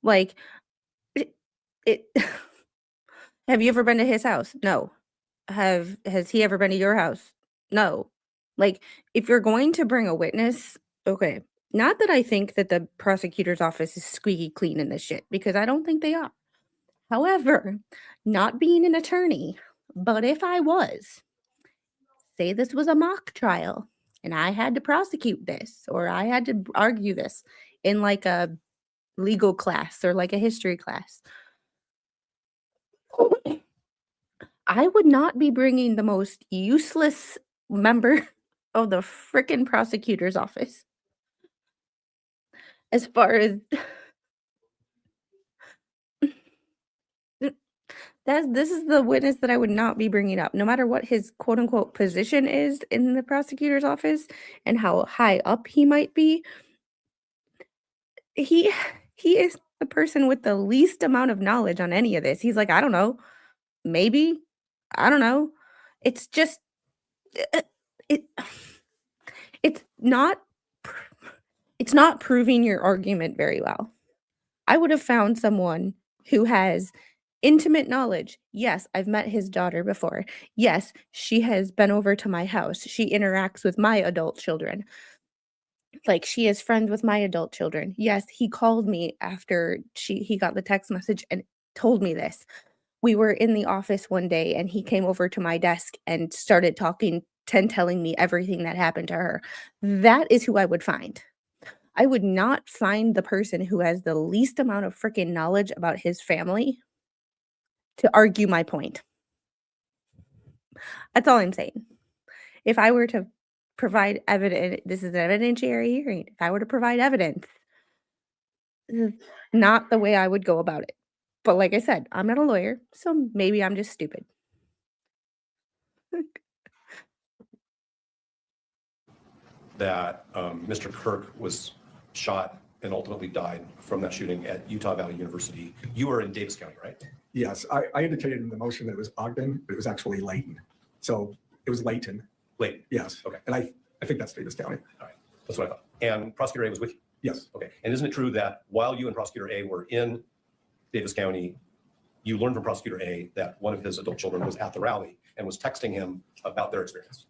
Like it have you ever been to his house? No. Has he ever been to your house? No. Like, if you're going to bring a witness, okay. Not that I think that the prosecutor's office is squeaky clean in this shit, because I don't think they are. However, not being an attorney, but if I was, say this was a mock trial and I had to prosecute this or I had to argue this in like a legal class or like a history class, I would not be bringing the most useless member of the frickin' prosecutor's office. As far as this is the witness that I would not be bringing up, no matter what his quote unquote position is in the prosecutor's office and how high up he might be. He is the person with the least amount of knowledge on any of this. He's like, I don't know, maybe, I don't know. It's just it it's not proving your argument very well. I would have found someone who has intimate knowledge. Yes, I've met his daughter before. Yes, she has been over to my house. She interacts with my adult children. Like, she is friends with my adult children. Yes, he called me after he got the text message and told me this. We were in the office one day and he came over to my desk and started telling me everything that happened to her. That is who I would find. I would not find the person who has the least amount of freaking knowledge about his family to argue my point. That's all I'm saying. If I were to provide evidence, this is an evidentiary hearing. If I were to provide evidence, this is not the way I would go about it. But like I said, I'm not a lawyer, so maybe I'm just stupid. That Mr. Kirk was shot and ultimately died from that shooting at Utah Valley University. You were in Davis County, right? Yes, I indicated in the motion that it was Ogden, but it was actually Layton. So it was Layton. Layton. Yes. Okay. And I think that's Davis County. All right. That's what I thought. And Prosecutor A was with you? Yes. Okay. And isn't it true that while you and Prosecutor A were in Davis County, you learned from Prosecutor A that one of his adult children was at the rally and was texting him about their experience?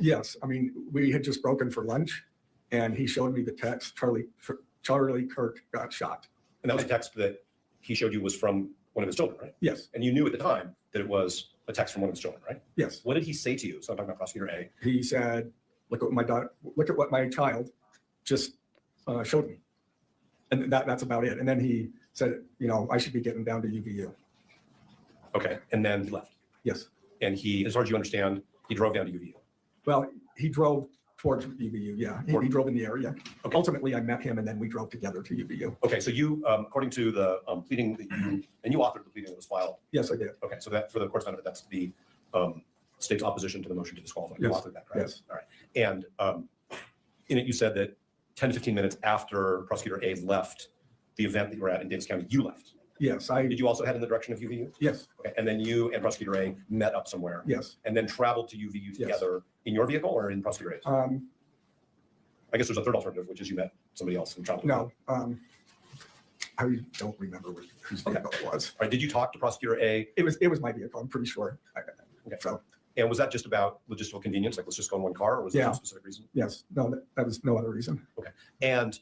Yes. I mean, we had just broken for lunch and he showed me the text, Charlie Kirk got shot. And that was a text that he showed you was from one of his children, right? Yes. And you knew at the time that it was a text from one of his children, right? Yes. What did he say to you? So I'm talking about Prosecutor A. He said, look at what my child just showed me. And that's about it. And then he said, I should be getting down to UVU. Okay. And then he left. Yes. And he, as far as you understand, he drove down to UVU. Well, he drove towards UVU. Yeah. He drove in the area. Okay. Ultimately, I met him and then we drove together to UVU. Okay. So you, according to the pleading that you authored the pleading that was filed. Yes, I did. Okay. So that, for the court's benefit, that's the state's opposition to the motion to disqualify. Yes. You authored that, right? Yes. All right. And in it, you said that 10 to 15 minutes after Prosecutor A left the event that you were at in Davis County, you left. Yes. Did you also head in the direction of UVU? Yes. Okay. And then you and Prosecutor A met up somewhere. Yes. And then traveled to UVU together in your vehicle or in Prosecutor A's? I guess there's a third alternative, which is you met somebody else and traveled. No. I don't remember whose vehicle it was. All right. Did you talk to Prosecutor A? It was my vehicle. I'm pretty sure. Okay. So. And was that just about logistical convenience? Like, let's just go in one car, or was there a specific reason? Yes. No, that was no other reason. Okay. And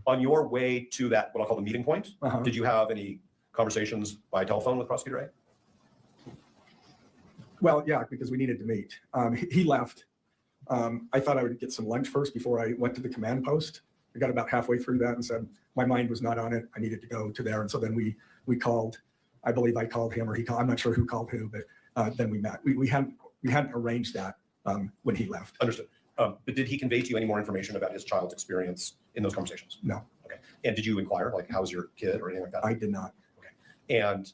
on your way to that, what I'll call the meeting point, did you have any conversations by telephone with Prosecutor A? Well, yeah, because we needed to meet. He left. I thought I would get some lunch first before I went to the command post. I got about halfway through that and said my mind was not on it. I needed to go to there. And so then we called. I believe I called him or he called. I'm not sure who called who, but then we met. We hadn't arranged that when he left. Understood. But did he convey to you any more information about his child's experience in those conversations? No. Okay. And did you inquire, like, how's your kid or anything like that? I did not. Okay. And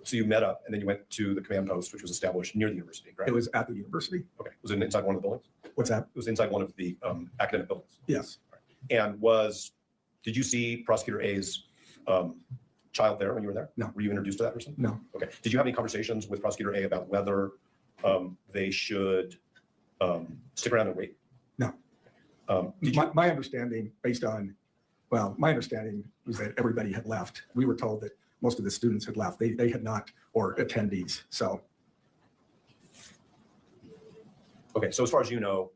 so you met up and then you went to the command post, which was established near the university, right? It was at the university. Okay. Was it inside one of the buildings? What's that? It was inside one of the academic buildings. Yes. And did you see Prosecutor A's child there when you were there? No. Were you introduced to that person? No. Okay. Did you have any conversations with Prosecutor A about whether they should stick around and wait? No. Did you? My understanding, my understanding was that everybody had left. We were told that most of the students had left. They had not, or attendees. So. Okay, so as far as you know,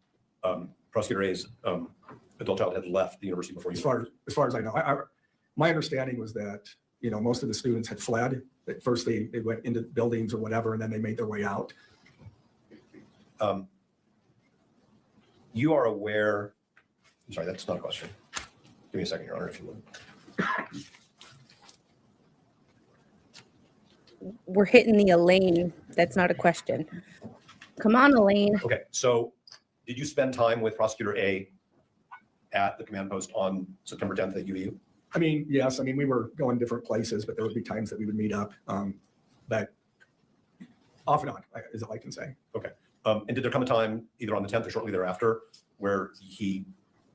Prosecutor A's adult child had left the university before you. As far as I know, my understanding was that, most of the students had fled. At first they went into buildings or whatever, and then they made their way out. You are aware, I'm sorry, that's not a question. Give me a second, Your Honor, if you would. We're hitting the Elaine. That's not a question. Come on, Elaine. Okay, so did you spend time with Prosecutor A at the command post on September 10th at UVU? Yes. We were going different places, but there would be times that we would meet up. But off and on, is all I can say. Okay. And did there come a time, either on the 10th or shortly thereafter, where he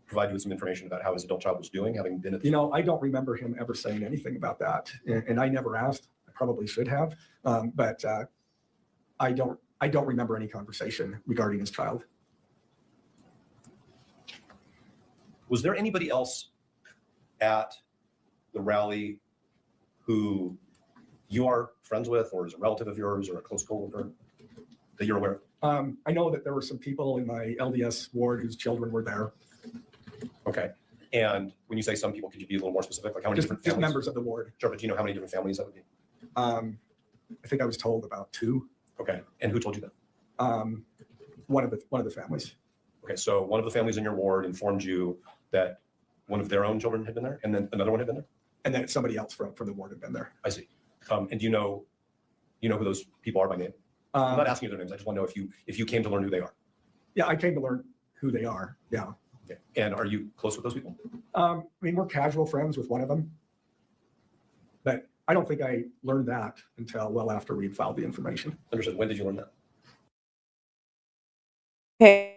provided you with some information about how his adult child was doing, having been at the... I don't remember him ever saying anything about that. And I never asked. I probably should have. But I don't remember any conversation regarding his child. Was there anybody else at the rally who you are friends with, or is a relative of yours, or a close coworker that you're aware of? I know that there were some people in my LDS ward whose children were there. Okay. And when you say some people, could you be a little more specific? Like how many different Just families? members of the ward. Sure, but do you know how many different families that would be? I think I was told about 2. Okay. And who told you that? One of the families. Okay. So one of the families in your ward informed you that one of their own children had been there, and then another one had been there? And then somebody else from the ward had been there. I see. And do you know who those people are by name? I'm not asking you their names. I just want to know if you came to learn who they are. Yeah, I came to learn who they are. Yeah. Okay. And are you close with those people? We're casual friends with one of them. But I don't think I learned that until well after we'd filed the information. Understood. When did you learn that? Okay.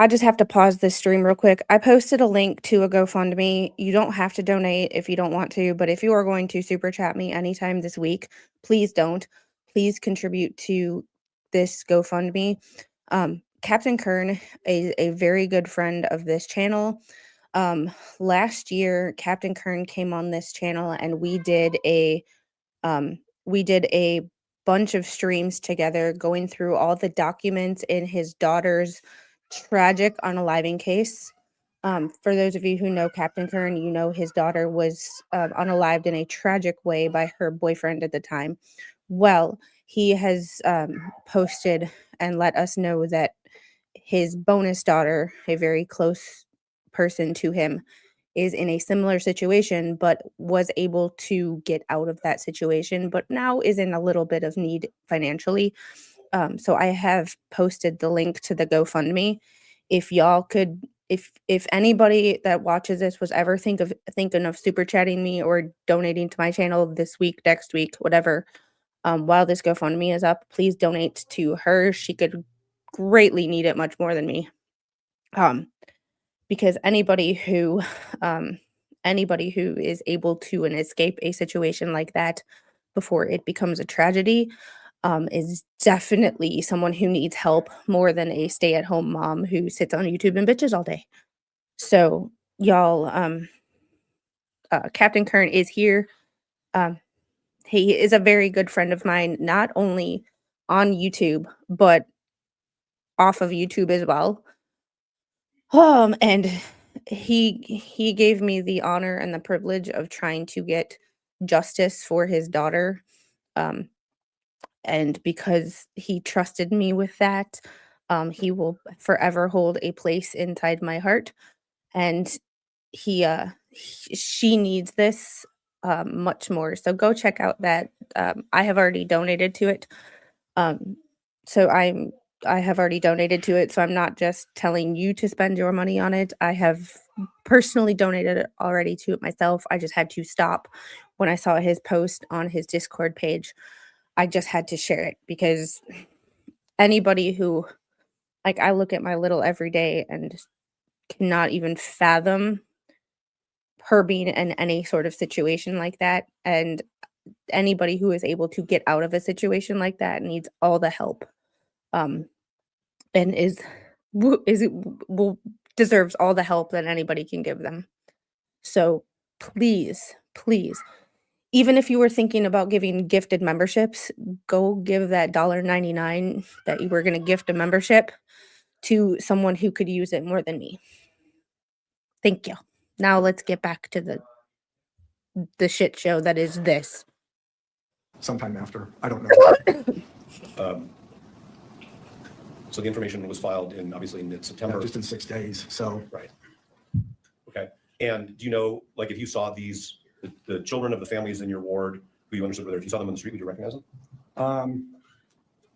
I just have to pause this stream real quick. I posted a link to a GoFundMe. You don't have to donate if you don't want to, but if you are going to super chat me anytime this week, please don't. Please contribute to this GoFundMe. Captain Kern is a very good friend of this channel. Last year, Captain Kern came on this channel and we did a bunch of streams together going through all the documents in his daughter's tragic unaliving case. For those of you who know Captain Kern, you know his daughter was unalived in a tragic way by her boyfriend at the time. Well, he has posted and let us know that his bonus daughter, a very close person to him, is in a similar situation, but was able to get out of that situation, but now is in a little bit of need financially. So I have posted the link to the GoFundMe. If y'all could, if anybody that watches this was ever thinking of super chatting me or donating to my channel this week, next week, whatever, while this GoFundMe is up, please donate to her. She could greatly need it much more than me. Because anybody who is able to escape a situation like that before it becomes a tragedy is definitely someone who needs help more than a stay-at-home mom who sits on YouTube and bitches all day. So y'all, Captain Kern is here. He is a very good friend of mine, not only on YouTube, but off of YouTube as well. And he gave me the honor and the privilege of trying to get justice for his daughter. And because he trusted me with that, he will forever hold a place inside my heart. And she needs this much more. So go check out that. I have already donated to it. I have already donated to it, so I'm not just telling you to spend your money on it. I have personally donated already to it myself. I just had to stop when I saw his post on his Discord page. I just had to share it because anybody who, like, I look at my little every day and cannot even fathom her being in any sort of situation like that. And anybody who is able to get out of a situation like that needs all the help. And is deserves all the help that anybody can give them. So please, please, even if you were thinking about giving gifted memberships, go give that $1.99 that you were going to gift a membership to someone who could use it more than me. Thank you. Now let's get back to the shit show that is this. Sometime after, I don't know. So the information was filed in, obviously, in mid-September. Just in 6 days, so. Right. Okay. And do you know, like, if you saw the children of the families in your ward who you understood were there, if you saw them on the street, would you recognize them?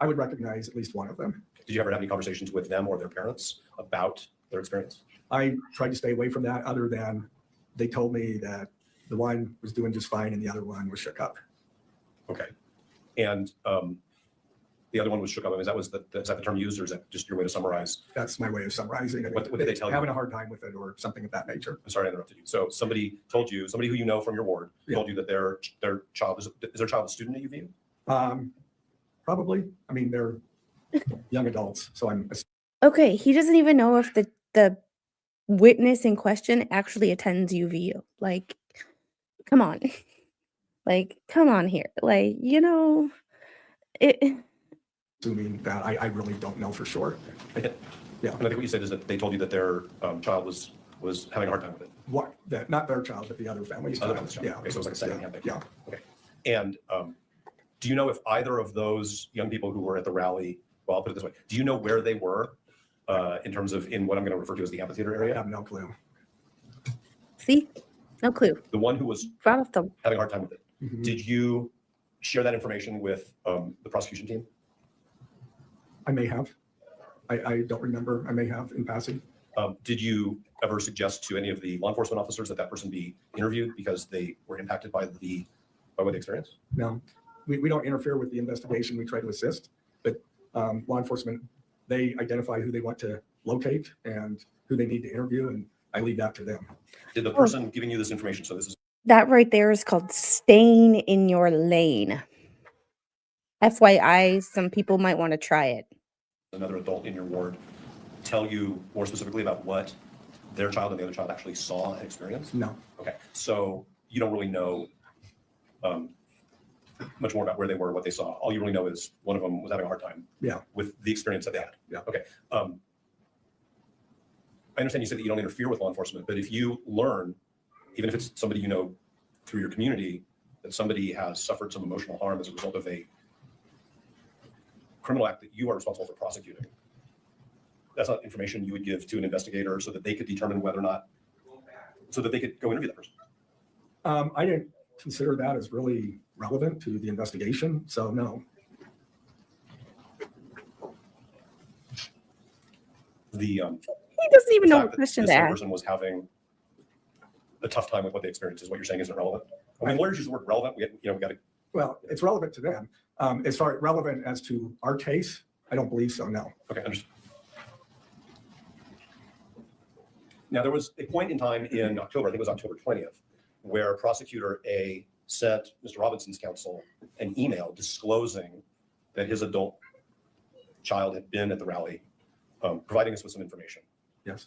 I would recognize at least one of them. Did you ever have any conversations with them or their parents about their experience? I tried to stay away from that, other than they told me that the one was doing just fine and the other one was shook up. Okay. And the other one was shook up. Is that the term used, or is that just your way to summarize? That's my way of summarizing it. What did they tell you? Having a hard time with it or something of that nature. I'm sorry I interrupted you. So somebody told you, somebody who you know from your ward, told you that their child is their child a student at UVU? Probably. I mean, they're young adults, so I'm. Okay, he doesn't even know if the witness in question actually attends UVU. Like, come on. Like, come on here. Like, it. Assuming that I really don't know for sure. Yeah. And I think what you said is that they told you that their child was having a hard time with it. What? That not their child, but the other family's child. Yeah. Okay, so it was like a second-hand thing. Yeah. Okay. And do you know if either of those young people who were at the rally, well, I'll put it this way, do you know where they were in terms of in what I'm going to refer to as the amphitheater area? I have no clue. See? No clue. The one who was having a hard time with it. Mm-hmm. Did you share that information with the prosecution team? I may have. I don't remember. I may have in passing. Did you ever suggest to any of the law enforcement officers that person be interviewed because they were impacted by what they experienced? No, we don't interfere with the investigation. We try to assist, but law enforcement, they identify who they want to locate and who they need to interview, and I leave that to them. Did the person giving you this information, so this is That right there is called staying in your lane. FYI, some people might want to try it. another adult in your ward, tell you more specifically about what their child and the other child actually saw and experienced? No. Okay, so you don't really know much more about where they were, what they saw. All you really know is one of them was having a hard time with the experience that they had. Yeah. Okay. I understand you said that you don't interfere with law enforcement, but if you learn, even if it's somebody you know through your community, that somebody has suffered some emotional harm as a result of a criminal act that you are responsible for prosecuting, that's not information you would give to an investigator so that they could determine whether or not, so that they could go interview that person. I didn't consider that as really relevant to the investigation, so no. He doesn't even know what question to ask. Person was having a tough time with what they experienced is what you're saying isn't relevant. I mean, lawyers use the word relevant. We got to. Well, it's relevant to them. As far as relevant as to our case, I don't believe so. No. Okay, understood. Now, there was a point in time in October, I think it was October 20th, where Prosecutor A sent Mr. Robinson's counsel an email disclosing that his adult child had been at the rally, providing us with some information. Yes.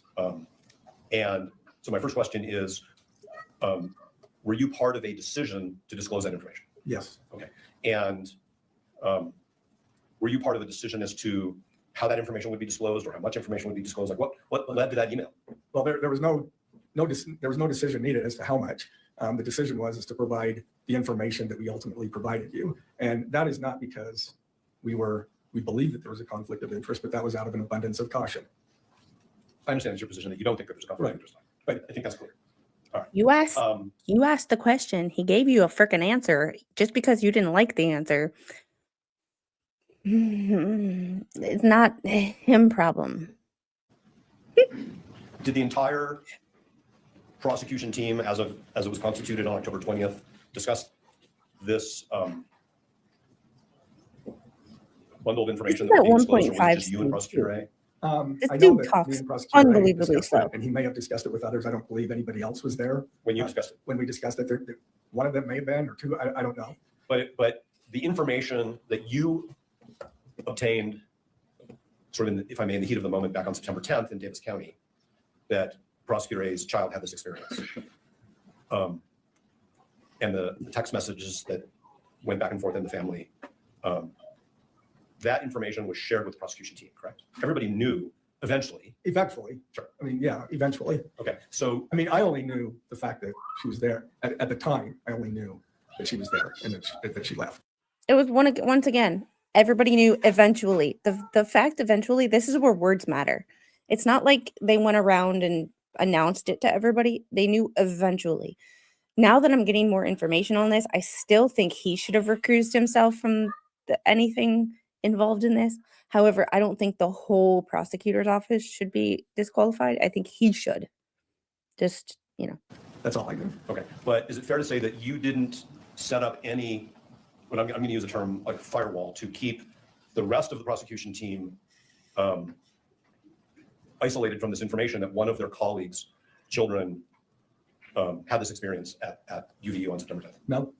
And so my first question is, were you part of a decision to disclose that information? Yes. Okay. And were you part of the decision as to how that information would be disclosed or how much information would be disclosed? Like what led to that email? Well, there was no decision needed as to how much. The decision was to provide the information that we ultimately provided you, and that is not because we believed that there was a conflict of interest, but that was out of an abundance of caution. I understand it's your position that you don't think that there's a conflict of interest, but I think that's clear. All right. You asked the question. He gave you a freaking answer. Just because you didn't like the answer, it's not him problem. Did the entire prosecution team, as it was constituted on October 20th, discuss this bundle of information that was being disclosed, or was it just you and Prosecutor A? This I know dude that talks me and Prosecutor A unbelievably discussed it, slow. and he may have discussed it with others. I don't believe anybody else was there. When you discussed it? When we discussed it, one of them may have been, or two, I don't know. But the information that you obtained sort of, if I may, in the heat of the moment back on September 10th in Davis County, that Prosecutor A's child had this experience. And the text messages that went back and forth in the family, that information was shared with the prosecution team, correct? Everybody knew eventually. Eventually. Sure. I mean, yeah, eventually. Okay, so I mean, I only knew the fact that she was there. At the time, I only knew that she was there and that she left. It was once again, everybody knew eventually. The fact eventually, this is where words matter. It's not like they went around and announced it to everybody. They knew eventually. Now that I'm getting more information on this, I still think he should have recused himself from anything involved in this. However, I don't think the whole prosecutor's office should be disqualified. I think he should. Just, That's all I knew. okay, but is it fair to say that you didn't set up any, but I'm going to use a term like firewall, to keep the rest of the prosecution team isolated from this information that one of their colleagues' children had this experience at UVU on September 10th? No.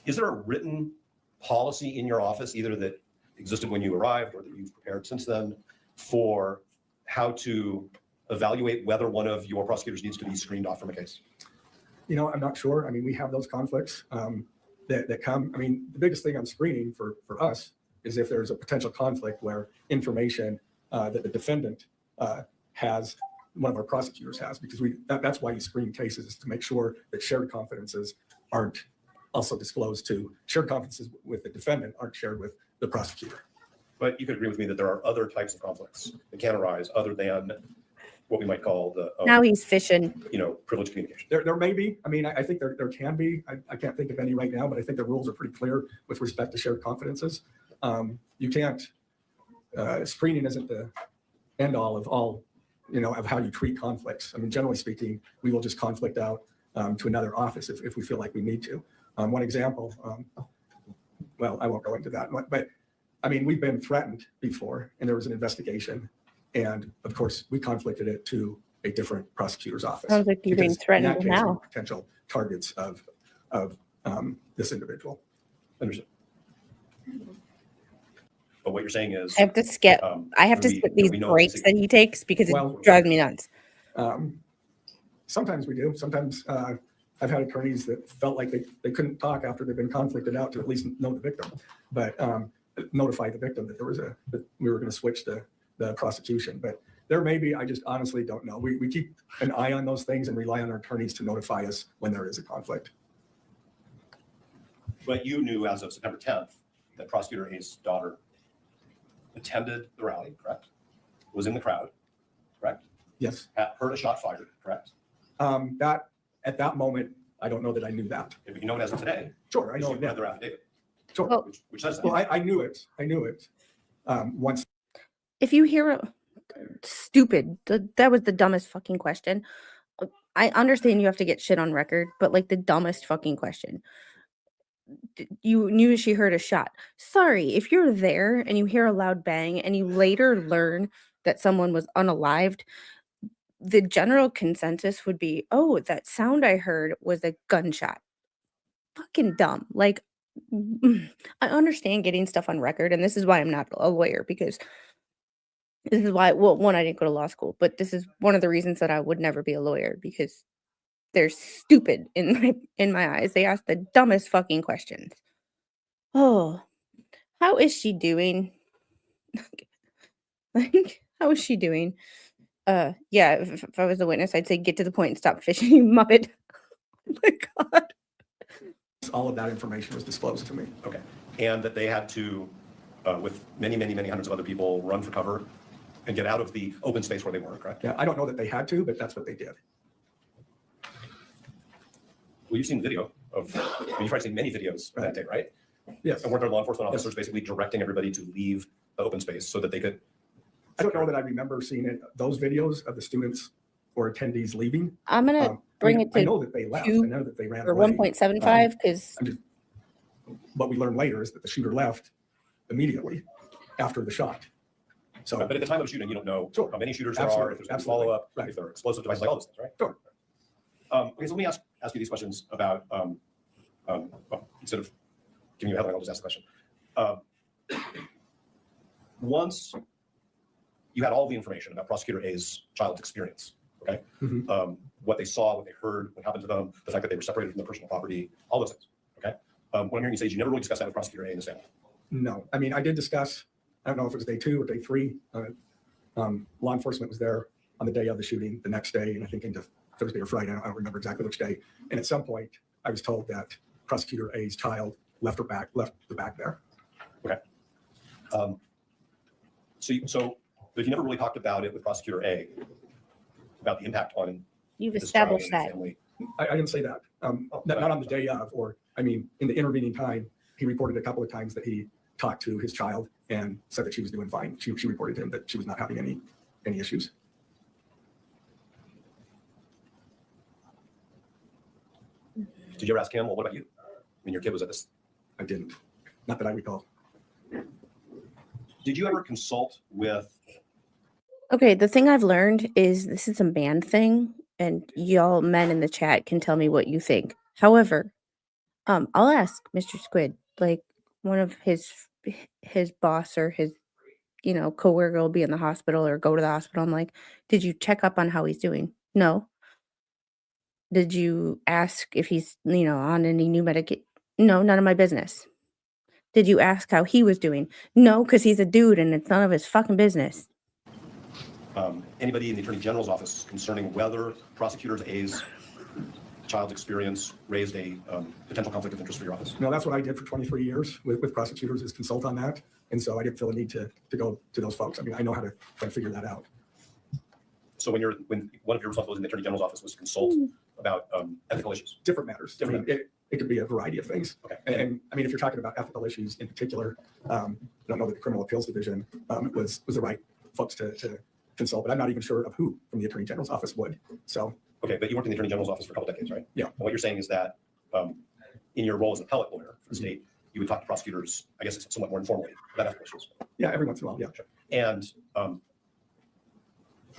Is there a written policy in your office, either that existed when you arrived or that you've prepared since then, for how to evaluate whether one of your prosecutors needs to be screened off from a case? I'm not sure. I mean, we have those conflicts that come. I mean, the biggest thing on screening for us is if there's a potential conflict where information that the defendant has, one of our prosecutors has, because that's why you screen cases, is to make sure that shared confidences aren't also disclosed to, shared confidences with the defendant aren't shared with the prosecutor. But you could agree with me that there are other types of conflicts that can arise other than what we might call the now he's fishing. privileged communication. There may be. I mean, I think there can be. I can't think of any right now, but I think the rules are pretty clear with respect to shared confidences. You can't, screening isn't the end all of of how you treat conflicts. I mean, generally speaking, we will just conflict out to another office if we feel like we need to. One example, well, I won't go into that, but I mean, we've been threatened before and there was an investigation. And of course, we conflicted it to a different prosecutor's office. Sounds like you're being because in threatened that case, we now. were potential targets of this individual. Understood. But what you're saying is, I have to skip. I have to do we- skip do these we know breaks this- that he takes because Well- it drives me nuts. Sometimes we do. Sometimes I've had attorneys that felt like they couldn't talk after they've been conflicted out to at least know the victim, but notify the victim that that we were going to switch the prosecution. But there may be, I just honestly don't know. We keep an eye on those things and rely on our attorneys to notify us when there is a conflict. but you knew as of September 10th that Prosecutor A's daughter attended the rally, correct? Was in the crowd, correct? Yes. Heard a shot fired, correct? That at that moment, I don't know that I knew that. But you know it as of today. Sure, I because know you it now. read their affidavit, Sure. Well, which says that. Well, I knew it. I knew it. Once If you hear stupid, that was the dumbest fucking question. I understand you have to get shit on record, but like the dumbest fucking question. You knew she heard a shot. Sorry, if you're there and you hear a loud bang and you later learn that someone was unalived, the general consensus would be, oh, that sound I heard was a gunshot. Fucking dumb. Like, I understand getting stuff on record, and this is why I'm not a lawyer, because this is why, well, one, I didn't go to law school, but this is one of the reasons that I would never be a lawyer, because they're stupid in my eyes. They ask the dumbest fucking questions. Oh, how is she doing? Like, how is she doing? Yeah, if I was a witness, I'd say get to the point and stop fishing, you muppet. Oh my God. all of that information was disclosed to me. Okay. And that they had to, with many, many, many hundreds of other people, run for cover and get out of the open space where they were, correct? Yeah, I don't know that they had to, but that's what they did. Well, you've seen the video of, you've probably seen many videos of that day, right? Yes. And weren't there law enforcement officers basically directing everybody to leave the open space so that they could? I don't know that I remember seeing those videos of the students or attendees leaving. I'm gonna bring it to I know that they left. I know that they ran or away. 1.75 because What we learned later is that the shooter left immediately after the shot. So, but at the time of shooting, you don't know how many shooters there are, Absolutely. if there's going to be Absolutely. follow-up, Right. if there are explosive devices, like all those things, right? Sure. Okay, so let me ask you these questions about, well, instead of giving you a headline, I'll just ask the question. Once you had all the information about Prosecutor A's child's experience, okay? What they saw, what they heard, what happened to them, the fact that they were separated from their personal property, all those things, okay? What I'm hearing you say is you never really discussed that with Prosecutor A and his family. No, I mean, I did discuss, I don't know if it was day 2 or day 3. Law enforcement was there on the day of the shooting, the next day, and I think into Thursday or Friday. I don't remember exactly which day. And at some point, I was told that Prosecutor A's child left the bag there. Okay. But you never really talked about it with Prosecutor A, about the impact on You've his child and established his that. family. I didn't say that. Not on the day of, or, I mean, in the intervening time, he reported a couple of times that he talked to his child and said that she was doing fine. She reported to him that she was not having any issues. Did you ever ask him, well, what about you? I mean, your kid was at this. I didn't. Not that I recall. Did you ever consult with, Okay, the thing I've learned is this is a man thing, and y'all men in the chat can tell me what you think. However, I'll ask Mr. Squid, like one of his boss or his, coworker will be in the hospital or go to the hospital. I'm like, did you check up on how he's doing? No. Did you ask if he's, on any new medication? No, none of my business. Did you ask how he was doing? No, because he's a dude and it's none of his fucking business. anybody in the Attorney General's office concerning whether Prosecutor A's child's experience raised a potential conflict of interest for your office? No, that's what I did for 23 years with prosecutors, is consult on that. And so I didn't feel a need to go to those folks. I mean, I know how to try to figure that out. So when one of your responsibilities in the Attorney General's office was to consult about ethical issues? Different matters. It could be a variety of things. Okay. And I mean, if you're talking about ethical issues in particular, I don't know that the Criminal Appeals Division was the right folks to consult, but I'm not even sure of who from the Attorney General's office would. So. Okay, but you worked in the Attorney General's office for a couple decades, right? Yeah. And what you're saying is that in your role as an appellate lawyer for the state, you would talk to prosecutors, I guess, somewhat more informally about ethical issues. Yeah, every once in a while, yeah. Sure. And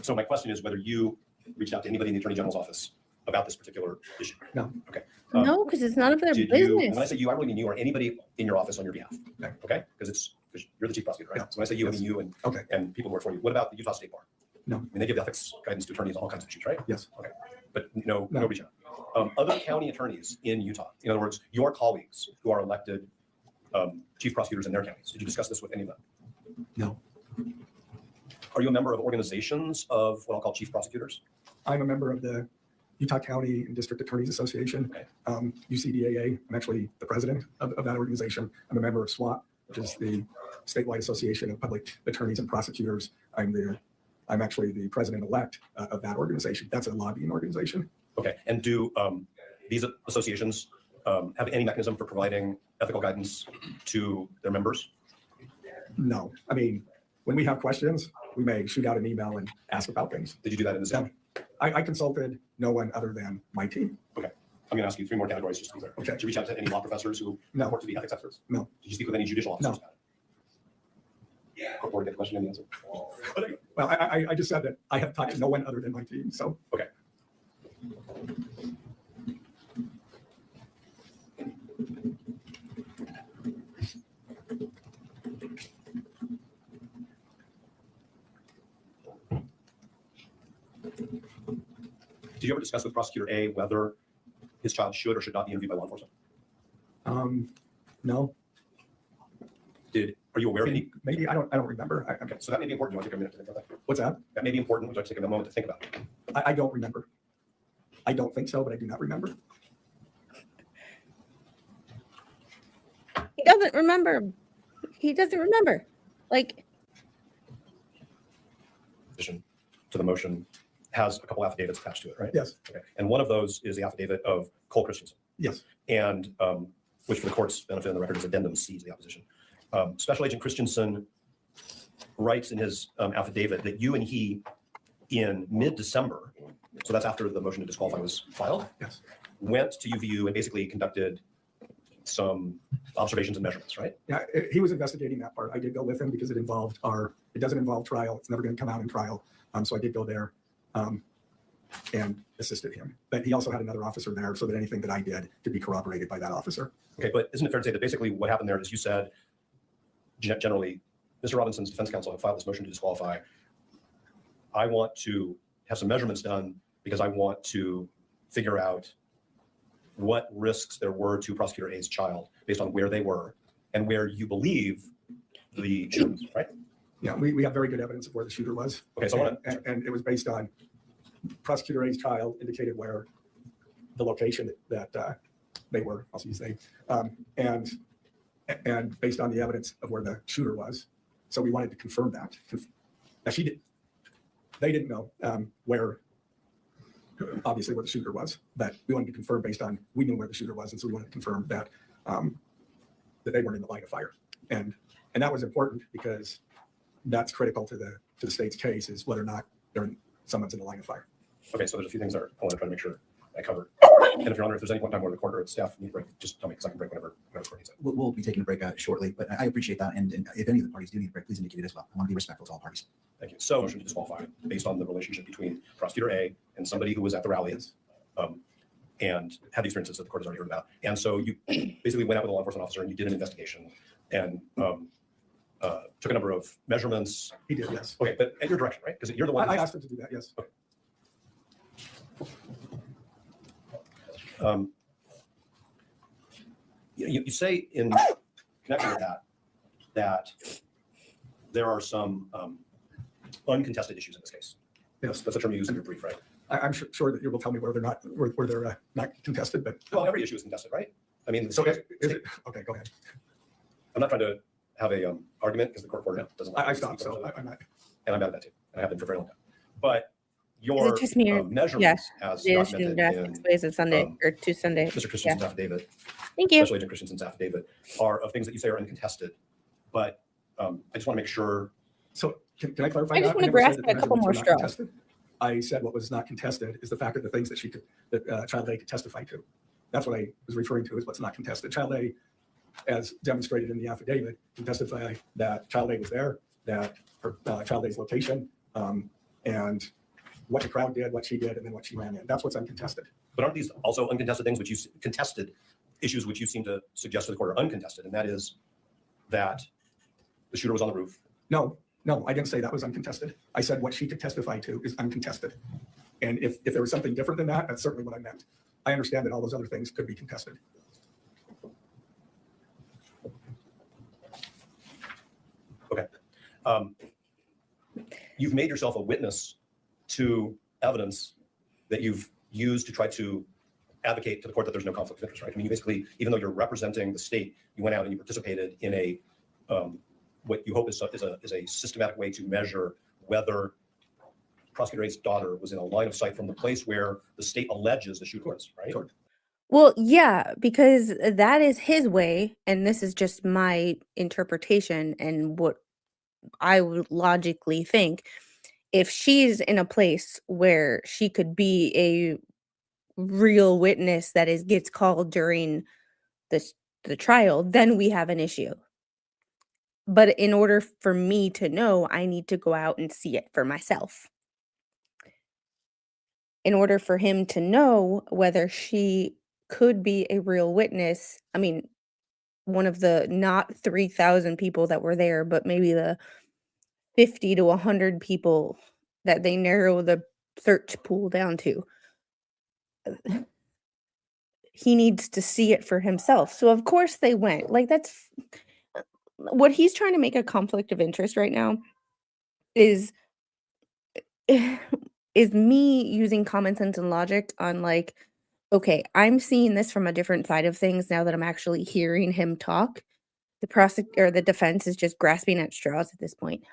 so my question is whether you reached out to anybody in the Attorney General's office about this particular issue. No. Okay. No, because it's none of their Did business. you, and when I say you, I really mean you or anybody in your office on your behalf. Okay? Because you're the chief prosecutor, right? Yeah. So when I say you, I mean you and people who work for you. What about the Utah State Bar? No. I mean, they give ethics guidance to attorneys on all kinds of issues, right? Yes. Okay. But no. Nobody. Other county attorneys in Utah, in other words, your colleagues who are elected chief prosecutors in their counties, did you discuss this with any of them? No. Are you a member of organizations of what I'll call chief prosecutors? I'm a member of the Utah County and District Attorneys Association, UCDAA. I'm actually the president of that organization. I'm a member of SWAT, which is the statewide association of public attorneys and prosecutors. I'm actually the president-elect of that organization. That's a lobbying organization. Okay, and do these associations have any mechanism for providing ethical guidance to their members? No, I mean, when we have questions, we may shoot out an email and ask about things. Did you do that in the Zoom? I consulted no one other than my team. Okay, I'm going to ask you 3 more categories just to be clear. Okay. Did you reach out to any law professors who report to be ethics experts? No. Did you speak with any judicial officers No. about it? Yeah. Before we get the question and the answer. Well, I just said that I have talked to no one other than my team, so. Okay. Did you ever discuss with Prosecutor A whether his child should or should not be interviewed by law enforcement? No. Are you aware of any? Maybe I don't remember. Okay, so that may be important. You want to take a minute to think about that? What's that? That may be important. Would you like to take a moment to think about it? I don't remember. I don't think so, but I do not remember. He doesn't remember. He doesn't remember. Like, To the motion has a couple affidavits attached to it, right? Yes. Okay. And one of those is the affidavit of Cole Christensen. Yes. And which for the court's benefit in the record is addendum C to the opposition. Special Agent Christensen writes in his affidavit that you and he in mid-December, so that's after the motion to disqualify was filed, Yes. went to UVU and basically conducted some observations and measurements, right? Yeah, he was investigating that part. I did go with him because it doesn't involve trial. It's never going to come out in trial. So I did go there and assisted him. But he also had another officer there so that anything that I did could be corroborated by that officer. Okay, but isn't it fair to say that basically what happened there is you said, generally, Mr. Robinson's defense counsel had filed this motion to disqualify I want to have some measurements done because I want to figure out what risks there were to prosecutor A's child based on where they were and where you believe the shooter was, right? Yeah, we have very good evidence of where the shooter was. Okay, so and it was based on prosecutor A's child indicated where the location that they were, I'll say, and based on the evidence of where the shooter was. So we wanted to confirm that. Now they didn't know where, obviously where the shooter was, but we wanted to confirm based on, we knew where the shooter was. And so we wanted to confirm that, that they weren't in the line of fire. And that was important because that's critical to the state's case, is whether or not someone's in the line of fire. Okay, so there's a few things that I want to try to make sure I cover. And if you're wondering if there's any point in time where the court or staff need a break, just tell me because I can break whenever the court needs it. We'll be taking a break shortly, but I appreciate that. And if any of the parties do need a break, please indicate it as well. I want to be respectful to all parties. Thank you. So motion to disqualify based on the relationship between prosecutor A and somebody who was at the rally and had the experiences that the court has already heard about. And so you basically went out with a law enforcement officer and you did an investigation and took a number of measurements. He did, yes. Okay, but at your direction, right? Because you're the one. I asked him to do that, yes. Okay. You say in connection with that there are some uncontested issues in this case. Yes, that's a term you use in your brief, right? I'm sure that you will tell me where they're not not contested, but well, every issue is contested, right? I mean, so is it? Okay, go ahead. I'm not trying to have a argument because the court reporter doesn't. I stopped, so I'm not. And I'm bad at that too, and I have been for a very long time. But your just me measurements as documented in ways of Sunday or to Sunday. Mr. Christensen's affidavit, Thank you. Special Agent Christensen's affidavit, are of things that you say are uncontested. But I just want to make sure. So can I clarify? I just want to grasp a couple more straws. Contested. I said what was not contested is the fact that the things that child A could testify to. That's what I was referring to, is what's not contested. Child A, as demonstrated in the affidavit, can testify that child A was there, that her child A's location, and what the crowd did, what she did, and then what she ran in. That's what's uncontested. But aren't these also uncontested things, which you contested issues, which you seem to suggest to the court are uncontested? And that is that the shooter was on the roof. No, I didn't say that was uncontested. I said what she could testify to is uncontested. And if there was something different than that, that's certainly what I meant. I understand that all those other things could be contested. Okay. You've made yourself a witness to evidence that you've used to try to advocate to the court that there's no conflict of interest, right? I mean, you basically, even though you're representing the state, you went out and you participated in a what you hope is a systematic way to measure whether Prosecutor A's daughter was in a line of sight from the place where the state alleges the shooter was, right? Sure. Well, yeah, because that is his way, and this is just my interpretation and what I would logically think. If she's in a place where she could be a real witness that gets called during the trial, then we have an issue. But in order for me to know, I need to go out and see it for myself. In order for him to know whether she could be a real witness, I mean, one of the not 3,000 people that were there, but maybe the 50 to 100 people that they narrow the search pool down to. He needs to see it for himself. So of course they went. Like, that's what he's trying to make a conflict of interest right now is me using common sense and logic on, like, okay, I'm seeing this from a different side of things now that I'm actually hearing him talk. The defense is just grasping at straws at this point.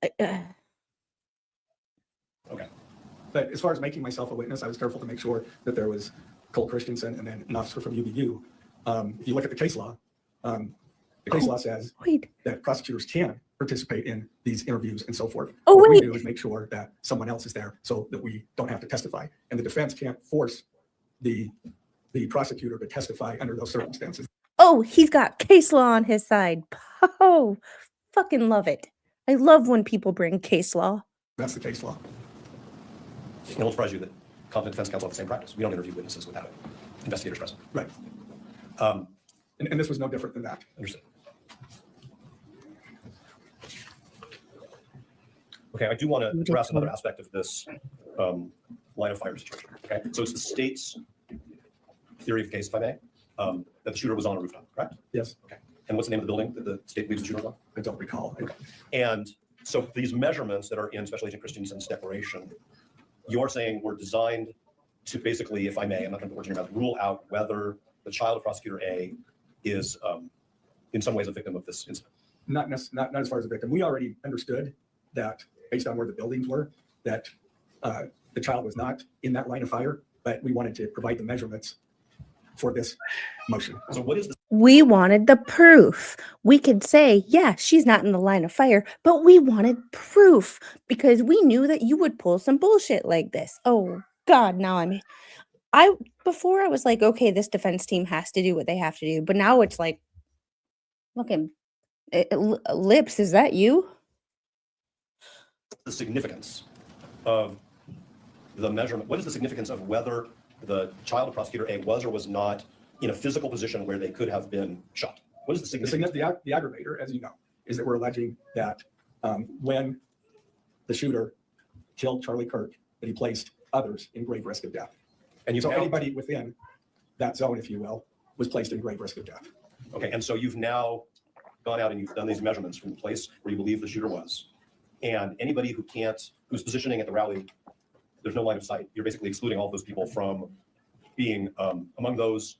Okay. But as far as making myself a witness, I was careful to make sure that there was Cole Christensen and then an officer from UVU. If you look at the case law, the case law says that prosecutors can participate in these interviews and so forth. What we do is make sure that someone else is there so that we don't have to testify. And the defense can't force the prosecutor to testify under those circumstances. Oh, he's got case law on his side. Oh, fucking love it. I love when people bring case law. That's the case law. It won't surprise you that competent defense counsel have the same practice. We don't interview witnesses without investigators present. Right. And this was no different than that. Understood. Okay, I do want to You did address another too. aspect of this line of fire situation. Okay, so it's the state's theory of the case, if I may, that the shooter was on a rooftop, correct? Yes, Okay. And what's the name of the building that the state believes the shooter was on? I don't recall. Okay. And so these measurements that are in Special Agent Christensen's declaration, you're saying were designed to basically, if I may, I'm not going to put words in your mouth, rule out whether the child of Prosecutor A is in some ways a victim of this incident. Not as far as a victim. We already understood that based on where the buildings were, that the child was not in that line of fire, but we wanted to provide the measurements for this motion. So what is the We wanted the proof. We could say, yeah, she's not in the line of fire, but we wanted proof because we knew that you would pull some bullshit like this. Oh God, now before I was like, okay, this defense team has to do what they have to do, but now it's like, looking, Lips, is that you? significance of the measurement? What is the significance of whether the child of Prosecutor A was or was not in a physical position where they could have been shot? What is the significance? The aggravator, as you know, is that we're alleging that when the shooter killed Charlie Kirk, that he placed others in grave risk of death. And so anybody within that zone, if you will, was placed in grave risk of death. Okay, and so you've now gone out and you've done these measurements from the place where you believe the shooter was. And anybody who's positioning at the rally, there's no line of sight. You're basically excluding all those people from being among those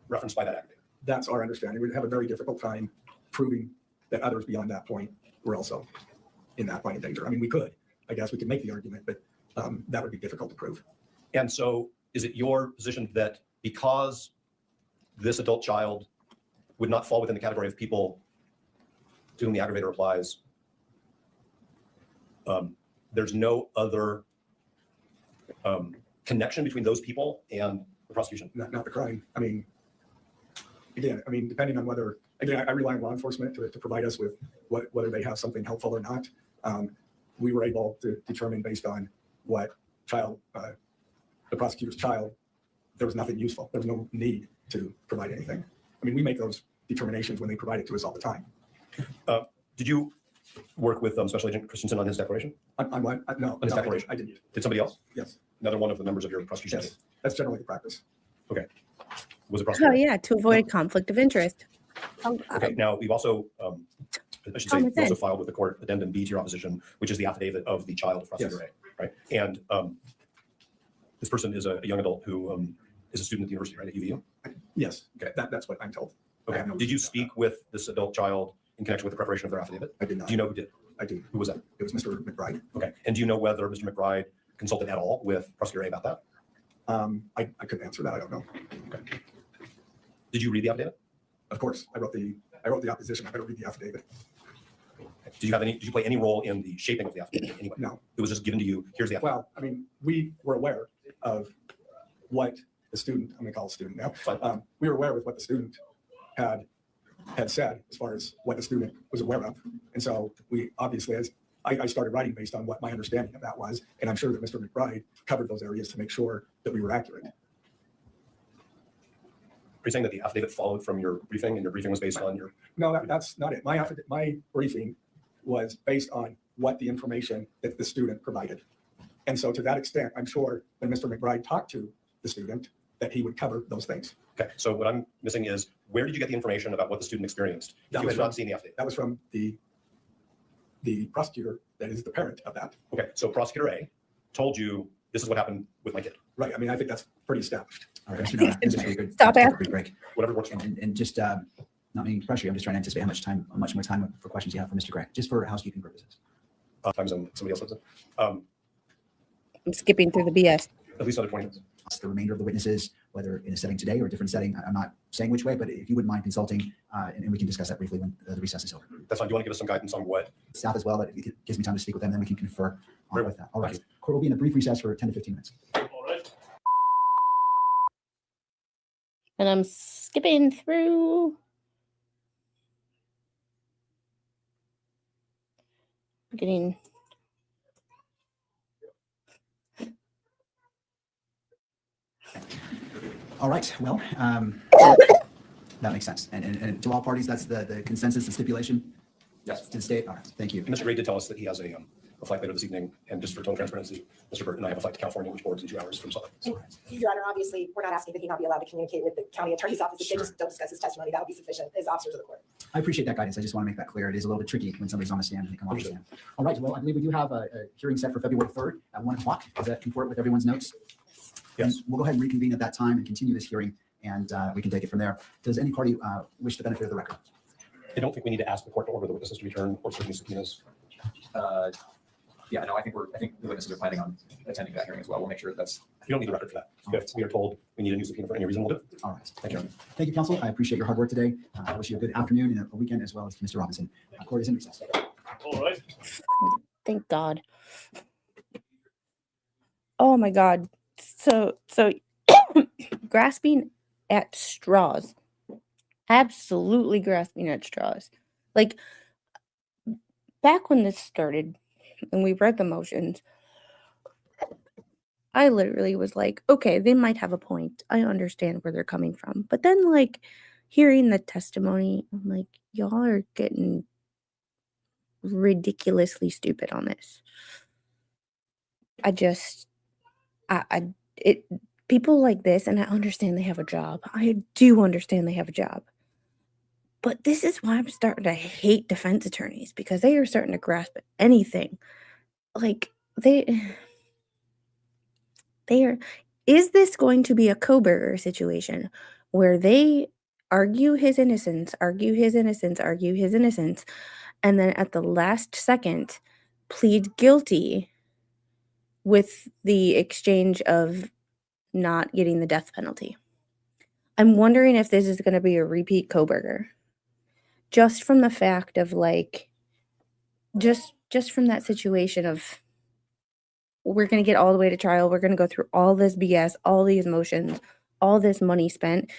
referenced by that aggravator. That's our understanding. We'd have a very difficult time proving that others beyond that point were also in that line of danger. I mean, I guess we could make the argument, but that would be difficult to prove. And so is it your position that because this adult child would not fall within the category of people to whom the aggravator applies, there's no other connection between those people and the prosecution? Not the crime. I mean, again, depending on whether, again, I rely on law enforcement to provide us with whether they have something helpful or not. We were able to determine based on what the prosecutor's child, there was nothing useful. There was no need to provide anything. I mean, we make those determinations when they provide it to us all the time. Did you work with Special Agent Christensen on his declaration? On what? No, On his declaration? I didn't. Did somebody else? Yes. Another one of the members of your prosecution team? Yes, that's generally the practice. Okay. Was it Oh prosecutor? yeah, to avoid conflict of interest. Okay, now we've also, I should say, Common we also sense. filed with the court addendum B to your opposition, which is the affidavit of the child of Prosecutor A, right? And this person is a young adult who is a student at the university, right, at UVU? Yes, okay, that's what I'm told. Okay. Did you speak with this adult child in connection with the preparation of their affidavit? I did not. Do you know who did? I do. Who was that? It was Mr. McBride. Okay. And do you know whether Mr. McBride consulted at all with Prosecutor A about that? I couldn't answer that. I don't know. Okay. Did you read the affidavit? Of course, I wrote the opposition. I better read the affidavit. Did you play any role in the shaping of the affidavit anyway? No. It was just given to you. Here's the affidavit. Well, I mean, we were aware of what the student, I'm going to call it student now. We were aware of what the student had said as far as what the student was aware of. And so we obviously, as I started writing based on what my understanding of that was, and I'm sure that Mr. McBride covered those areas to make sure that we were accurate. Are you saying that the affidavit followed from your briefing and your briefing was based on your? No, that's not it. My briefing was based on what the information that the student provided. And so to that extent, I'm sure when Mr. McBride talked to the student, that he would cover those things. Okay, so what I'm missing is where did you get the information about what the student experienced? That You was had not from- seen the affidavit. That was from the prosecutor that is the parent of that. Okay, so Prosecutor A told you this is what happened with my kid. Right. I mean, I think that's pretty established. All right, Mr. Nora, this is a good. Stop take a it. quick break. Whatever works. And just not meaning to pressure you, I'm just trying to anticipate how much more time for questions you have for Mr. Gray, just for housekeeping purposes. Time zone, somebody else says it. I'm skipping through the BS. At least another 20 minutes. The remainder of the witnesses, whether in a setting today or a different setting, I'm not saying which way, but if you wouldn't mind consulting, and we can discuss that briefly when the recess is over. That's fine. Do you want to give us some guidance on what? Staff as well, that it gives me time to speak with them, and then we can confer Very with that. All right. Court will be in a brief recess for 10 to 15 minutes. And I'm skipping through. Getting. All right, well, that makes sense. And to all parties, that's the consensus, the stipulation? Yes. To the state? All right, thank you. And Mr. Gray did tell us that he has a flight later this evening. And just for total transparency, Mr. Burton and I have a flight to California, which boards in 2 hours from Salt Lake. Your Honor, obviously, we're not asking that he not be allowed to communicate with the county attorney's office. If they just don't discuss his testimony, that would be sufficient as officers of the court. I appreciate that guidance. I just want to make that clear. It is a little bit tricky when somebody's on the stand and they come off the stand. All right, well, I believe we do have a hearing set for February 3rd at 1 o'clock. Does that comport with everyone's notes? Yes. And we'll go ahead and reconvene at that time and continue this hearing, and we can take it from there. Does any party wish the benefit of the record? I don't think we need to ask the court to order the witnesses to return or certain subpoenas. Yeah, no, I think the witnesses are planning on attending that hearing as well. We'll make sure that's. You don't need the record for that. If we are told we need a new subpoena for any reason, we'll do it. All right. Thank you. Thank you, counsel. I appreciate your hard work today. I wish you a good afternoon and a weekend, as well as to Mr. Robinson. Court is in recess. All right. Thank God. Oh my God. So grasping at straws. Absolutely grasping at straws. Like, back when this started and we read the motions, I literally was like, okay, they might have a point. I understand where they're coming from. But then, like, hearing the testimony, I'm like, y'all are getting ridiculously stupid on this. People like this, and I understand they have a job. I do understand they have a job. But this is why I'm starting to hate defense attorneys, because they are starting to grasp at anything. Like, they are. Is this going to be a Koberger situation where they argue his innocence, and then at the last second plead guilty with the exchange of not getting the death penalty? I'm wondering if this is going to be a repeat Koberger. Just from the fact of, like, just from that situation of, we're going to get all the way to trial, we're going to go through all this BS, all these motions, all this money spent,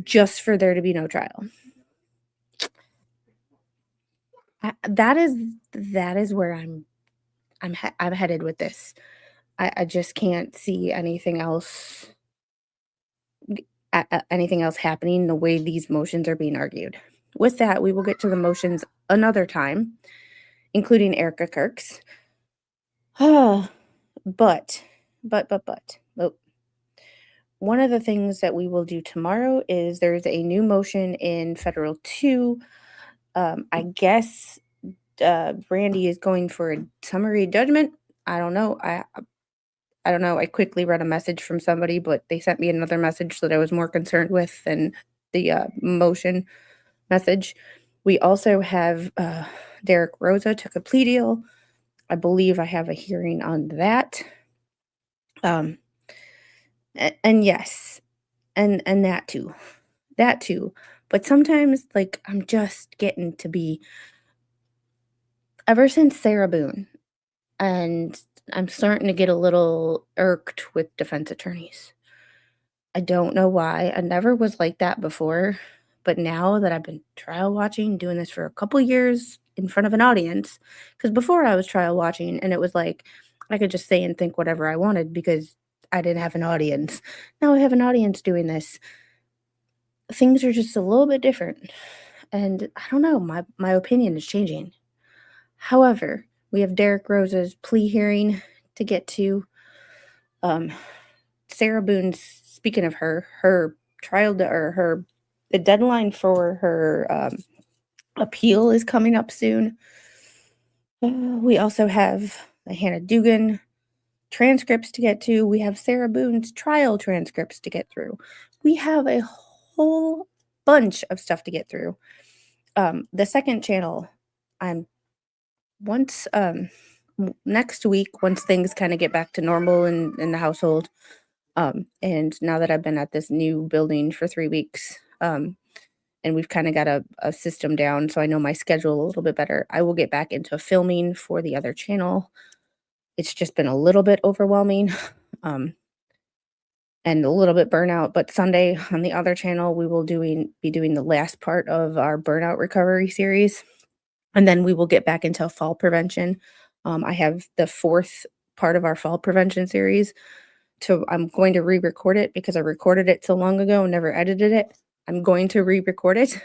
just for there to be no trial. That is where I'm headed with this. I just can't see anything else happening the way these motions are being argued. With that, we will get to the motions another time, including Erica Kirk's. But one of the things that we will do tomorrow is there's a new motion in Federal 2. I guess Brandy is going for a summary judgment. I don't know. I don't know. I quickly read a message from somebody, but they sent me another message that I was more concerned with than the motion message. We also have Derek Rosa took a plea deal. I believe I have a hearing on that. And yes, and that too. But sometimes, like, I'm just getting to be, ever since Sarah Boone, and I'm starting to get a little irked with defense attorneys. I don't know why. I never was like that before, but now that I've been trial watching, doing this for a couple years in front of an audience, because before I was trial watching and it was like I could just say and think whatever I wanted because I didn't have an audience. Now I have an audience doing this. Things are just a little bit different. And I don't know, my opinion is changing. However, we have Derek Rosa's plea hearing to get to. Sarah Boone's, speaking of her trial, the deadline for her appeal is coming up soon. We also have the Hannah Dugan transcripts to get to. We have Sarah Boone's trial transcripts to get through. We have a whole bunch of stuff to get through. The second channel, next week, once things kind of get back to normal in the household, and now that I've been at this new building for 3 weeks, and we've kind of got a system down, so I know my schedule a little bit better, I will get back into filming for the other channel. It's just been a little bit overwhelming, and a little bit burnout, but Sunday on the other channel, we will be doing the last part of our burnout recovery series. And then we will get back into fall prevention. I have the 4th part of our fall prevention series. I'm going to re-record it because I recorded it so long ago and never edited it. I'm going to re-record it.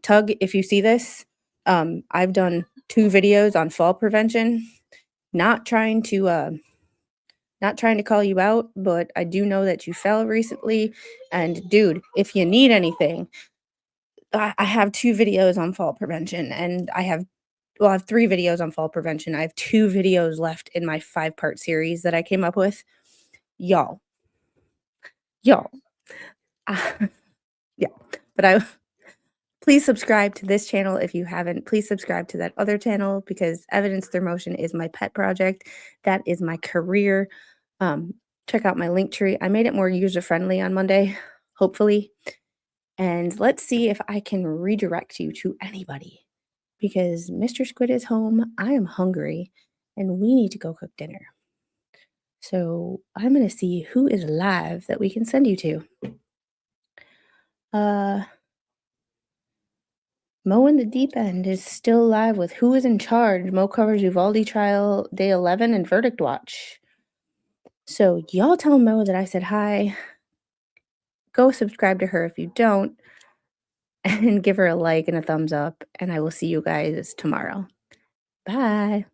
Tug, if you see this, I've done 2 videos on fall prevention. Not trying to call you out, but I do know that you fell recently. And dude, if you need anything, I have 2 videos on fall prevention, and I have 3 videos on fall prevention. I have 2 videos left in my 5-part series that I came up with. Y'all. Yeah, but please subscribe to this channel if you haven't. Please subscribe to that other channel because Evidence Through Motion is my pet project. That is my career. Check out my link tree. I made it more user-friendly on Monday, hopefully. And let's see if I can redirect you to anybody because Mr. Squid is home. I am hungry and we need to go cook dinner. So I'm going to see who is live that we can send you to. Mo in the Deep End is still live with Who is in Charge? Mo covers Uvalde trial day 11 and verdict watch. So y'all tell Mo that I said hi. Go subscribe to her if you don't. And give her a like and a thumbs up. And I will see you guys tomorrow. Bye.